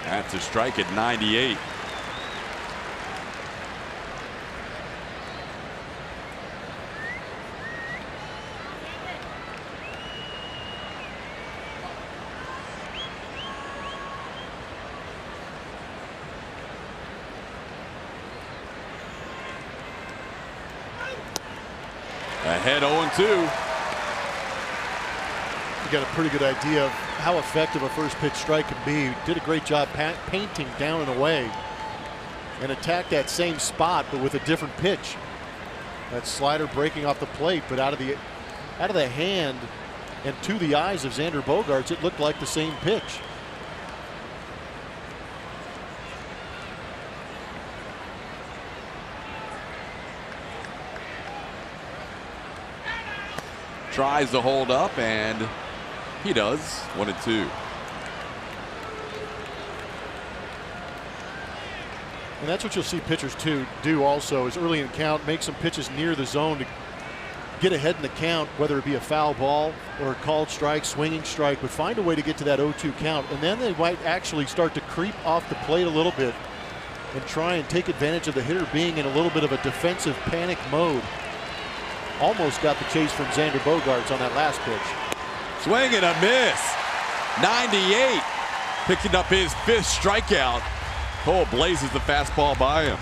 Speaker 1: That's a strike at 98. Ahead 0-2.
Speaker 2: You got a pretty good idea of how effective a first pitch strike can be. Did a great job painting down and away and attacked that same spot but with a different pitch. That slider breaking off the plate, but out of the hand and to the eyes of Xander Bogaerts, it looked like the same pitch.
Speaker 1: Tries to hold up, and he does. 1-2.
Speaker 2: And that's what you'll see pitchers do also, is early in the count make some pitches near the zone to get ahead in the count, whether it be a foul ball or a called strike, swinging strike, but find a way to get to that 0-2 count, and then they might actually start to creep off the plate a little bit and try and take advantage of the hitter being in a little bit of a defensive panic mode. Almost got the chase from Xander Bogaerts on that last pitch.
Speaker 1: Swing and a miss. 98. Picking up his 5th strikeout. Cole blazes the fastball by him.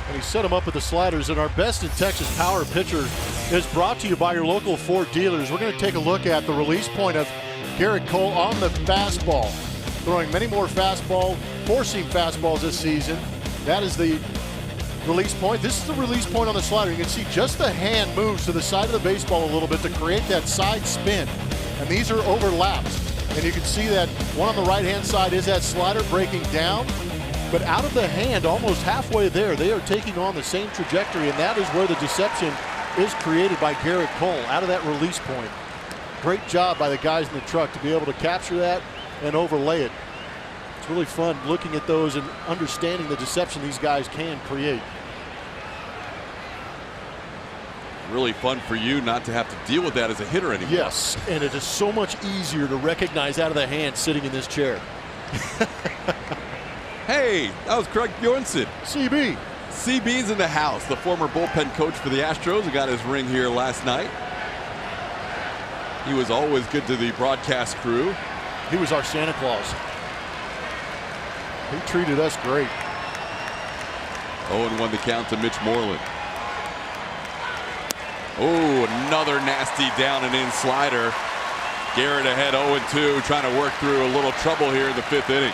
Speaker 2: And he set him up with the sliders. And our Best in Texas Power pitcher is brought to you by your local Ford dealers. We're going to take a look at the release point of Garrett Cole on the fastball. Throwing many more fastball, four-seam fastballs this season. That is the release point. This is the release point on the slider. You can see just the hand moves to the side of the baseball a little bit to create that side spin. And these are overlapped. And you can see that one on the right-hand side is that slider breaking down. But out of the hand, almost halfway there, they are taking on the same trajectory. And that is where the deception is created by Garrett Cole, out of that release point. Great job by the guys in the truck to be able to capture that and overlay it. It's really fun looking at those and understanding the deception these guys can create.
Speaker 1: Really fun for you not to have to deal with that as a hitter anymore.
Speaker 2: Yes, and it is so much easier to recognize out of the hand sitting in this chair.
Speaker 1: Hey, that was Craig Bjornson.
Speaker 2: CB.
Speaker 1: CB's in the house, the former bullpen coach for the Astros who got his ring here last night. He was always good to the broadcast crew.
Speaker 2: He was our Santa Claus. He treated us great.
Speaker 1: 0-1 the count to Mitch Moreland. Oh, another nasty down and in slider. Garrett ahead 0-2, trying to work through a little trouble here in the 5th inning.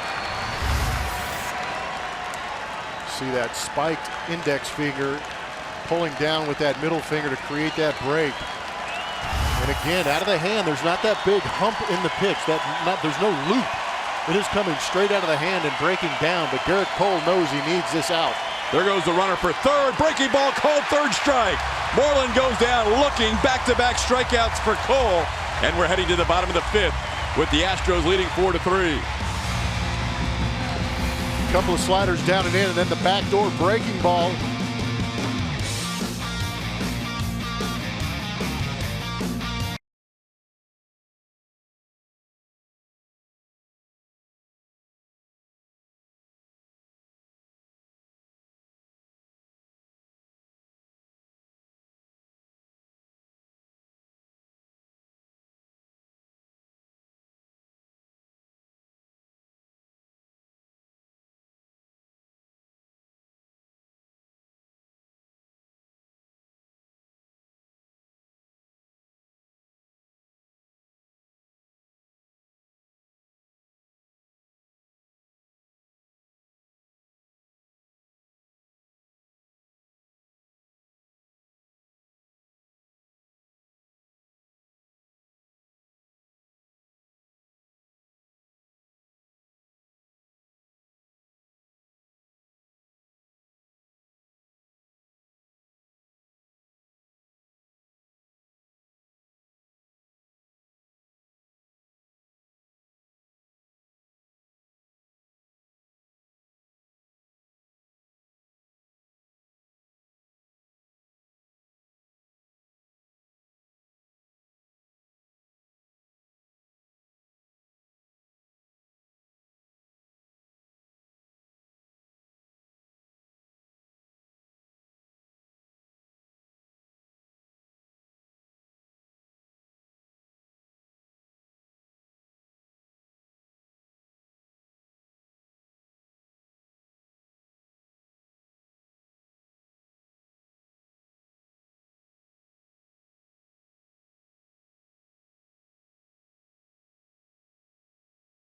Speaker 2: See that spiked index finger pulling down with that middle finger to create that break. And again, out of the hand, there's not that big hump in the pitch. There's no loop. It is coming straight out of the hand and breaking down, but Garrett Cole knows he needs this out.
Speaker 1: There goes the runner for third. Breaking ball called, third strike. Moreland goes down looking, back-to-back strikeouts for Cole. And we're heading to the bottom of the 5th with the Astros leading 4-3.
Speaker 2: A couple of sliders down and in, and then the backdoor breaking ball.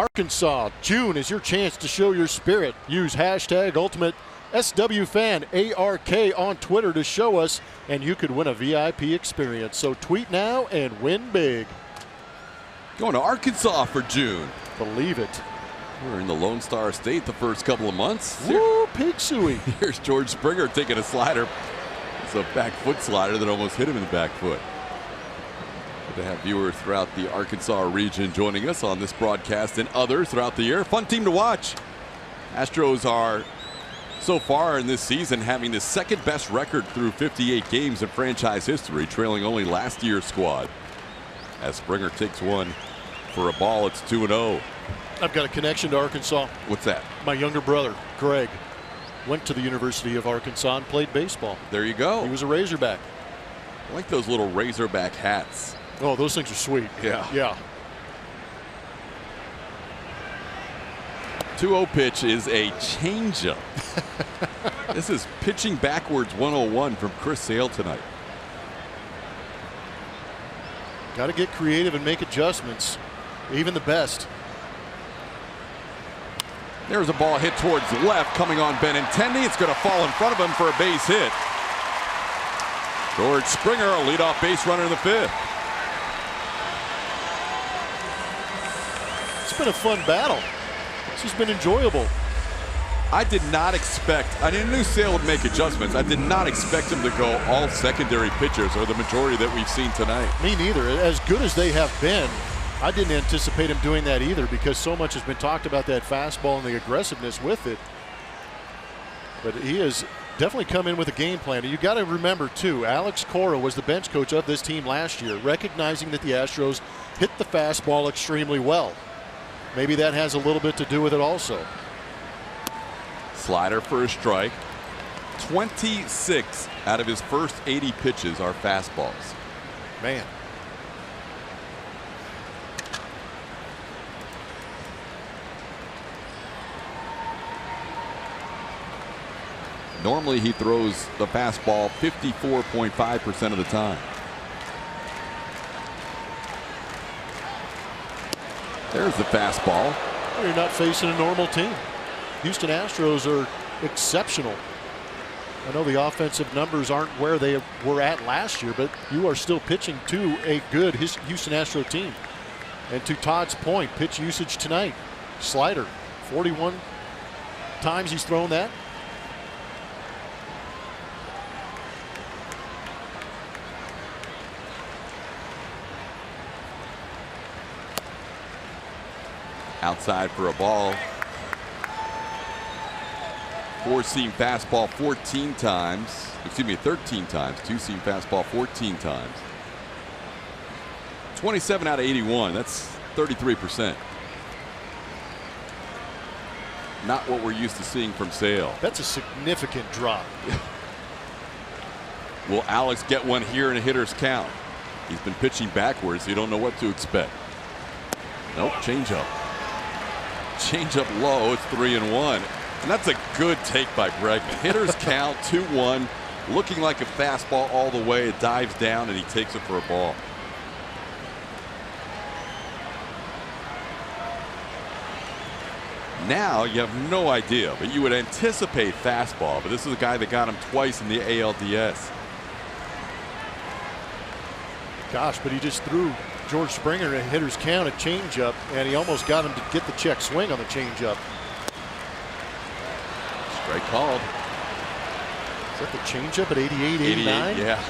Speaker 2: Arkansas, June is your chance to show your spirit. Use hashtag Ultimate SWFan ARK on Twitter to show us, and you could win a VIP experience. So tweet now and win big.
Speaker 1: Going to Arkansas for June.
Speaker 2: Believe it.
Speaker 1: We're in the Lone Star State the first couple of months.
Speaker 2: Woo, pig suey.
Speaker 1: Here's George Springer taking a slider. It's a back foot slider that almost hit him in the back foot. Good to have viewers throughout the Arkansas region joining us on this broadcast and others throughout the year. Fun team to watch. Astros are so far in this season having the second best record through 58 games in franchise history, trailing only last year's squad. As Springer takes one for a ball, it's 2-0.
Speaker 2: I've got a connection to Arkansas.
Speaker 1: What's that?
Speaker 2: My younger brother, Greg, went to the University of Arkansas and played baseball.
Speaker 1: There you go.
Speaker 2: He was a Razorback.
Speaker 1: I like those little Razorback hats.
Speaker 2: Oh, those things are sweet.
Speaker 1: Yeah.
Speaker 2: Yeah.
Speaker 1: 2-0 pitch is a changeup. This is pitching backwards 101 from Chris Sale tonight.
Speaker 2: Got to get creative and make adjustments, even the best.
Speaker 1: There's a ball hit towards left coming on Benintendi. It's going to fall in front of him for a base hit. George Springer, a leadoff base runner in the 5th.
Speaker 2: It's been a fun battle. This has been enjoyable.
Speaker 1: I did not expect, I knew Sale would make adjustments. I did not expect him to go all secondary pitchers, or the majority that we've seen tonight.
Speaker 2: Me neither. As good as they have been, I didn't anticipate him doing that either, because so much has been talked about that fastball and the aggressiveness with it. But he has definitely come in with a game plan. And you got to remember too, Alex Cora was the bench coach of this team last year, recognizing that the Astros hit the fastball extremely well. Maybe that has a little bit to do with it also.
Speaker 1: Slider for a strike. 26 out of his first 80 pitches are fastballs.
Speaker 2: Man.
Speaker 1: Normally he throws the fastball 54.5% of the time. There's the fastball.
Speaker 2: You're not facing a normal team. Houston Astros are exceptional. I know the offensive numbers aren't where they were at last year, but you are still pitching to a good Houston Astro team. And to Todd's point, pitch usage tonight, slider, 41 times he's thrown that.
Speaker 1: Outside for a ball. Four-seam fastball 14 times. Excuse me, 13 times. Two-seam fastball 14 times. 27 out of 81. That's 33%. Not what we're used to seeing from Sale.
Speaker 2: That's a significant drop.
Speaker 1: Will Alex get one here in a hitter's count? He's been pitching backwards, so you don't know what to expect. Nope, changeup. Changeup low. It's 3-1. And that's a good take by Bregman. Hitters count 2-1, looking like a fastball all the way. It dives down and he takes it for a ball. Now you have no idea, but you would anticipate fastball. But this is a guy that got him twice in the ALDS.
Speaker 2: Gosh, but he just threw George Springer in a hitter's count, a changeup, and he almost got him to get the check swing on the changeup.
Speaker 1: Strike called.
Speaker 2: Is that the changeup at 88, 89?
Speaker 1: Yeah.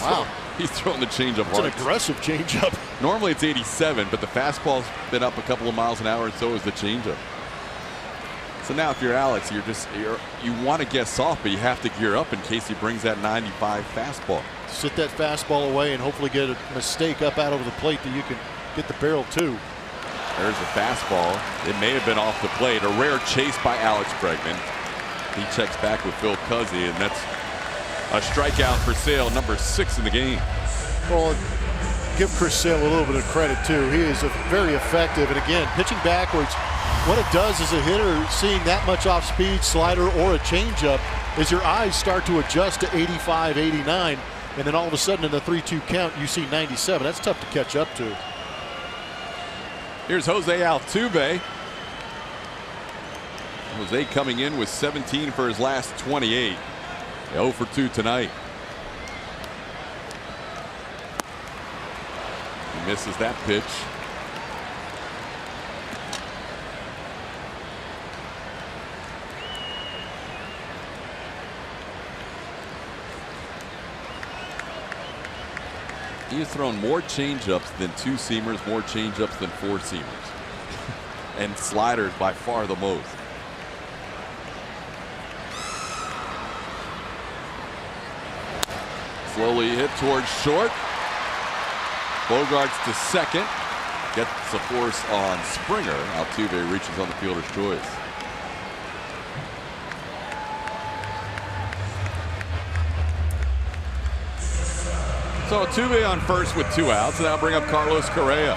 Speaker 2: Wow.
Speaker 1: He's throwing the changeup
Speaker 2: It's
Speaker 1: hard.
Speaker 2: an aggressive changeup.
Speaker 1: Normally it's 87, but the fastball's been up a couple of miles an hour, and so is the changeup. So now if you're Alex, you want to get soft, but you have to gear up in case he brings that 95 fastball.
Speaker 2: Sit that fastball away and hopefully get a mistake up out over the plate that you can get the barrel to.
Speaker 1: There's the fastball. It may have been off the plate. A rare chase by Alex Bregman. He checks back with Phil Cuzzy, and that's a strikeout for Sale, number 6 in the game.
Speaker 2: Well, give Chris Sale a little bit of credit too. He is very effective, and again, pitching backwards. What it does as a hitter, seeing that much off speed, slider or a changeup, is your eyes start to adjust to 85, 89, and then all of a sudden in the 3-2 count you see 97. That's tough to catch up to.
Speaker 1: Here's Jose Altuve. Jose coming in with 17 for his last 28. 0 for 2 tonight. He misses that pitch. He has thrown more changeups than two-seamers, more changeups than four-seamers. And sliders by far the most. Slowly hit towards short. Bogarts to second. Gets the force on Springer. Altuve reaches on the fielder's choice. So Altuve on first with 2 outs, and now bring up Carlos Correa.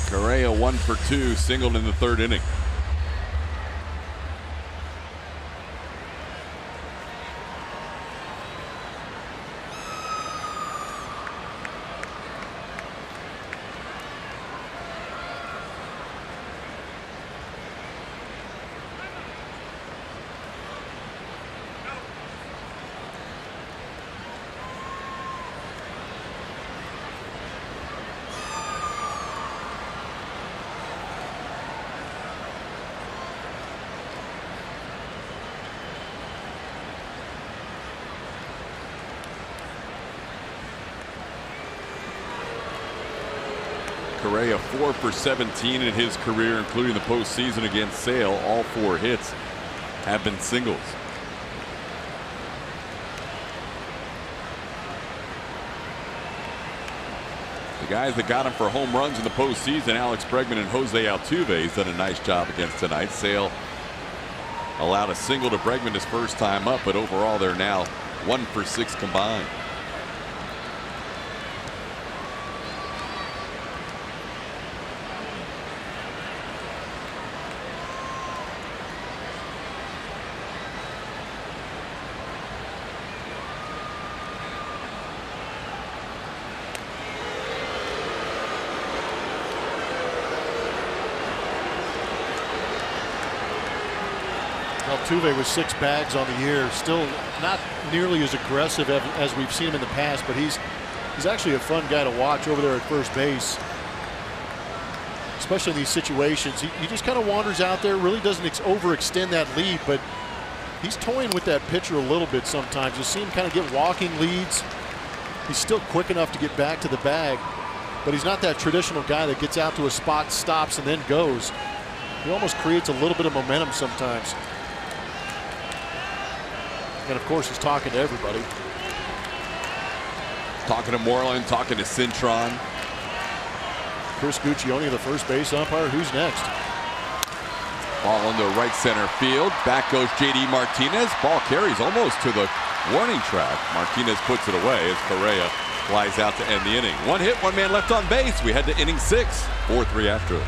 Speaker 1: Correa 1 for 2, singled in the 3rd inning. Correa 4 for 17 in his career, including the postseason against Sale. All 4 hits have been singles. The guys that got him for home runs in the postseason, Alex Bregman and Jose Altuve, has done a nice job against tonight. Sale allowed a single to Bregman his first time up, but overall they're now 1 for 6 combined.
Speaker 2: Altuve with 6 bags on the year, still not nearly as aggressive as we've seen him in the past, but he's actually a fun guy to watch over there at first base, especially in these situations. He just kind of wanders out there, really doesn't overextend that lead, but he's toying with that pitcher a little bit sometimes. You see him kind of get walking leads. He's still quick enough to get back to the bag, but he's not that traditional guy that gets out to a spot, stops, and then goes. He almost creates a little bit of momentum sometimes. And of course, he's talking to everybody.
Speaker 1: Talking to Moreland, talking to Cintron.
Speaker 2: Chris Guccione, the first base umpire. Who's next?
Speaker 1: Ball into right center field. Back goes J.D. Martinez. Ball carries almost to the warning track. Martinez puts it away as Correa flies out to end the inning. 1 hit, 1 man left on base. We head to inning 6. 4-3 Astros.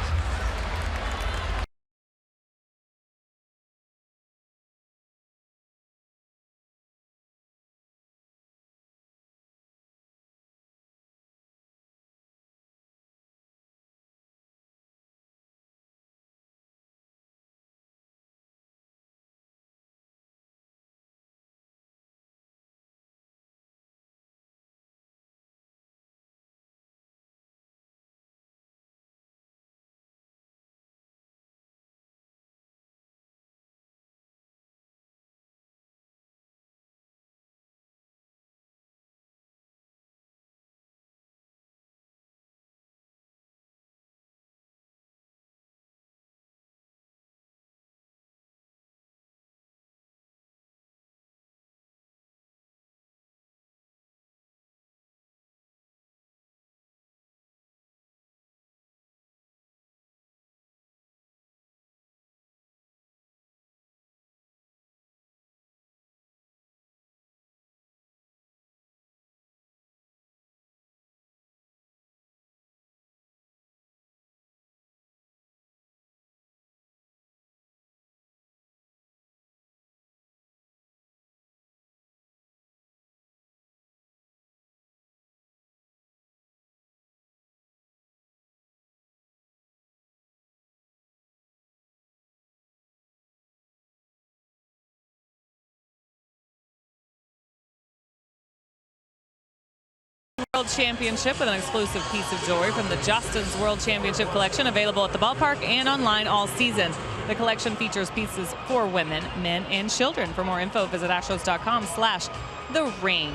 Speaker 3: World Championship with an exclusive piece of jewelry from the Justin's World Championship collection, available at the ballpark and online all season. The collection features pieces for women, men, and children. For more info, visit astros.com/the ring.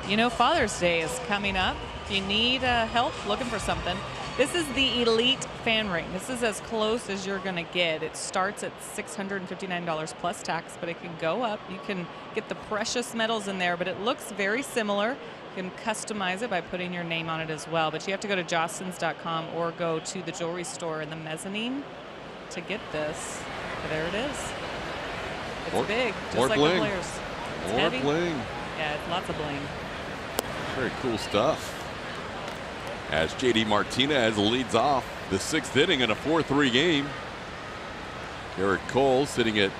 Speaker 3: You know, Father's Day is coming up. If you need help looking for something, this is the Elite Fan Ring. This is as close as you're going to get. It starts at $659 plus tax, but it can go up. You can get the precious metals in there, but it looks very similar. You can customize it by putting your name on it as well, but you have to go to jostens.com or go to the jewelry store in the mezzanine to get this. There it is. It's big, just like
Speaker 1: bling.
Speaker 3: the players. It's
Speaker 1: More
Speaker 3: heavy.
Speaker 1: bling.
Speaker 3: Yeah, it's lots of bling.
Speaker 1: Very cool stuff. As J.D. Martinez leads off the 6th inning in a 4-3 game. Garrett Cole sitting at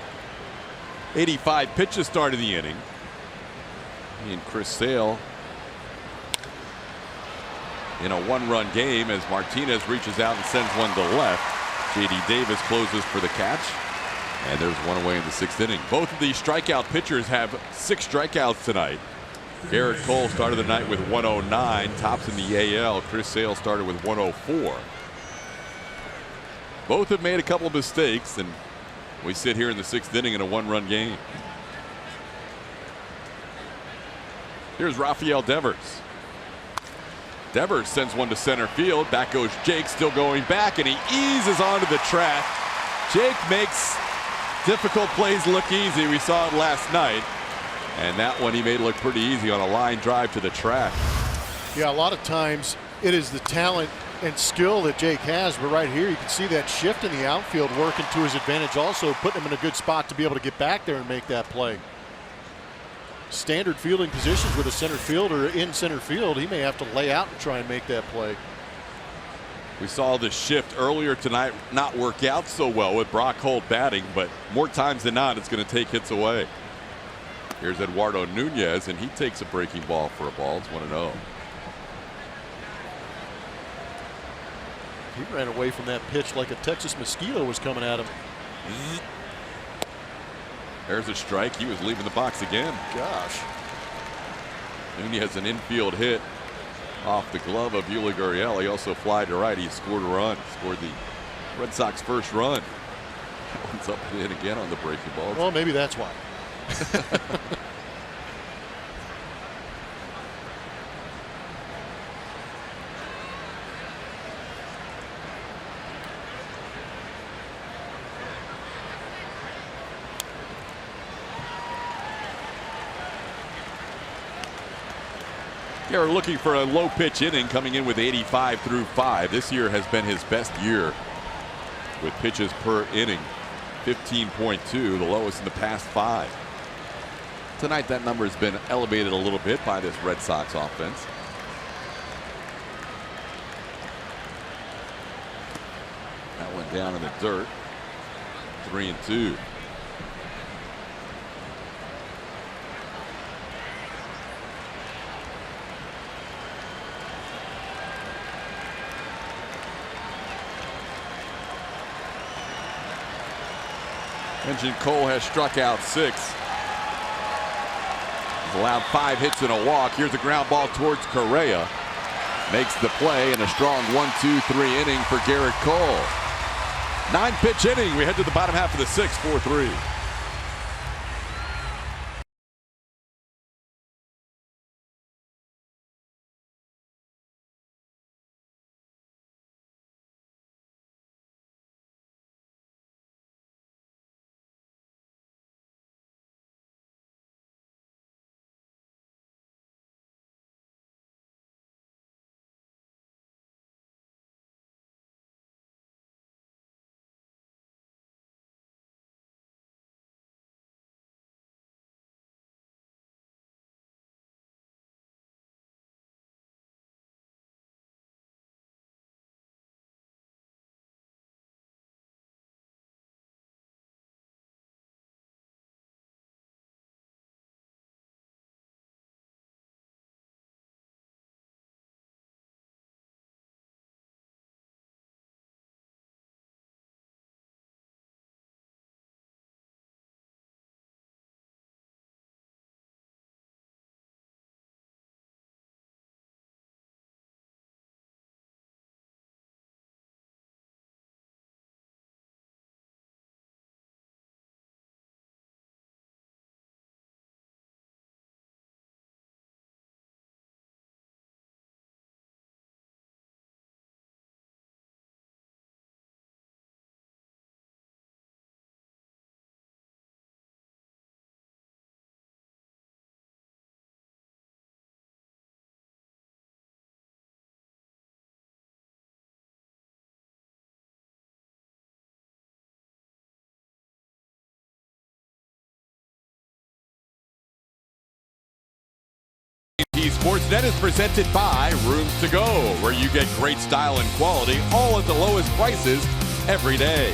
Speaker 1: 85 pitches start of the inning. And Chris Sale in a 1-run game as Martinez reaches out and sends one to left. J.D. Davis closes for the catch. And there's one away in the 6th inning. Both of these strikeout pitchers have 6 strikeouts tonight. Garrett Cole started the night with 109, tops in the AL. Chris Sale started with 104. Both have made a couple of mistakes, and we sit here in the 6th inning in a 1-run game. Here's Rafael Devers. Devers sends one to center field. Back goes Jake, still going back, and he eases onto the track. Jake makes difficult plays look easy. We saw it last night. And that one he made look pretty easy on a line drive to the track.
Speaker 2: Yeah, a lot of times it is the talent and skill that Jake has, but right here you can see that shift in the outfield working to his advantage, also putting him in a good spot to be able to get back there and make that play. Standard fielding positions with a center fielder in center field, he may have to lay out and try and make that play.
Speaker 1: We saw the shift earlier tonight not work out so well with Brock Holt batting, but more times than not it's going to take hits away. Here's Eduardo Nunez, and he takes a breaking ball for a ball. It's 1-0.
Speaker 2: He ran away from that pitch like a Texas mosquito was coming at him.
Speaker 1: There's a strike. He was leaving the box again.
Speaker 2: Gosh.
Speaker 1: Nunez has an infield hit off the glove of Yuli Gurriel. He also flied to right. He scored a run. Scored the Red Sox first run. That one's up and in again on the breaking ball.
Speaker 2: Well, maybe that's why.
Speaker 1: They're looking for a low pitch inning, coming in with 85 through 5. This year has been his best year with pitches per inning. 15.2, the lowest in the past 5. Tonight that number has been elevated a little bit by this Red Sox offense. That went down in the dirt. 3-2. Engine Cole has struck out 6. He's allowed 5 hits and a walk. Here's a ground ball towards Correa. Makes the play, and a strong 1-2-3 inning for Garrett Cole. 9-pitch inning. We head to the bottom half of the 6th, 4-3. Sportsnet is presented by Rooms to Go, where you get great style and quality, all at the lowest prices every day.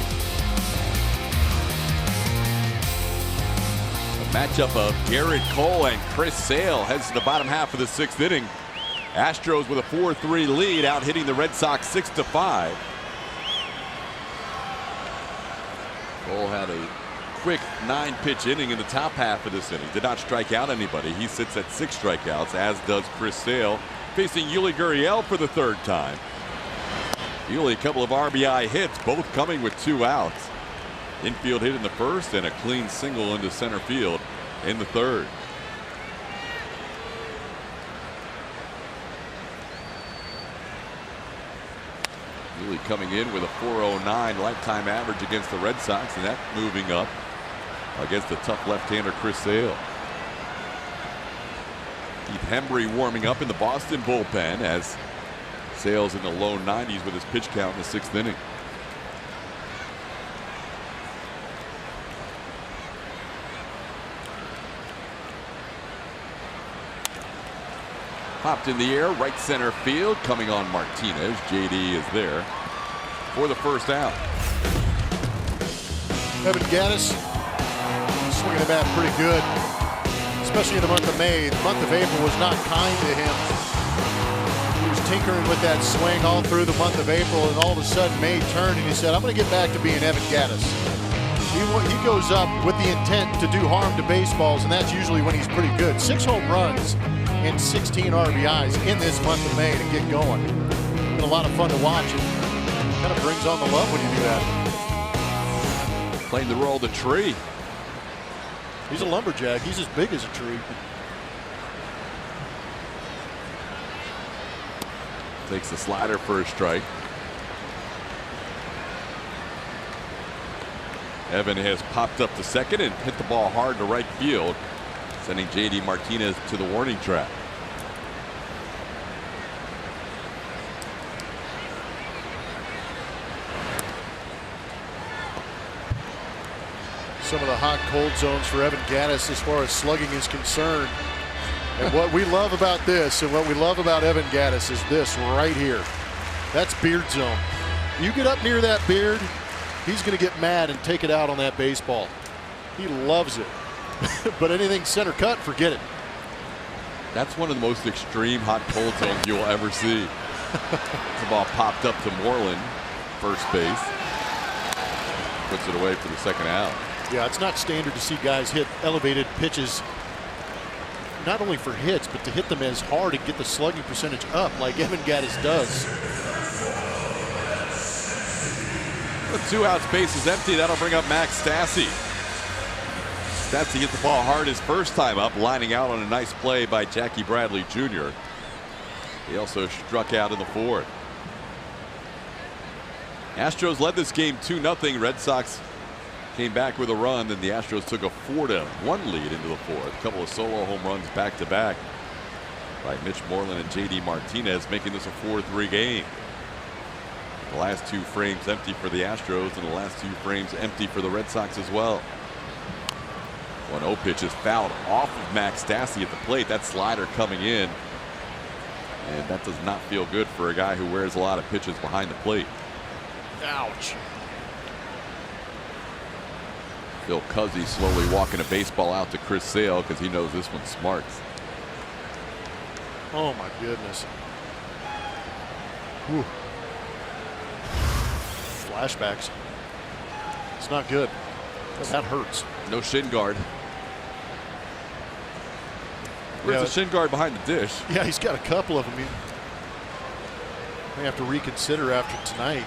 Speaker 1: The matchup of Garrett Cole and Chris Sale heads to the bottom half of the 6th inning. Astros with a 4-3 lead, out hitting the Red Sox 6-5. Cole had a quick 9-pitch inning in the top half of this inning. Did not strike out anybody. He sits at 6 strikeouts, as does Chris Sale, facing Yuli Gurriel for the 3rd time. Yuli, a couple of RBI hits, both coming with 2 outs. Infield hit in the 1st and a clean single into center field in the 3rd. Really coming in with a 409 lifetime average against the Red Sox, and that moving up against the tough left-hander Chris Sale. Keith Hembry warming up in the Boston bullpen as Sale's in the low 90s with his pitch count in the 6th inning. Popped in the air, right center field, coming on Martinez. JD is there for the first out.
Speaker 2: Evan Gattis swinging the bat pretty good, especially in the month of May. The month of April was not kind to him. He was tinkering with that swing all through the month of April, and all of a sudden May turned and he said, I'm going to get back to being Evan Gattis. He goes up with the intent to do harm to baseballs, and that's usually when he's pretty good. 6 home runs and 16 RBIs in this month of May to get going. Been a lot of fun to watch. It kind of brings on the love when you do that.
Speaker 1: Playing the role of the tree.
Speaker 2: He's a lumberjack. He's as big as a tree.
Speaker 1: Takes the slider for a strike. Evan has popped up to second and hit the ball hard to right field, sending JD Martinez to the warning track.
Speaker 2: Some of the hot cold zones for Evan Gattis as far as slugging is concerned. And what we love about this and what we love about Evan Gattis is this right here. That's beard zone. You get up near that beard, he's going to get mad and take it out on that baseball. He loves it. But anything center cut, forget it.
Speaker 1: That's one of the most extreme hot cold zones you'll ever see. The ball popped up to Moreland, first base. Puts it away for the second out.
Speaker 2: Yeah, it's not standard to see guys hit elevated pitches, not only for hits, but to hit them as hard and get the slugging percentage up like Evan Gattis does.
Speaker 1: The 2 outs, base is empty. That'll bring up Max Stassi. Stassi hit the ball hard his first time up, lining out on a nice play by Jackie Bradley Jr. He also struck out in the 4th. Astros led this game 2-0. Red Sox came back with a run, then the Astros took a 4-1 lead into the 4th. A couple of solo home runs back to back by Mitch Moreland and JD Martinez, making this a 4-3 game. The last 2 frames empty for the Astros, and the last 2 frames empty for the Red Sox as well. 1-0 pitch is fouled off of Max Stassi at the plate. That slider coming in, and that does not feel good for a guy who wears a lot of pitches behind the plate.
Speaker 2: Ouch.
Speaker 1: Phil Cuzzy slowly walking a baseball out to Chris Sale because he knows this one smarts.
Speaker 2: Oh my goodness. Whew. Flashbacks. It's not good. That hurts.
Speaker 1: No shin guard. Where's the shin guard behind the dish?
Speaker 2: Yeah, he's got a couple of them. He may have to reconsider after tonight.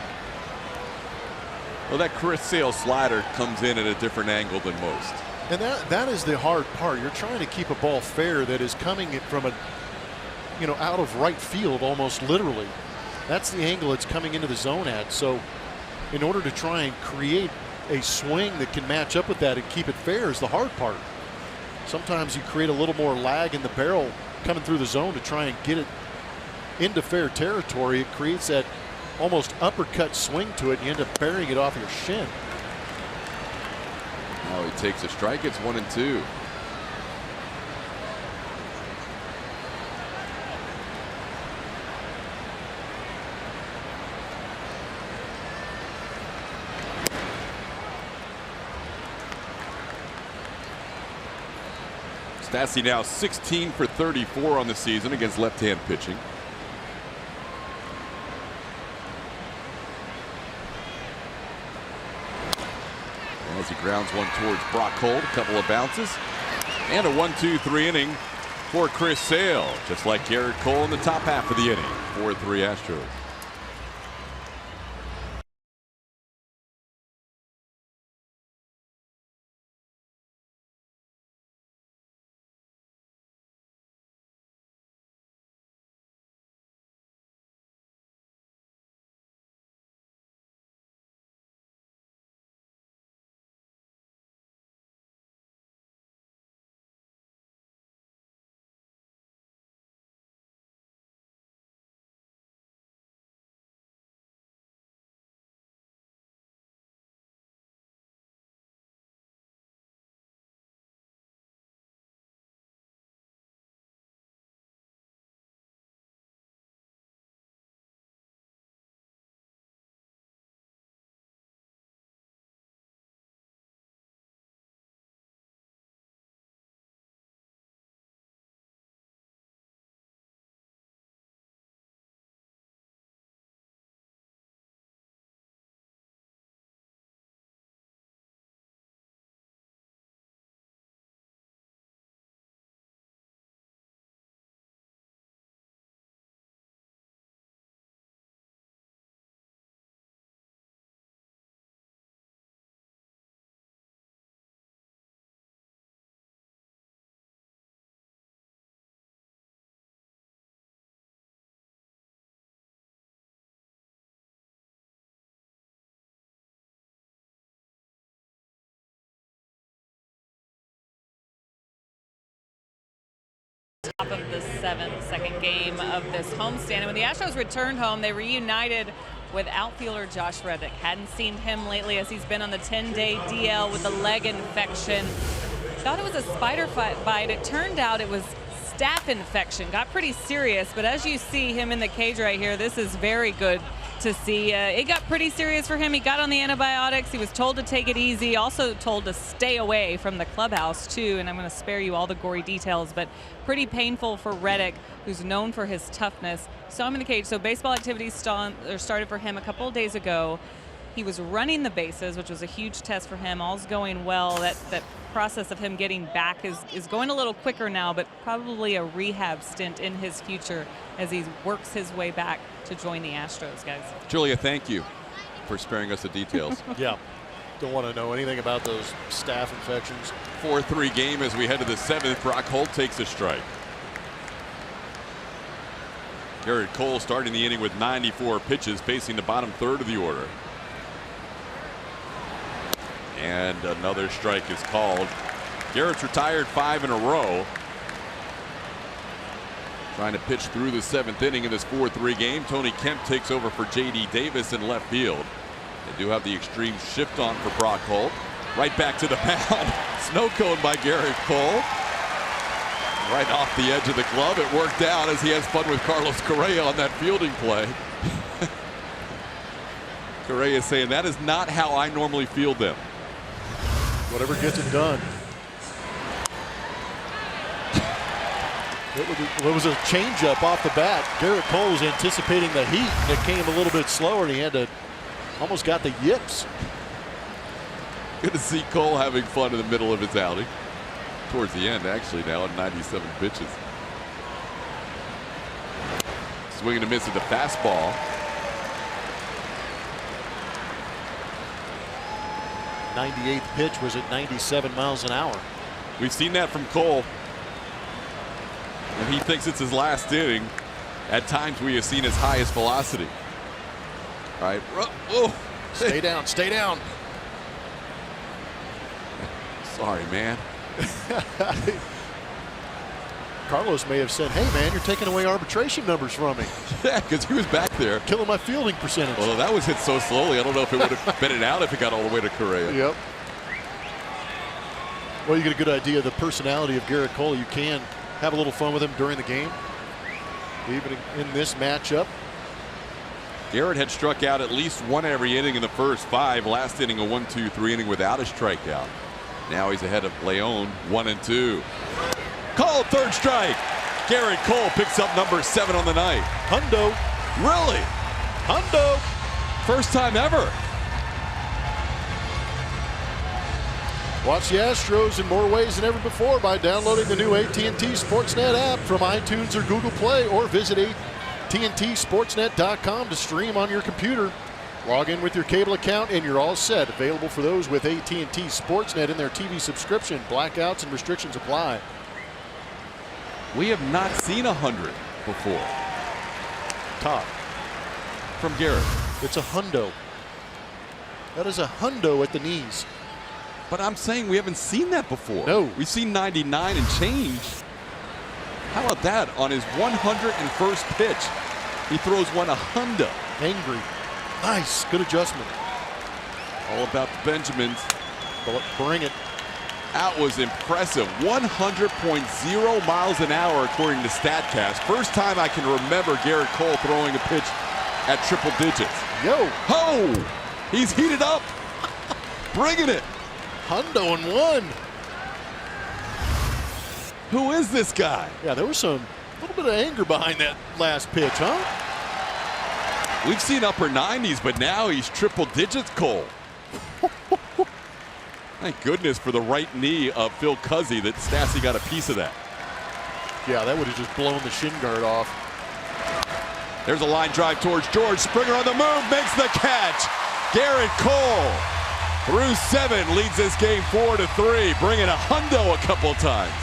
Speaker 1: Well, that Chris Sale slider comes in at a different angle than most.
Speaker 2: And that is the hard part. You're trying to keep a ball fair that is coming from out of right field almost literally. That's the angle it's coming into the zone at. So in order to try and create a swing that can match up with that and keep it fair is the hard part. Sometimes you create a little more lag in the barrel coming through the zone to try and get it into fair territory. It creates that almost uppercut swing to it, and you end up burying it off your shin.
Speaker 1: Now he takes a strike. It's 1-2. Stassi now 16 for 34 on the season against left-hand pitching. As he grounds one towards Brock Holt, a couple of bounces, and a 1-2-3 inning for Chris Sale, just like Garrett Cole in the top half of the inning. 4-3 Astros.
Speaker 3: top of the second game of this homestand. And when the Astros returned home, they reunited with outfielder Josh Reddick. Hadn't seen him lately as he's been on the 10-day DL with a leg infection. Thought it was a spider bite. It turned out it was staph infection. Got pretty serious, but as you see him in the cage right here, this is very good to see. It got pretty serious for him. He got on the antibiotics. He was told to take it easy, also told to stay away from the clubhouse too, and I'm going to spare you all the gory details, but pretty painful for Reddick, who's known for his toughness. Saw him in the cage. So baseball activities started for him a couple of days ago. He was running the bases, which was a huge test for him. All's going well. That process of him getting back is going a little quicker now, but probably a rehab stint in his future as he works his way back to join the Astros, guys.
Speaker 1: Julia, thank you for sparing us the details.
Speaker 2: Yeah, don't want to know anything about those staph infections.
Speaker 1: 4-3 game as we head to the 7th. Brock Holt takes a strike. Garrett Cole starting the inning with 94 pitches, facing the bottom third of the order. And another strike is called. Garrett's retired 5 in a row. Trying to pitch through the 7th inning in this 4-3 game. Tony Kemp takes over for J.D. Davis in left field. They do have the extreme shift on for Brock Holt. Right back to the mound. Snow cone by Garrett Cole. Right off the edge of the glove. It worked out as he has fun with Carlos Correa on that fielding play. Correa is saying that is not how I normally field them.
Speaker 2: Whatever gets it done. It was a changeup off the bat. Garrett Cole was anticipating the heat, and it came a little bit slower, and he had to almost got the yips.
Speaker 1: Good to see Cole having fun in the middle of his outing. Towards the end, actually, now at 97 pitches. Swinging and a miss at the fastball.
Speaker 2: '98 pitch was at 97 miles an hour.
Speaker 1: We've seen that from Cole. When he thinks it's his last inning, at times we have seen his highest velocity. All right. Oh.
Speaker 2: Stay down, stay down.
Speaker 1: Sorry, man.
Speaker 2: Carlos may have said, hey, man, you're taking away arbitration numbers from me.
Speaker 1: Yeah, because he was back there.
Speaker 2: Killing my fielding percentage.
Speaker 1: Well, that was hit so slowly, I don't know if it would have been it out if it got all the way to Correa.
Speaker 2: Yep. Well, you get a good idea of the personality of Garrett Cole. You can have a little fun with him during the game, even in this matchup.
Speaker 1: Garrett had struck out at least one every inning in the first 5. Last inning, a 1-2-3 inning without a strikeout. Now he's ahead of Leon, 1-2. Called, third strike. Garrett Cole picks up number 7 on the night.
Speaker 2: Hundo.
Speaker 1: Really?
Speaker 2: Hundo.
Speaker 1: First time ever.
Speaker 2: Watch the Astros in more ways than ever before by downloading the new AT&T Sportsnet app from iTunes or Google Play, or visit AT&TSportsnet.com to stream on your computer. Log in with your cable account and you're all set. Available for those with AT&T Sportsnet in their TV subscription. Blackouts and restrictions apply.
Speaker 1: We have not seen 100 before.
Speaker 2: Top.
Speaker 1: From Garrett.
Speaker 2: It's a hundo. That is a hundo at the knees.
Speaker 1: But I'm saying we haven't seen that before.
Speaker 2: No.
Speaker 1: We've seen 99 and change. How about that? On his 101st pitch, he throws one a hundo.
Speaker 2: Angry. Nice. Good adjustment.
Speaker 1: All about the Benjamins.
Speaker 2: Bring it.
Speaker 1: That was impressive. 100.0 miles an hour according to StatCast. First time I can remember Garrett Cole throwing a pitch at triple digits.
Speaker 2: Yo.
Speaker 1: Ho! He's heated up. Bringing it.
Speaker 2: Hundo and one.
Speaker 1: Who is this guy?
Speaker 2: Yeah, there was a little bit of anger behind that last pitch, huh?
Speaker 1: We've seen upper 90s, but now he's triple digits Cole. Thank goodness for the right knee of Phil Cuzzy that Stassi got a piece of that.
Speaker 2: Yeah, that would have just blown the shin guard off.
Speaker 1: There's a line drive towards George. Springer on the move, makes the catch. Garrett Cole through 7 leads this game 4-3, bringing a hundo a couple times.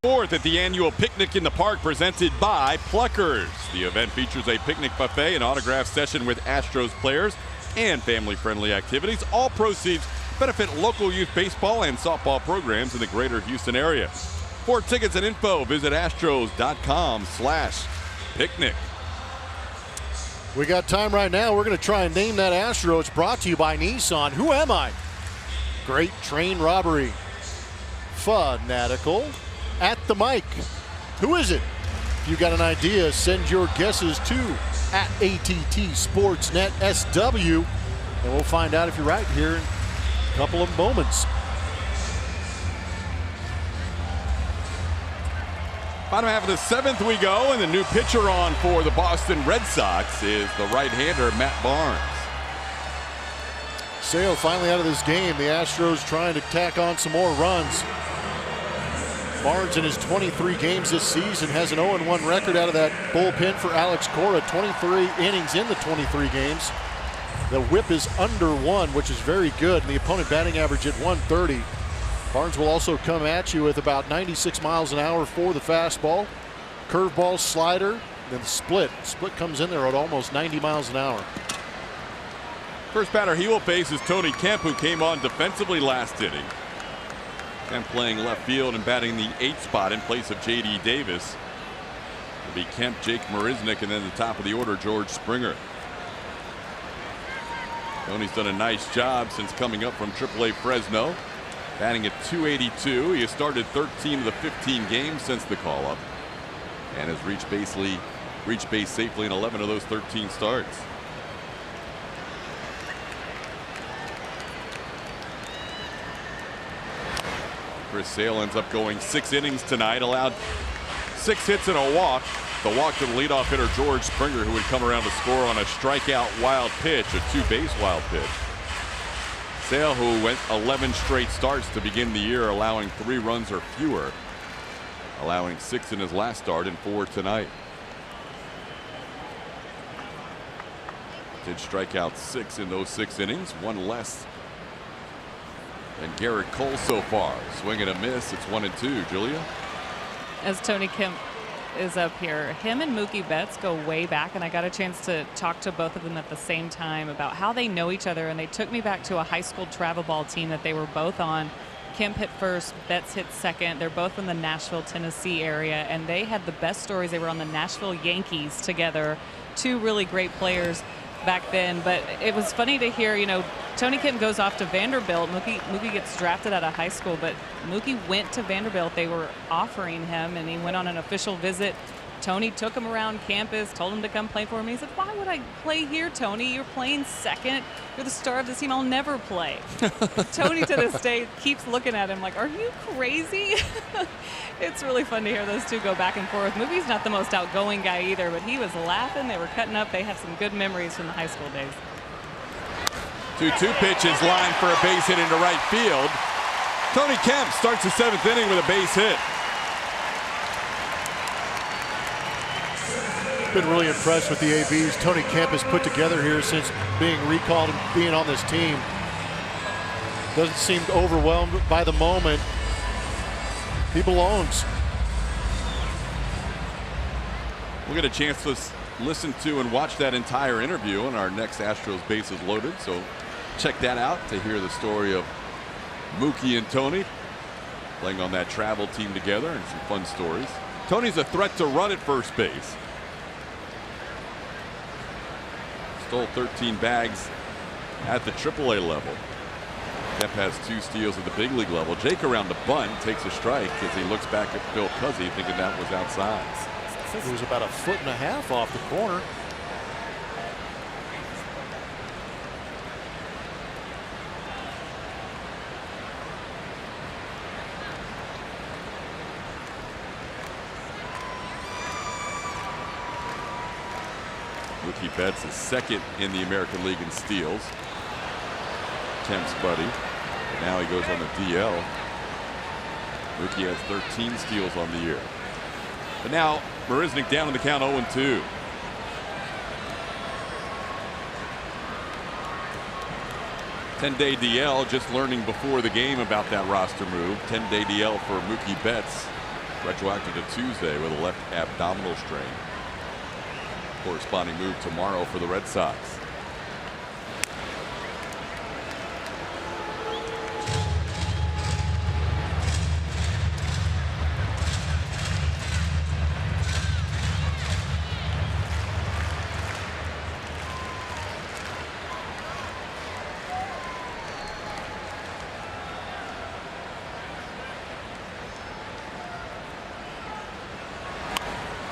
Speaker 1: 4th at the annual Picnic in the Park presented by Pluckers. The event features a picnic buffet, an autograph session with Astros players, and family-friendly activities. All proceeds benefit local youth baseball and softball programs in the greater Houston area. For tickets and info, visit astros.com/picnic.
Speaker 2: We got time right now. We're going to try and name that Astro. It's brought to you by Nissan. Who am I? Great train robbery. Fanatical. At the mic. Who is it? If you got an idea, send your guesses to @ATT Sportsnet SW, and we'll find out if you're right here in a couple of moments.
Speaker 1: Bottom half of the 7th we go, and the new pitcher on for the Boston Red Sox is the right-hander Matt Barnes.
Speaker 2: Sale finally out of this game. The Astros trying to tack on some more runs. Barnes in his 23 games this season has an 0-1 record out of that bullpen for Alex Cora. 23 innings in the 23 games. The whip is under 1, which is very good, and the opponent batting average at 130. Barnes will also come at you with about 96 miles an hour for the fastball. Curveball, slider, then the split. Split comes in there at almost 90 miles an hour.
Speaker 1: First batter he will face is Tony Kemp, who came on defensively last inning. Kemp playing left field and batting the 8th spot in place of J.D. Davis. It'll be Kemp, Jake Marisnick, and then the top of the order, George Springer. Tony's done a nice job since coming up from AAA Fresno. Batting at .282. He has started 13 of the 15 games since the call-up and has reached base safely in 11 of those 13 starts. Chris Sale ends up going 6 innings tonight, allowed 6 hits and a walk. The walk to the leadoff hitter George Springer, who would come around to score on a strikeout wild pitch, a 2-base wild pitch. Sale, who went 11 straight starts to begin the year, allowing 3 runs or fewer, allowing 6 in his last start and 4 tonight. Did strike out 6 in those 6 innings, 1 less than Garrett Cole so far. Swing and a miss. It's 1-2. Julia?
Speaker 3: As Tony Kemp is up here, him and Mookie Betts go way back, and I got a chance to talk to both of them at the same time about how they know each other, and they took me back to a high school travel ball team that they were both on. Kemp hit first, Betts hit second. They're both in the Nashville, Tennessee area, and they had the best stories. They were on the Nashville Yankees together. 2 really great players back then. But it was funny to hear, Tony Kemp goes off to Vanderbilt. Mookie gets drafted out of high school, but Mookie went to Vanderbilt. They were offering him, and he went on an official visit. Tony took him around campus, told him to come play for him. He said, "Why would I play here, Tony? You're playing second. You're the star of this team. I'll never play." Tony to this day keeps looking at him like, "Are you crazy?" It's really fun to hear those two go back and forth. Mookie's not the most outgoing guy either, but he was laughing. They were cutting up. They have some good memories from the high school days.
Speaker 1: 2-2 pitch is lined for a base hit into right field. Tony Kemp starts the 7th inning with a base hit.
Speaker 2: Been really impressed with the ABs Tony Kemp has put together here since being recalled and being on this team. Doesn't seem overwhelmed by the moment. He belongs.
Speaker 1: We'll get a chance to listen to and watch that entire interview on our next Astros Bases Loaded, so check that out to hear the story of Mookie and Tony playing on that travel team together, and some fun stories. Tony's a threat to run at first base. Stole 13 bags at the AAA level. Kemp has 2 steals at the big league level. Jake around the bunt takes a strike as he looks back at Phil Cuzzy, thinking that was outside.
Speaker 2: It was about 1.5 feet off the corner.
Speaker 1: Mookie Betts is 2nd in the American League in steals. Kemp's buddy. And now he goes on the DL. Mookie has 13 steals on the year. But now Marisnick down in the count 0-2. Ten-day DL, just learning before the game about that roster move. 10-day DL for Mookie Betts. retroactive to Tuesday with a left abdominal strain. Corresponding move tomorrow for the Red Sox.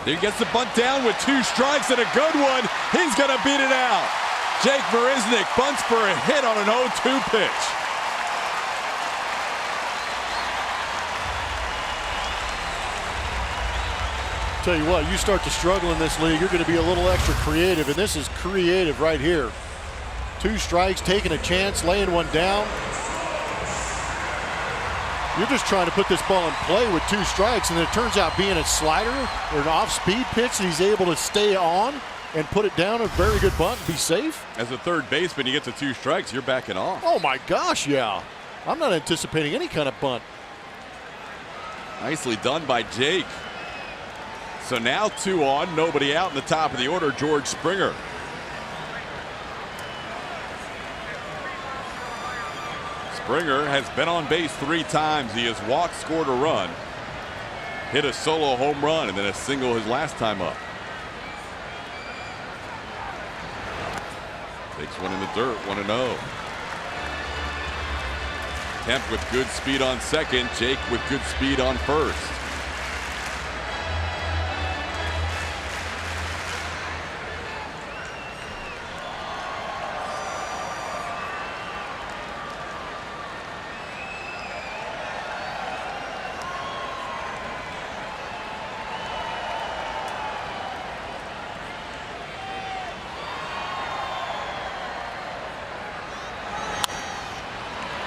Speaker 1: He gets the bunt down with 2 strikes and a good one. He's going to beat it out. Jake Marisnick bunts for a hit on an 0-2 pitch.
Speaker 2: Tell you what, you start to struggle in this league, you're going to be a little extra creative, and this is creative right here. 2 strikes, taking a chance, laying one down. You're just trying to put this ball in play with 2 strikes, and it turns out being a slider or an off-speed pitch that he's able to stay on and put it down. A very good bunt and be safe.
Speaker 1: As a third baseman, you get to 2 strikes, you're backing off.
Speaker 2: Oh my gosh, yeah. I'm not anticipating any kind of bunt.
Speaker 1: Nicely done by Jake. So now 2 on, nobody out in the top of the order, George Springer. Springer has been on base 3 times. He has walked, scored a run, hit a solo home run, and then a single his last time up. Takes one in the dirt, 1-0. Kemp with good speed on second. Jake with good speed on first.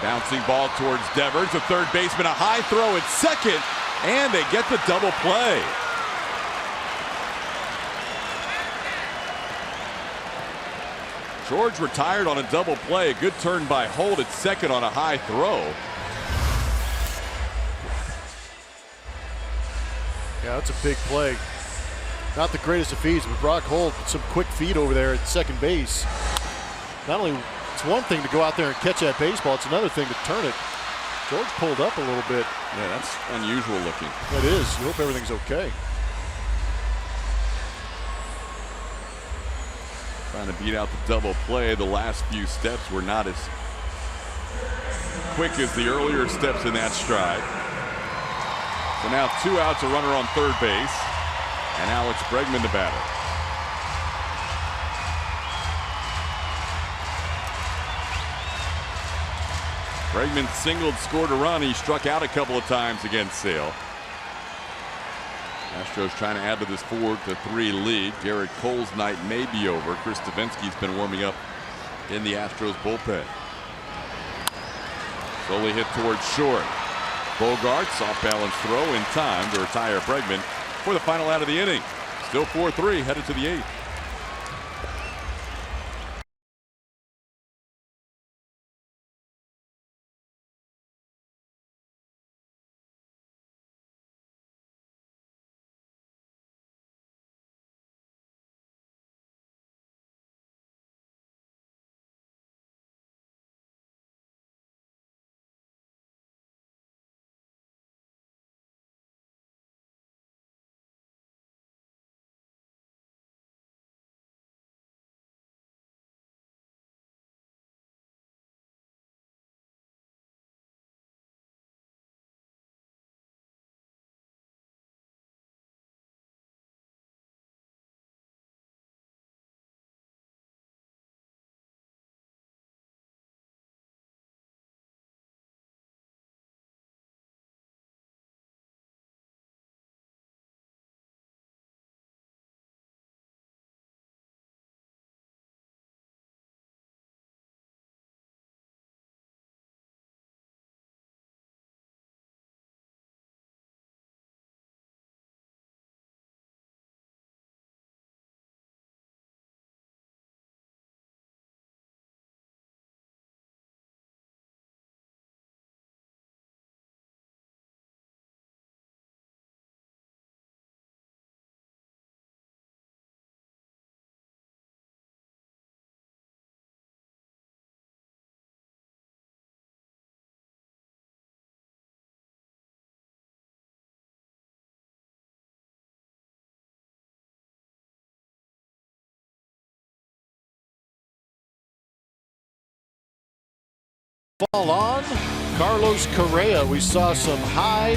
Speaker 1: Bouncing ball towards Devers, the third baseman, a high throw at second, and they get the double play. George retired on a double play. A good turn by Holt at second on a high throw.
Speaker 2: Yeah, that's a big play. Not the greatest of feeds, but Brock Holt, some quick feet over there at second base. Not only it's one thing to go out there and catch that baseball, it's another thing to turn it. George pulled up a little bit.
Speaker 1: Yeah, that's unusual looking.
Speaker 2: It is. You hope everything's okay.
Speaker 1: Trying to beat out the double play. The last few steps were not as quick as the earlier steps in that stride. So now 2 outs, a runner on third base, and Alex Bregman the batter. Bregman singled, scored a run. He struck out a couple of times against Sale. Astros trying to add to this 4-3 lead. Garrett Cole's night may be over. Chris Stavinsky's been warming up in the Astros bullpen. Slowly hit towards short. Bogarts, off balance throw in time to retire Bregman for the final out of the inning. Still 4-3, headed to the 8th.
Speaker 2: fall on Carlos Correa. We saw some high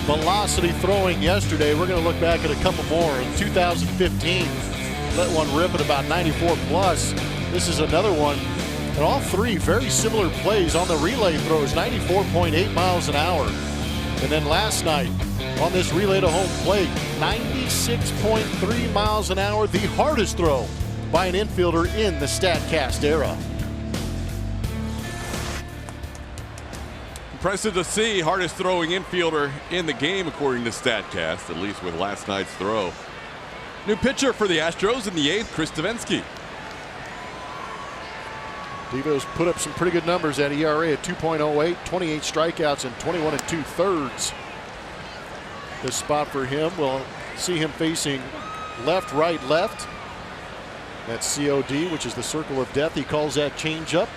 Speaker 2: velocity throwing yesterday. We're going to look back at a couple more. In 2015, let one rip at about 94 plus. This is another one. And all three very similar plays on the relay throws, 94.8 miles an hour. And then last night on this relay to home plate, 96.3 miles an hour, the hardest throw by an infielder in the StatCast era.
Speaker 1: Impressive to see. Hardest throwing infielder in the game, according to StatCast, at least with last night's throw. New pitcher for the Astros in the 8th, Chris Devenski.
Speaker 2: Devo's put up some pretty good numbers at ERA at 2.08, 28 strikeouts and 21 2/3. This spot for him, we'll see him facing left, right, left. That's COD, which is the circle of death. He calls that changeup.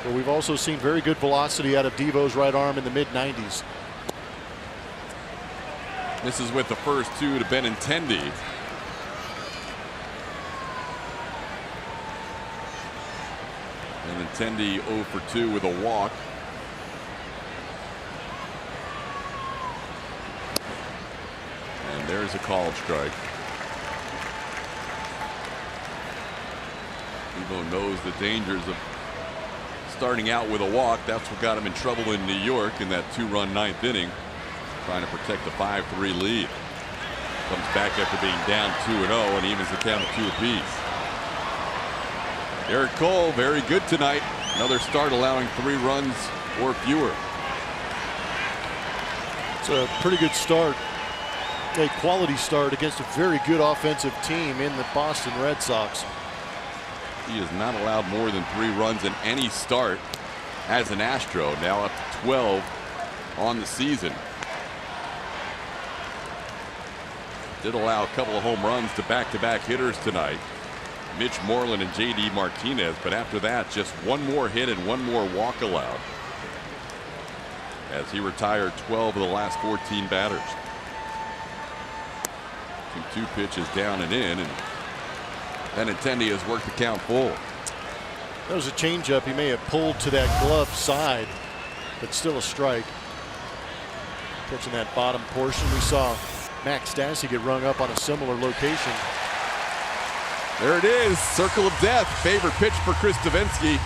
Speaker 2: But we've also seen very good velocity out of Devo's right arm in the mid-90s.
Speaker 1: This is with the first two to Benintendi. Benintendi 0 for 2 with a walk. And there's a called strike. Devo knows the dangers of starting out with a walk. That's what got him in trouble in New York in that 2-run 9th inning, trying to protect the 5-3 lead. Comes back after being down 2-0 and evens the count at 2 apiece. Eric Cole, very good tonight. Another start allowing 3 runs or fewer.
Speaker 2: It's a pretty good start, a quality start against a very good offensive team in the Boston Red Sox.
Speaker 1: He has not allowed more than 3 runs in any start as an Astro, now up to 12 on the season. Did allow a couple of home runs to back-to-back hitters tonight, Mitch Moreland and JD Martinez, but after that just 1 more hit and 1 more walk allowed as he retired 12 of the last 14 batters. 2 pitches down and in, and Benintendi has worked the count full.
Speaker 2: That was a changeup. He may have pulled to that glove side, but still a strike. Catching that bottom portion. We saw Max Stassi get rung up on a similar location.
Speaker 1: There it is, circle of death. Favorite pitch for Chris Devenski.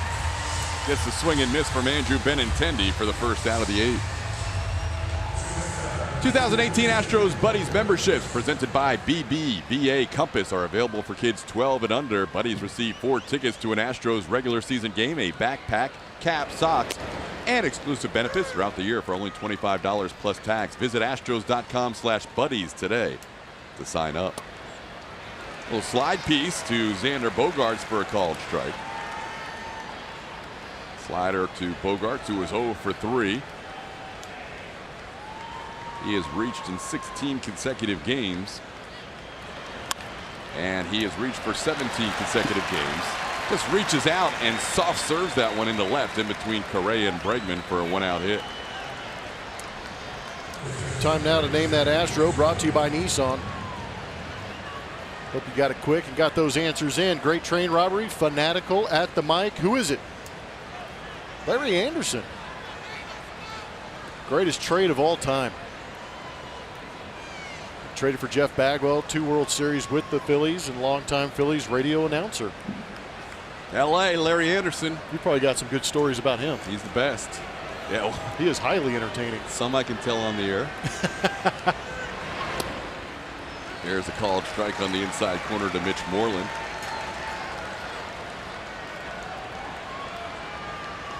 Speaker 1: Gets the swing and miss from Andrew Benintendi for the first out of the 8th. 2018 Astros Buddies memberships presented by BBVA Compass are available for kids 12 and under. Buddies receive 4 tickets to an Astros regular season game, a backpack, cap, socks, and exclusive benefits throughout the year for only $25 plus tax. Visit astros.com/buddies today to sign up. A little slide piece to Xander Bogaerts for a called strike. Slider to Bogaerts, who was 0 for 3. He has reached in 16 consecutive games, and he has reached for 17 consecutive games. Just reaches out and soft serves that one into left in between Correa and Bregman for a 1-out hit.
Speaker 2: Time now to name that Astro, brought to you by Nissan. Hope you got it quick and got those answers in. Great train robbery, fanatical at the mic. Who is it? Larry Anderson. Greatest trade of all time. Traded for Jeff Bagwell, 2 World Series with the Phillies, and longtime Phillies radio announcer.
Speaker 1: L.A. Larry Anderson.
Speaker 2: You probably got some good stories about him.
Speaker 1: He's the best. Yeah, well,
Speaker 2: he is highly entertaining.
Speaker 1: Some I can tell on the air. There's a called strike on the inside corner to Mitch Moreland.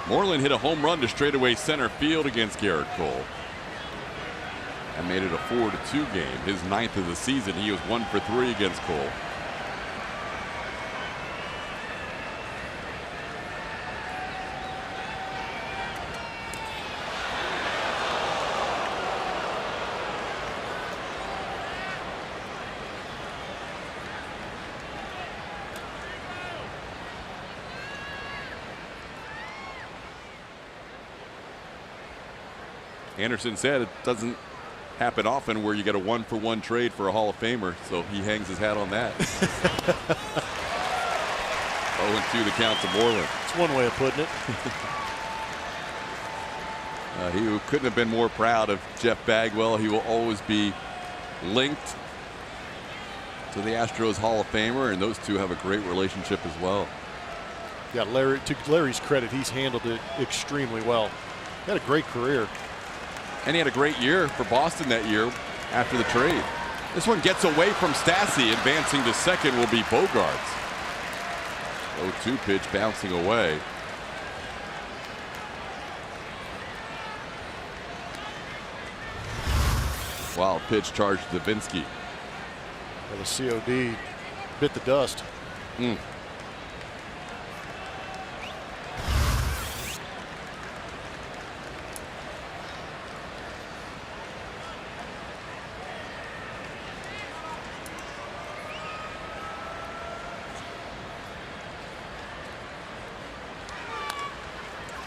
Speaker 1: Moreland hit a home run to straightaway center field against Garrett Cole. And made it a 4-2 game. His 9th of the season. He was 1 for 3 against Cole. Anderson said it doesn't happen often where you get a 1-for-1 trade for a Hall of Famer, so he hangs his hat on that. 0-2 the count to Moreland.
Speaker 2: That's one way of putting it.
Speaker 1: He who couldn't have been more proud of Jeff Bagwell. He will always be linked to the Astros Hall of Famer, and those two have a great relationship as well.
Speaker 2: Yeah, Larry, to Larry's credit, he's handled it extremely well. He had a great career.
Speaker 1: And he had a great year for Boston that year after the trade. This one gets away from Stassi. Advancing to second will be Bogaerts. 0-2 pitch bouncing away. Wild pitch charged to Davinsky.
Speaker 2: Well, the COD bit the dust.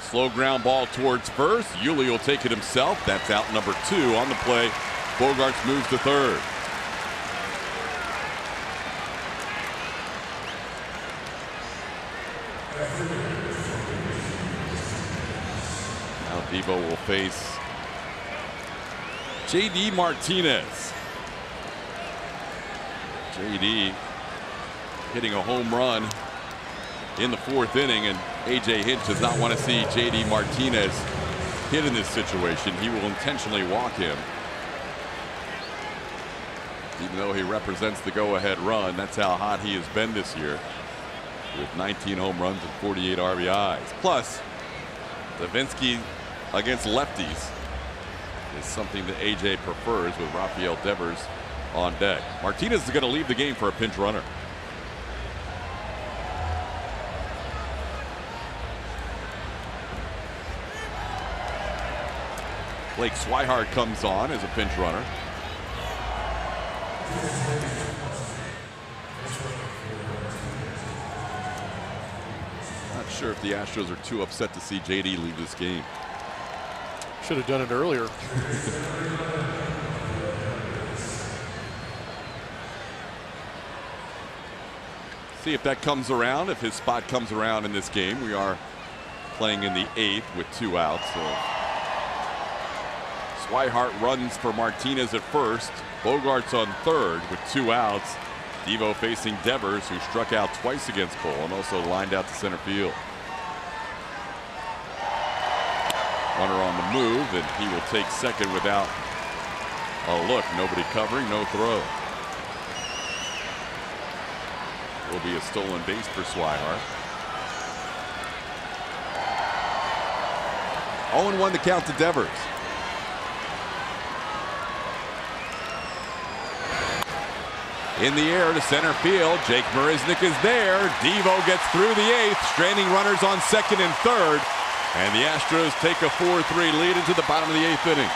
Speaker 1: Slow ground ball towards first. Yuli will take it himself. That's out number 2 on the play. Bogaerts moves to third. Now Devo will face J.D. Martinez. J.D. hitting a home run in the 4th inning, and A.J. Hinch does not want to see J.D. Martinez hit in this situation. He will intentionally walk him. Even though he represents the go-ahead run, that's how hot he has been this year, with 19 home runs and 48 RBIs. Plus, Davinsky against lefties is something that A.J. prefers, with Rafael Devers on deck. Martinez is going to leave the game for a pinch runner. Blake Swihart comes on as a pinch runner. Not sure if the Astros are too upset to see JD leave this game.
Speaker 2: Should have done it earlier.
Speaker 1: See if that comes around, if his spot comes around in this game. We are playing in the 8th with 2 outs. So Swihart runs for Martinez at first. Bogaerts on third with 2 outs. Devo facing Devers, who struck out twice against Cole and also lined out to center field. Runner on the move, and he will take second without a look. Nobody covering, no throw. Will be a stolen base for Swihart. 0-1 the count to Devers. In the air to center field. Jake Marisnick is there. Devo gets through the 8th, stranding runners on second and third. And the Astros take a 4-3 lead into the bottom of the 8th inning.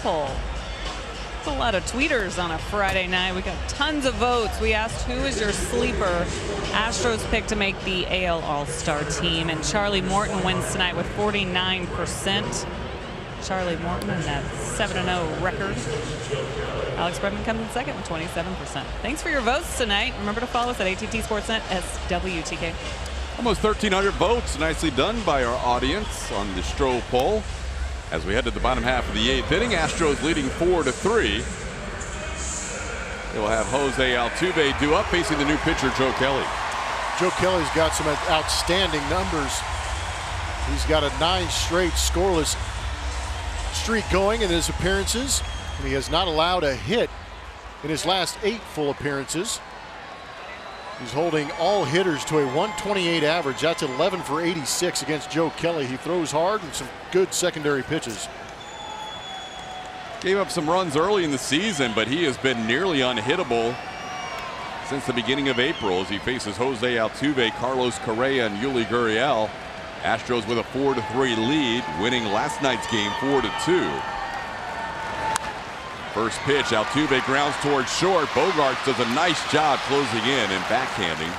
Speaker 3: poll. That's a lot of tweeters on a Friday night. We got tons of votes. We asked who is your sleeper Astros pick to make the AL All-Star team, and Charlie Morton wins tonight with 49%. Charlie Morton and that 7-0 record. Alex Bregman comes in second with 27%. Thanks for your votes tonight. Remember to follow us at ATT Sportsnet SWTK.
Speaker 1: Almost 1,300 votes. Nicely done by our audience on the Stroh poll. As we head to the bottom half of the 8th inning, Astros leading 4-3. They will have Jose Altuve due up facing the new pitcher, Joe Kelly.
Speaker 2: Joe Kelly's got some outstanding numbers. He's got a 9 straight scoreless streak going in his appearances, and he has not allowed a hit in his last 8 full appearances. He's holding all hitters to a 128 average. That's 11 for 86 against Joe Kelly. He throws hard and some good secondary pitches.
Speaker 1: Gave up some runs early in the season, but he has been nearly unhittable since the beginning of April as he faces Jose Altuve, Carlos Correa, and Yuli Gurriel. Astros with a 4-3 lead, winning last night's game 4-2. First pitch, Altuve grounds towards short. Bogaerts does a nice job closing in and backhanding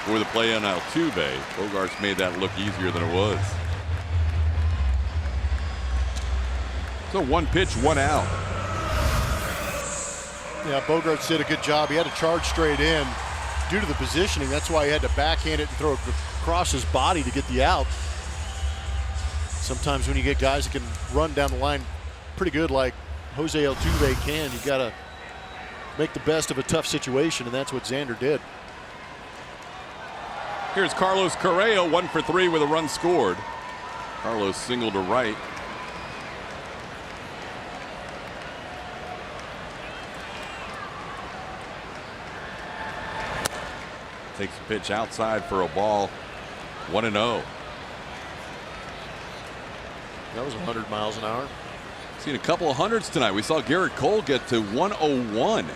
Speaker 1: for the play on Altuve. Bogaerts made that look easier than it was. So 1 pitch, 1 out.
Speaker 2: Yeah, Bogaerts did a good job. He had to charge straight in due to the positioning. That's why he had to backhand it and throw it across his body to get the out. Sometimes when you get guys that can run down the line pretty good like Jose Altuve can, you got to make the best of a tough situation, and that's what Xander did.
Speaker 1: Here's Carlos Correa, 1 for 3 with a run scored. Carlos single to right. Takes a pitch outside for a ball. 1-0.
Speaker 2: That was 100 miles an hour.
Speaker 1: Seen a couple of hundreds tonight. We saw Garrett Cole get to 101.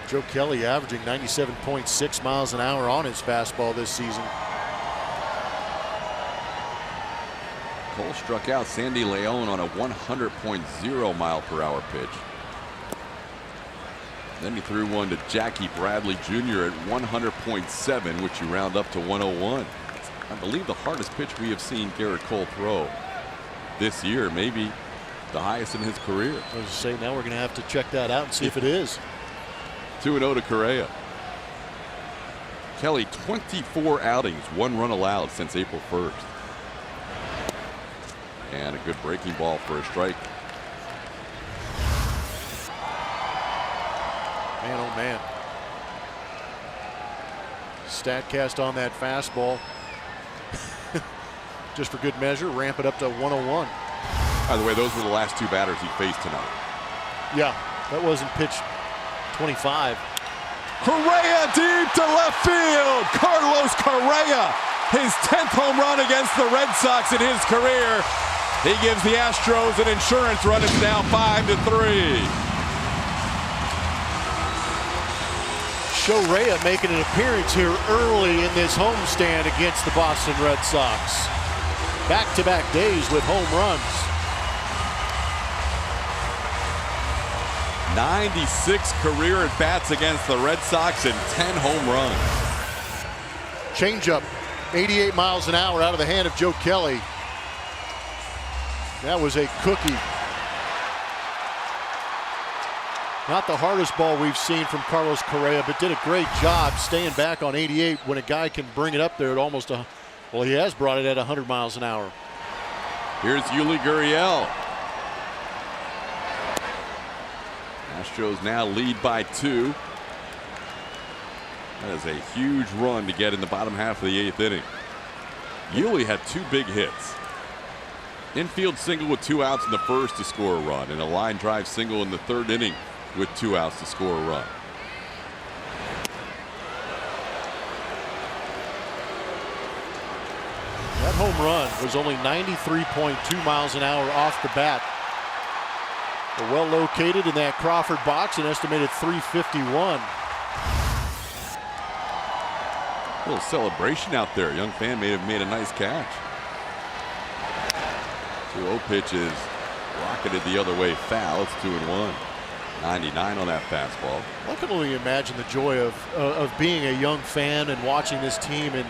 Speaker 2: Joe Kelly averaging 97.6 miles an hour on his fastball this season.
Speaker 1: Cole struck out Sandy Leon on a 100.0 mile per hour pitch. Then he threw one to Jackie Bradley Jr. at 100.7, which you round up to 101. I believe the hardest pitch we have seen Garrett Cole throw this year, maybe the highest in his career.
Speaker 2: I was just saying, now we're going to have to check that out and see if it is.
Speaker 1: 2-0 to Correa. Kelly, 24 outings, 1 run allowed since April 1st. And a good breaking ball for a strike.
Speaker 2: Man, oh man. Statcast on that fastball. Just for good measure, ramp it up to 101.
Speaker 1: By the way, those were the last 2 batters he faced tonight.
Speaker 2: Yeah, that wasn't pitch 25.
Speaker 1: Correa deep to left field. Carlos Correa, his 10th home run against the Red Sox in his career. He gives the Astros an insurance run. It's now 5-3.
Speaker 2: Correa making an appearance here early in this homestand against the Boston Red Sox. Back-to-back days with home runs.
Speaker 1: 96 career at-bats against the Red Sox and 10 home runs.
Speaker 2: Changeup, 88 miles an hour out of the hand of Joe Kelly. That was a cookie. Not the hardest ball we've seen from Carlos Correa, but did a great job staying back on 88 when a guy can bring it up there at almost a, well, he has brought it at 100 miles an hour.
Speaker 1: Here's Yuli Gurriel. Astros now lead by 2. That is a huge run to get in the bottom half of the 8th inning. Yuli had 2 big hits. Infield single with 2 outs in the first to score a run, and a line drive single in the 3rd inning with 2 outs to score a run.
Speaker 2: That home run was only 93.2 miles an hour off the bat. They're well located in that Crawford box, an estimated 351.
Speaker 1: A little celebration out there. A young fan may have made a nice catch. 2-0 pitches. Rocketed the other way, foul. It's 2-1. 99 on that fastball.
Speaker 2: I can only imagine the joy of being a young fan and watching this team and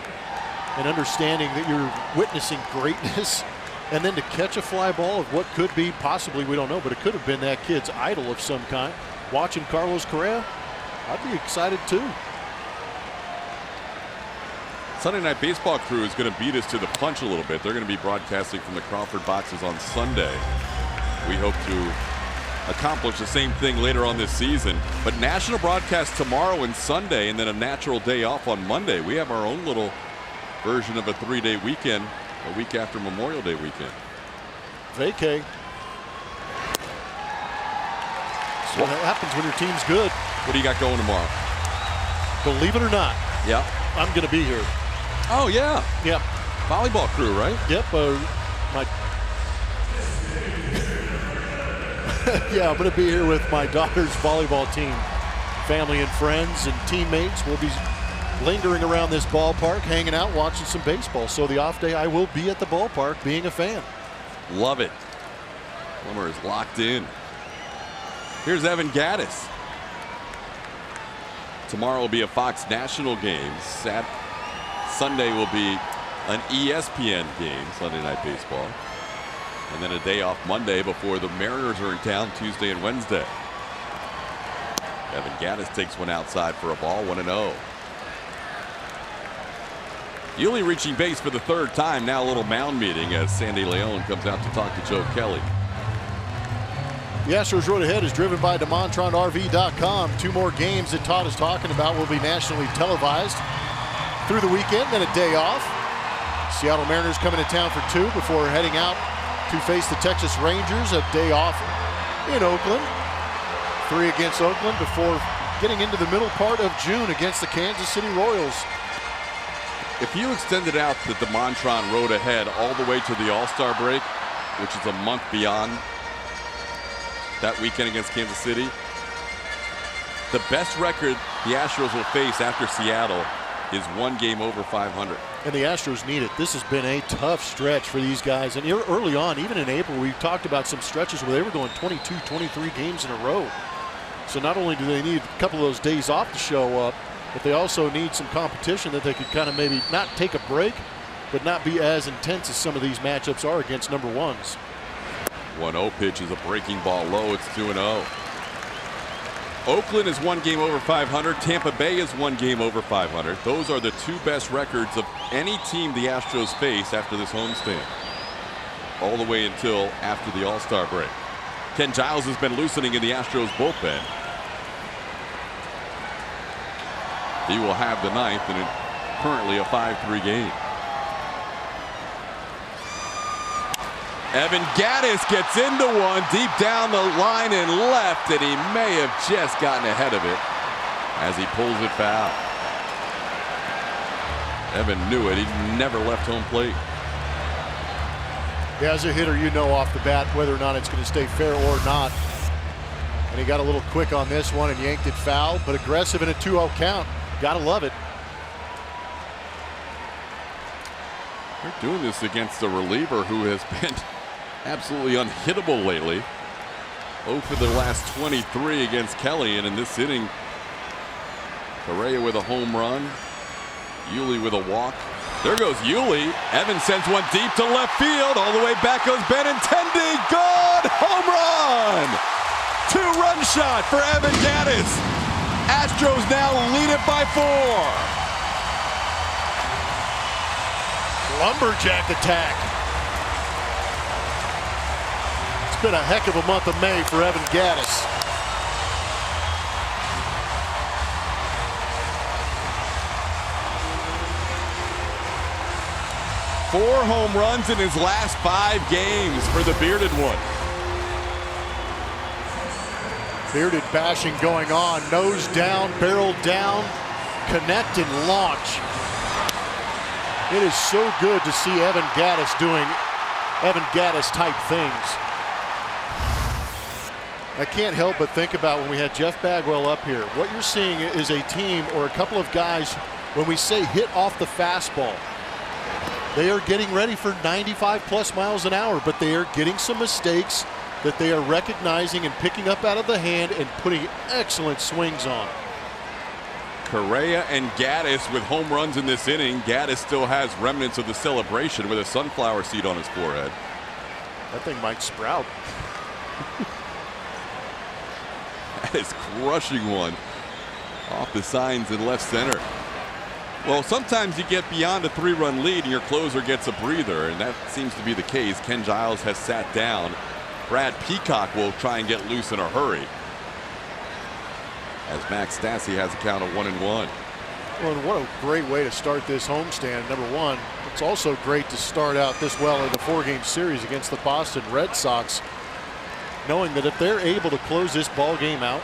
Speaker 2: understanding that you're witnessing greatness, and then to catch a fly ball of what could be possibly, we don't know, but it could have been that kid's idol of some kind. Watching Carlos Correa, I'd be excited too.
Speaker 1: Sunday Night Baseball crew is going to beat us to the punch a little bit. They're going to be broadcasting from the Crawford boxes on Sunday. We hope to accomplish the same thing later on this season. But national broadcast tomorrow and Sunday, and then a natural day off on Monday. We have our own little version of a 3-day weekend, a week after Memorial Day weekend.
Speaker 2: Vacay. So that happens when your team's good.
Speaker 1: What do you got going tomorrow?
Speaker 2: Believe it or not.
Speaker 1: Yeah.
Speaker 2: I'm going to be here.
Speaker 1: Oh, yeah.
Speaker 2: Yep.
Speaker 1: Volleyball crew, right?
Speaker 2: Yep. Yeah, I'm going to be here with my daughter's volleyball team. Family and friends and teammates will be lingering around this ballpark, hanging out, watching some baseball. So the off day, I will be at the ballpark being a fan.
Speaker 1: Love it. Plummer is locked in. Here's Evan Gaddis. Tomorrow will be a Fox National game. Sunday will be an ESPN game, Sunday Night Baseball. And then a day off Monday before the Mariners are in town Tuesday and Wednesday. Evan Gaddis takes one outside for a ball, 1-0. Yuli reaching base for the third time. Now a little mound meeting as Sandy Leon comes out to talk to Joe Kelly.
Speaker 2: The Astros road ahead is driven by DeMontronRV.com. 2 more games that Todd is talking about will be nationally televised through the weekend, then a day off. Seattle Mariners coming to town for 2 before heading out to face the Texas Rangers. A day off in Oakland. 3 against Oakland before getting into the middle part of June against the Kansas City Royals.
Speaker 1: If you extended out the DeMontron road ahead all the way to the All-Star break, which is a month beyond that weekend against Kansas City, the best record the Astros will face after Seattle is 1 game over 500.
Speaker 2: And the Astros need it. This has been a tough stretch for these guys. And early on, even in April, we talked about some stretches where they were going 22, 23 games in a row. So not only do they need a couple of those days off to show up, but they also need some competition that they could kind of maybe not take a break, but not be as intense as some of these matchups are against number ones.
Speaker 1: 1-0 pitch is a breaking ball low. It's 2-0. Oakland is 1 game over 500. Tampa Bay is 1 game over 500. Those are the 2 best records of any team the Astros face after this homestand, all the way until after the All-Star break. Ken Giles has been loosening in the Astros bullpen. He will have the 9th and currently a 5-3 game. Evan Gaddis gets into one deep down the line and left, and he may have just gotten ahead of it as he pulls it foul. Evan knew it. He never left home plate.
Speaker 2: Yeah, as a hitter, you know off the bat whether or not it's going to stay fair or not. And he got a little quick on this one and yanked it foul, but aggressive in a 2-0 count. Gotta love it.
Speaker 1: They're doing this against a reliever who has been absolutely unhittable lately. 0 for the last 23 against Kelly, and in this inning, Correa with a home run, Yuli with a walk. There goes Yuli. Evans sends one deep to left field. All the way back goes Benintendi. Good home run! 2-run shot for Evan Gaddis. Astros now lead it by 4.
Speaker 2: Lumberjack attack. It's been a heck of a month of May for Evan Gaddis.
Speaker 1: Four home runs in his last 5 games for the bearded one.
Speaker 2: Bearded bashing going on. Nose down, barrel down, connect and launch. It is so good to see Evan Gaddis doing Evan Gaddis type things. I can't help but think about when we had Jeff Bagwell up here. What you're seeing is a team or a couple of guys, when we say hit off the fastball, they are getting ready for 95 plus miles an hour, but they are getting some mistakes that they are recognizing and picking up out of the hand and putting excellent swings on.
Speaker 1: Correa and Gaddis with home runs in this inning. Gaddis still has remnants of the celebration with a sunflower seed on his forehead.
Speaker 2: That thing might sprout.
Speaker 1: That is crushing one off the signs in left center. Well, sometimes you get beyond a 3-run lead and your closer gets a breather, and that seems to be the case. Ken Giles has sat down. Brad Peacock will try and get loose in a hurry, as Max Stassi has a count of 1-1.
Speaker 2: Well, and what a great way to start this homestand. Number one, it's also great to start out this well in the 4-game series against the Boston Red Sox, knowing that if they're able to close this ball game out,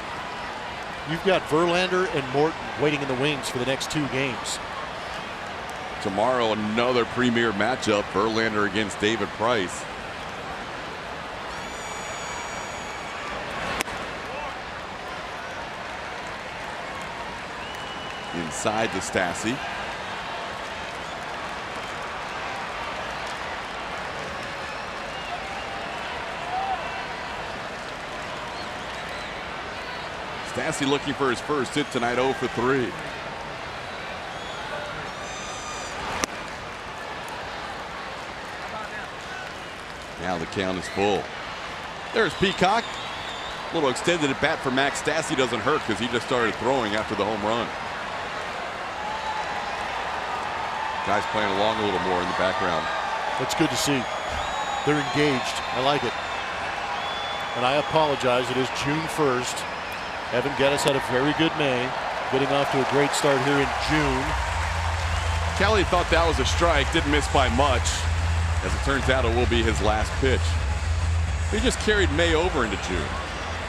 Speaker 2: you've got Verlander and Morton waiting in the wings for the next 2 games.
Speaker 1: Tomorrow, another premier matchup, Verlander against David Price. Inside to Stassi. Stassi looking for his first hit tonight, 0 for 3. Now the count is full. There's Peacock. A little extended at bat for Max Stassi doesn't hurt because he just started throwing after the home run. Guys playing along a little more in the background.
Speaker 2: That's good to see. They're engaged. I like it. And I apologize. It is June 1st. Evan Geddes had a very good May, getting off to a great start here in June.
Speaker 1: Kelly thought that was a strike, didn't miss by much. As it turns out, it will be his last pitch. He just carried May over into June,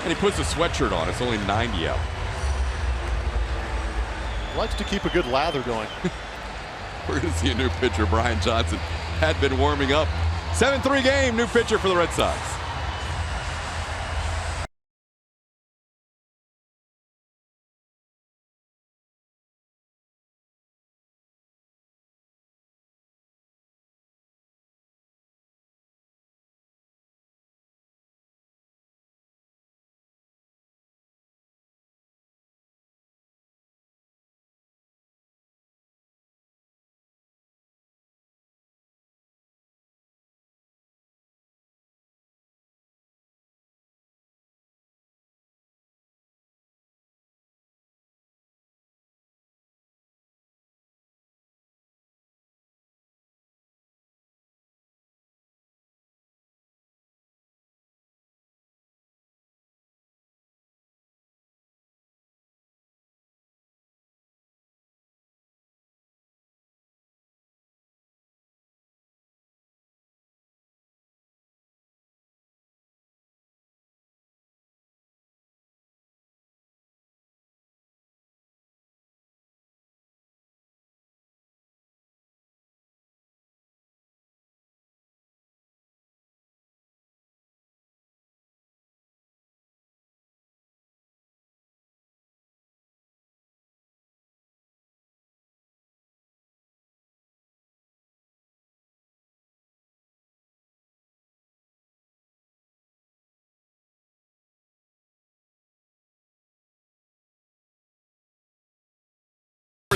Speaker 1: and he puts a sweatshirt on. It's only 90 out.
Speaker 2: Likes to keep a good lather going.
Speaker 1: We're going to see a new pitcher. Brian Johnson had been warming up. 7-3 game, new pitcher for the Red Sox.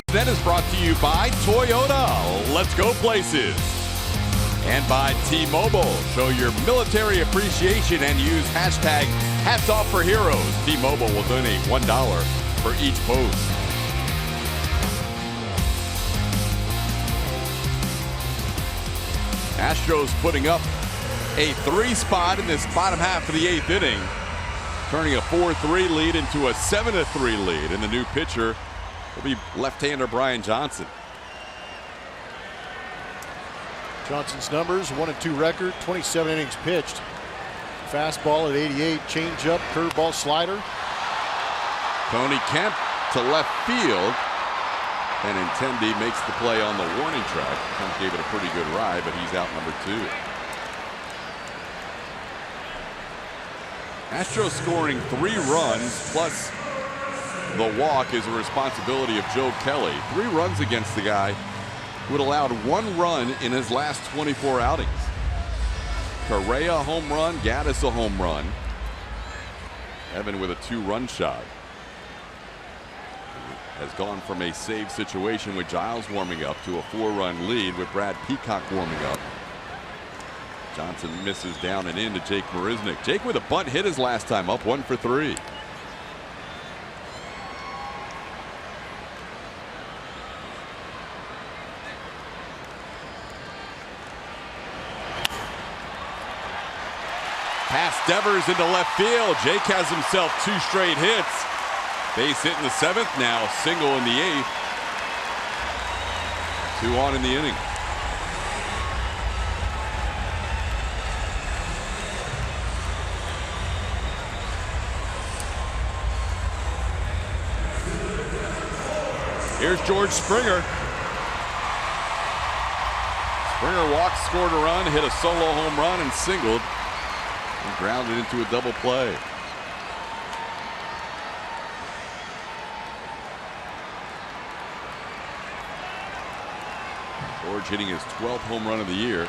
Speaker 1: That is brought to you by Toyota. Let's go places. And by T-Mobile. Show your military appreciation and use hashtag #HatsOffForHeroes. T-Mobile will donate $1 for each post. Astros putting up a 3 spot in this bottom half of the 8th inning, turning a 4-3 lead into a 7-3 lead. And the new pitcher will be left-hander Brian Johnson.
Speaker 2: Johnson's numbers, 1-2 record, 27 innings pitched. Fastball at 88, changeup, curveball, slider.
Speaker 1: Tony Kemp to left field. And Intendi makes the play on the warning track. Kemp gave it a pretty good ride, but he's out number 2. Astros scoring 3 runs plus the walk is a responsibility of Joe Kelly. 3 runs against the guy who had allowed 1 run in his last 24 outings. Correa a home run, Gaddis a home run. Evan with a 2-run shot. Has gone from a save situation with Giles warming up to a 4-run lead with Brad Peacock warming up. Johnson misses down and in to Jake Marisnick. Jake with a bunt hit his last time up, 1 for 3. Pass Devers into left field. Jake has himself 2 straight hits. Base hit in the 7th, now single in the 8th. 2 on in the inning. Here's George Springer. Springer walked, scored a run, hit a solo home run, and singled. And grounded into a double play. George hitting his 12th home run of the year.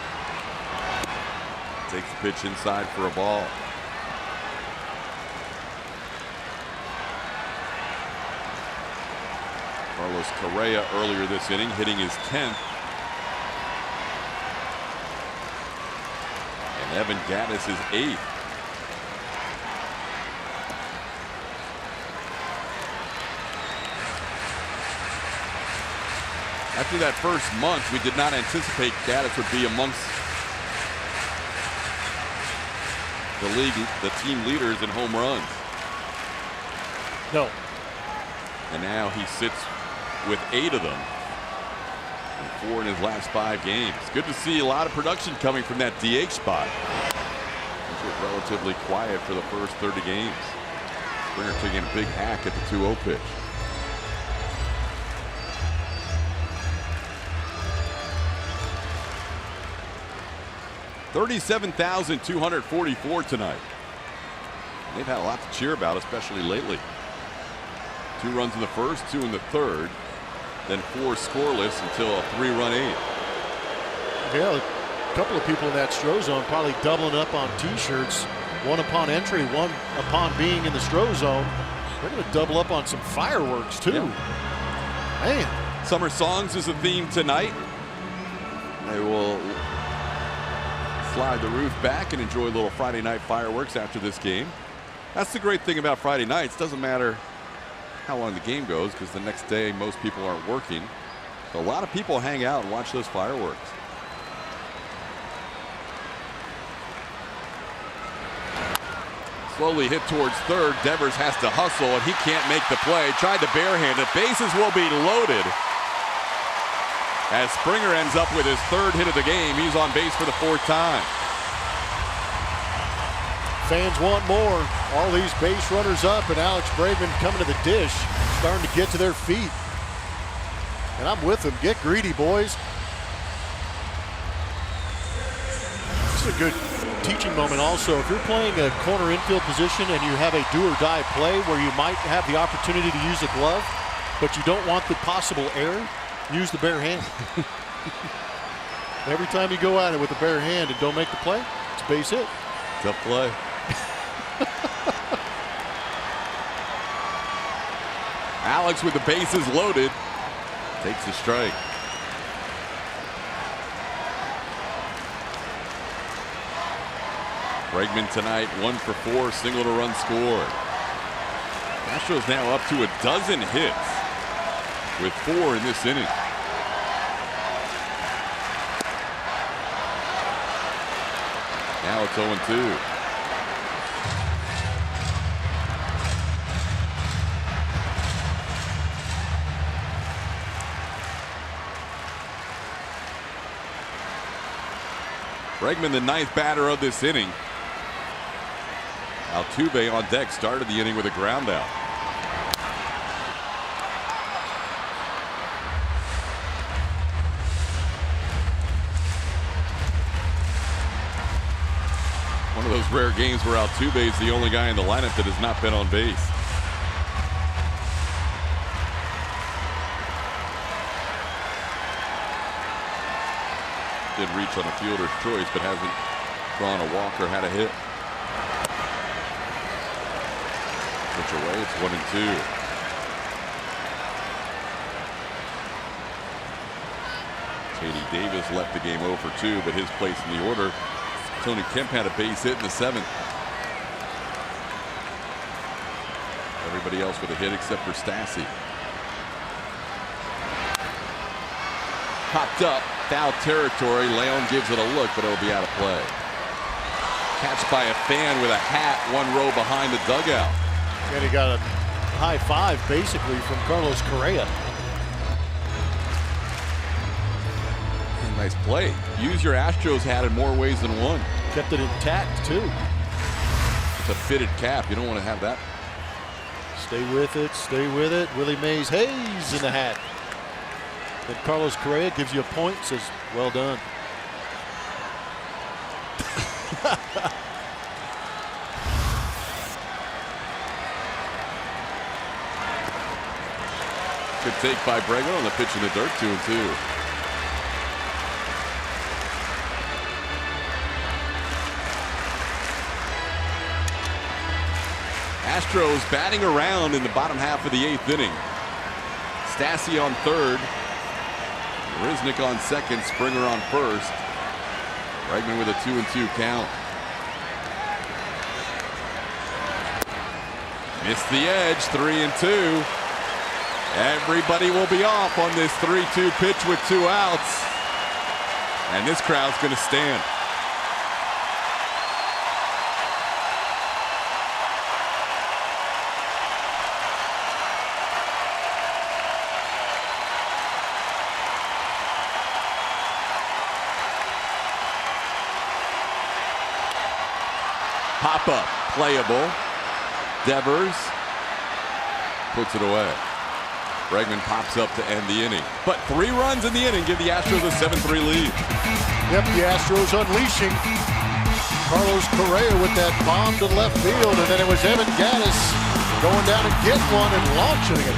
Speaker 1: Takes the pitch inside for a ball. Carlos Correa earlier this inning hitting his 10th. And Evan Gaddis his 8th. After that first month, we did not anticipate Gaddis would be amongst the team leaders in home runs.
Speaker 2: No.
Speaker 1: And now he sits with 8 of them. And 4 in his last 5 games. Good to see a lot of production coming from that DH spot. Which was relatively quiet for the first 30 games. Springer taking a big hack at the 2-0 pitch. $37,244 tonight. They've had a lot to cheer about, especially lately. 2 runs in the first, 2 in the third, then 4 scoreless until a 3-run 8th.
Speaker 2: Yeah, a couple of people in that Stro zone probably doubling up on T-shirts. One upon entry, one upon being in the Stro zone. They're going to double up on some fireworks too. Yeah. Man,
Speaker 1: Summer Songs is a theme tonight. They will slide the roof back and enjoy a little Friday night fireworks after this game. That's the great thing about Friday nights. Doesn't matter how long the game goes, because the next day most people aren't working. So a lot of people hang out and watch those fireworks. Slowly hit towards third. Devers has to hustle, and he can't make the play. Tried to barehand it. Bases will be loaded as Springer ends up with his 3rd hit of the game. He's on base for the 4th time.
Speaker 2: fans want more. All these base runners up, and Alex Bregman coming to the dish, starting to get to their feet. And I'm with them. Get greedy, boys. This is a good teaching moment also. If you're playing a corner infield position and you have a do-or-die play where you might have the opportunity to use a glove, but you don't want the possible error, use the bare hand. Every time you go at it with a bare hand and don't make the play, it's a base hit.
Speaker 1: Tough play. Alex with the bases loaded takes the strike. Bregman tonight 1 for 4, single to run scored. Astros now up to a dozen hits with 4 in this inning. Now it's 0-2. Bregman, the 9th batter of this inning. Altuve on deck, started the inning with a ground out. One of those rare games where Altuve is the only guy in the lineup that has not been on base. Did reach on a fielder's choice, but hasn't Connor Walker had a hit. Pitch away, it's 1-2. Katie Davis left the game 0 for 2, but his place in the order. Tony Kemp had a base hit in the 7th. Everybody else with a hit except for Stassi. Popped up, foul territory. Leon gives it a look, but it'll be out of play. Catch by a fan with a hat 1 row behind the dugout.
Speaker 2: And he got a high five basically from Carlos Correa.
Speaker 1: Nice play. Use your Astros hat in more ways than one.
Speaker 2: Kept it intact too.
Speaker 1: It's a fitted cap. You don't want to have that.
Speaker 2: Stay with it. Stay with it. Willie Mays Hayes in the hat. Then Carlos Correa gives you a point. Says, "Well done."
Speaker 1: Good take by Bregman on the pitch in the dirt. 2-2. Astros batting around in the bottom half of the 8th inning. Stassi on third. Riznick on second. Springer on first. Bregman with a 2-2 count. Missed the edge. 3-2. Everybody will be off on this 3-2 pitch with 2 outs. And this crowd's going to stand. Pop up, playable. Devers puts it away. Bregman pops up to end the inning. But 3 runs in the inning give the Astros a 7-3 lead.
Speaker 2: Yep, the Astros unleashing. Carlos Correa with that bomb to left field, and then it was Evan Gattis going down and getting one and launching it.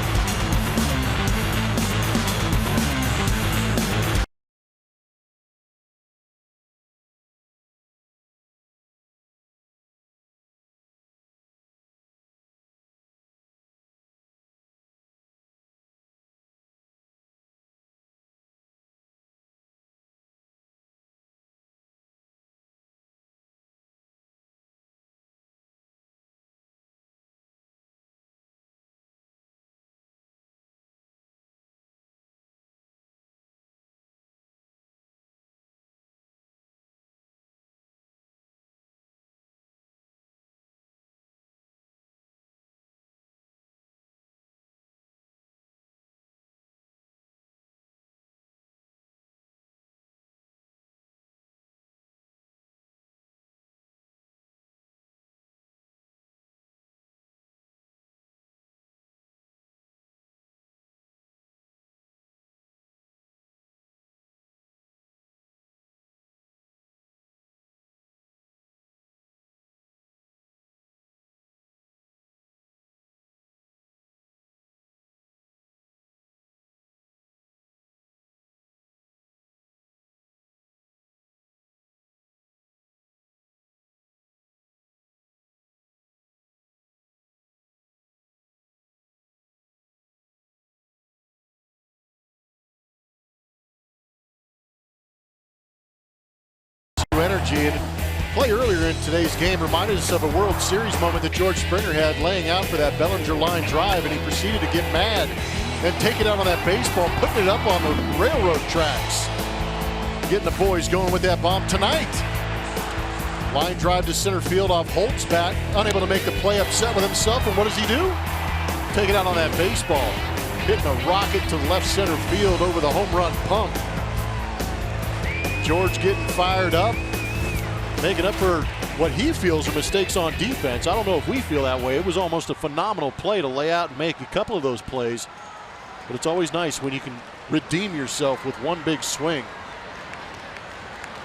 Speaker 2: Energy, and play earlier in today's game reminded us of a World Series moment that George Springer had laying out for that Bellinger line drive, and he proceeded to get mad and take it out on that baseball, putting it up on the railroad tracks. Getting the boys going with that bomb tonight. Line drive to center field off Holt's bat, unable to make the play, upset with himself, and what does he do? Take it out on that baseball, hitting a rocket to left center field over the home run pump. George getting fired up, making up for what he feels are mistakes on defense. I don't know if we feel that way. It was almost a phenomenal play to lay out and make a couple of those plays. But it's always nice when you can redeem yourself with one big swing.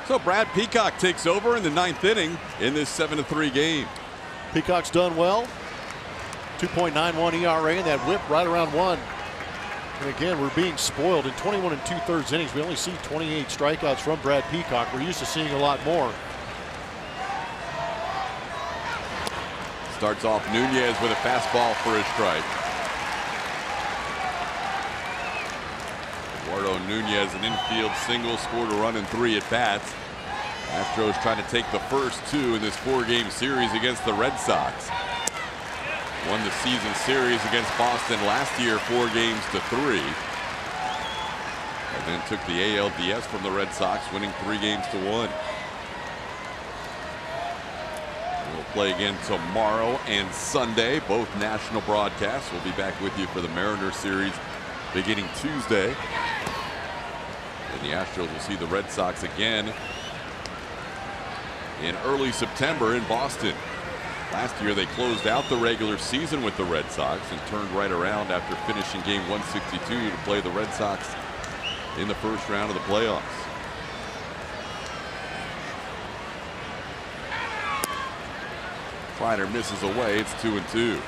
Speaker 1: So Brad Peacock takes over in the 9th inning in this 7-3 game.
Speaker 2: Peacock's done well. 2.91 ERA, and that whip right around 1. And again, we're being spoiled. In 21 2/3 innings, we only see 28 strikeouts from Brad Peacock. We're used to seeing a lot more.
Speaker 1: Starts off Nunez with a fastball for a strike. Eduardo Nunez, an infield single, scored a run in 3 at-bats. Astros trying to take the first 2 in this 4-game series against the Red Sox. Won the season series against Boston last year 4 games to 3. And then took the ALDS from the Red Sox, winning 3 games to 1. We'll play again tomorrow and Sunday, both national broadcasts. We'll be back with you for the Mariners series beginning Tuesday. And the Astros will see the Red Sox again in early September in Boston. Last year they closed out the regular season with the Red Sox and turned right around after finishing game 162 to play the Red Sox in the first round of the playoffs. Slider misses away. It's 2-2.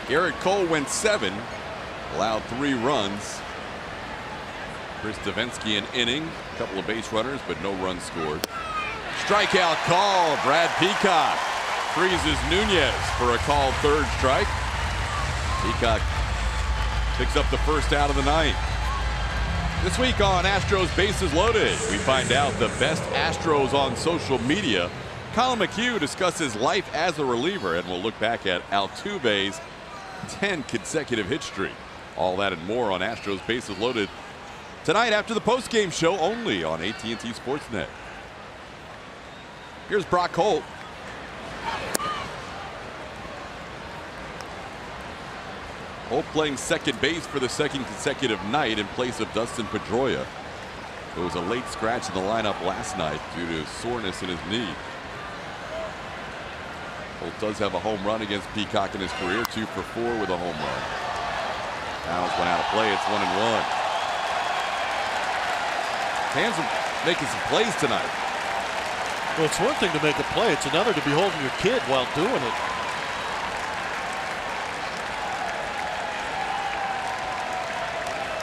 Speaker 1: Garrett Cole went 7, allowed 3 runs. Chris Davinsky an inning, a couple of base runners, but no runs scored. Strikeout call. Brad Peacock freezes Nunez for a called 3rd strike. Peacock picks up the first out of the 9th. This week on Astros Bases Loaded, we find out the best Astros on social media. Colin McHugh discusses life as a reliever, and we'll look back at Altuve's 10 consecutive hit streak. All that and more on Astros Bases Loaded tonight after the postgame show only on AT&T Sportsnet. Here's Brock Holt. Holt playing second base for the 2nd consecutive night in place of Dustin Pedroia. It was a late scratch in the lineup last night due to soreness in his knee. Holt does have a home run against Peacock in his career, 2 for 4 with a home run. Now it's went out of play. It's 1-1. Fans are making some plays tonight.
Speaker 2: Well, it's one thing to make a play. It's another to be holding your kid while doing it.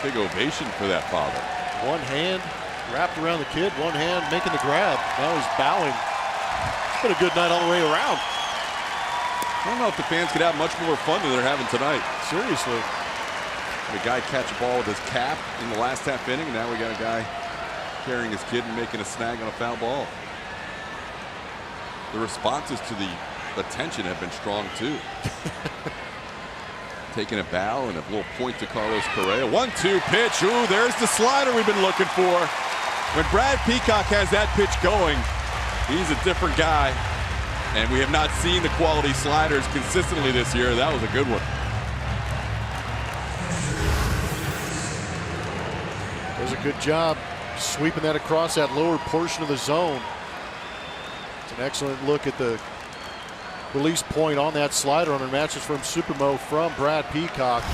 Speaker 1: Big ovation for that father.
Speaker 2: One hand wrapped around the kid, one hand making the grab. Now he's bowing. It's been a good night all the way around.
Speaker 1: I don't know if the fans could have much more fun than they're having tonight.
Speaker 2: Seriously.
Speaker 1: The guy catch a ball with his cap in the last half inning. Now we got a guy carrying his kid and making a snag on a foul ball. The responses to the attention have been strong too. Taking a bow and a little point to Carlos Correa. 1-2 pitch. Ooh, there's the slider we've been looking for. When Brad Peacock has that pitch going, he's a different guy. And we have not seen the quality sliders consistently this year. That was a good one.
Speaker 2: Does a good job sweeping that across that lower portion of the zone. It's an excellent look at the release point on that slider on a matches from Supermo from Brad Peacock.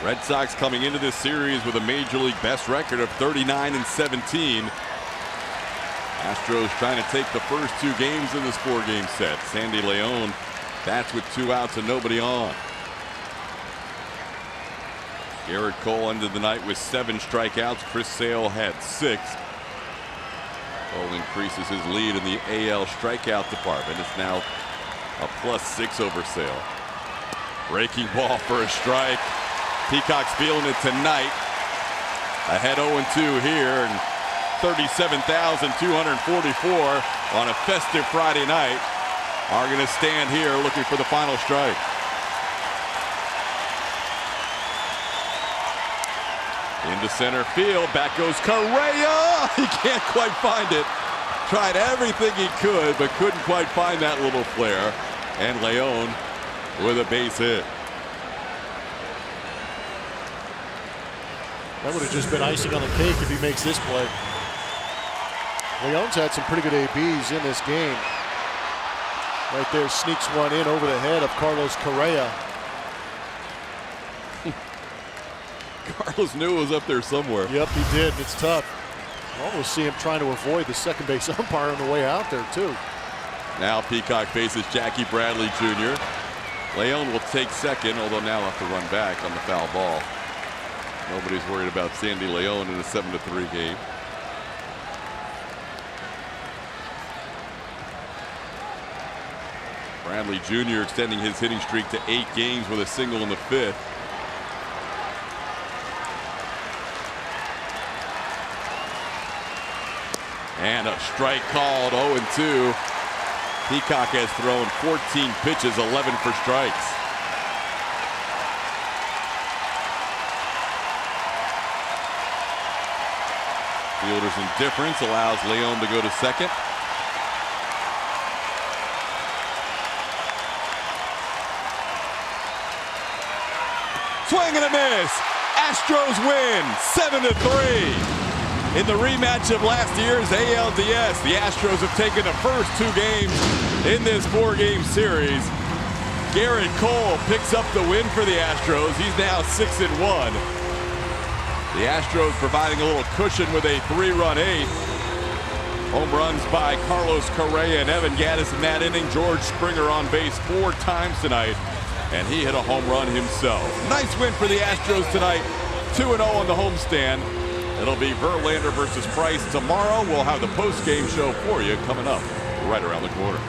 Speaker 1: Red Sox coming into this series with a major league best record of 39-17. Astros trying to take the first 2 games in this 4-game set. Sandy Leon bats with 2 outs and nobody on. Garrett Cole ended the night with 7 strikeouts. Chris Sale had 6. Cole increases his lead in the AL strikeout department. It's now a +6 over Sale. Breaking ball for a strike. Peacock's feeling it tonight. Ahead 0-2 here, and 37,244 on a festive Friday night are going to stand here looking for the final strike. Into center field, back goes Correa. He can't quite find it. Tried everything he could, but couldn't quite find that little flare. And Leon with a base hit.
Speaker 2: That would have just been icing on the cake if he makes this play. Leon's had some pretty good ABs in this game. Right there, sneaks one in over the head of Carlos Correa.
Speaker 1: Carlos knew it was up there somewhere.
Speaker 2: Yep, he did. It's tough. Almost see him trying to avoid the second base umpire on the way out there, too.
Speaker 1: Now Peacock faces Jackie Bradley Jr. Leon will take second, although now have to run back on the foul ball. Nobody's worried about Sandy Leon in a 7-3 game. Bradley Jr. extending his hitting streak to 8 games with a single in the 5th. And a strike called, 0-2. Peacock has thrown 14 pitches, 11 for strikes. Fielder's indifference allows Leon to go to second. Swing and a miss. Astros win 7-3. In the rematch of last year's ALDS, the Astros have taken the first 2 games in this 4-game series. Garrett Cole picks up the win for the Astros. He's now 6-1. The Astros providing a little cushion with a 3-run 8th. Home runs by Carlos Correa and Evan Gattis in that inning. George Springer on base 4 times tonight, and he hit a home run himself. Nice win for the Astros tonight, 2-0 on the homestand. It'll be Verlander versus Price tomorrow. We'll have the post-game show for you coming up right around the corner.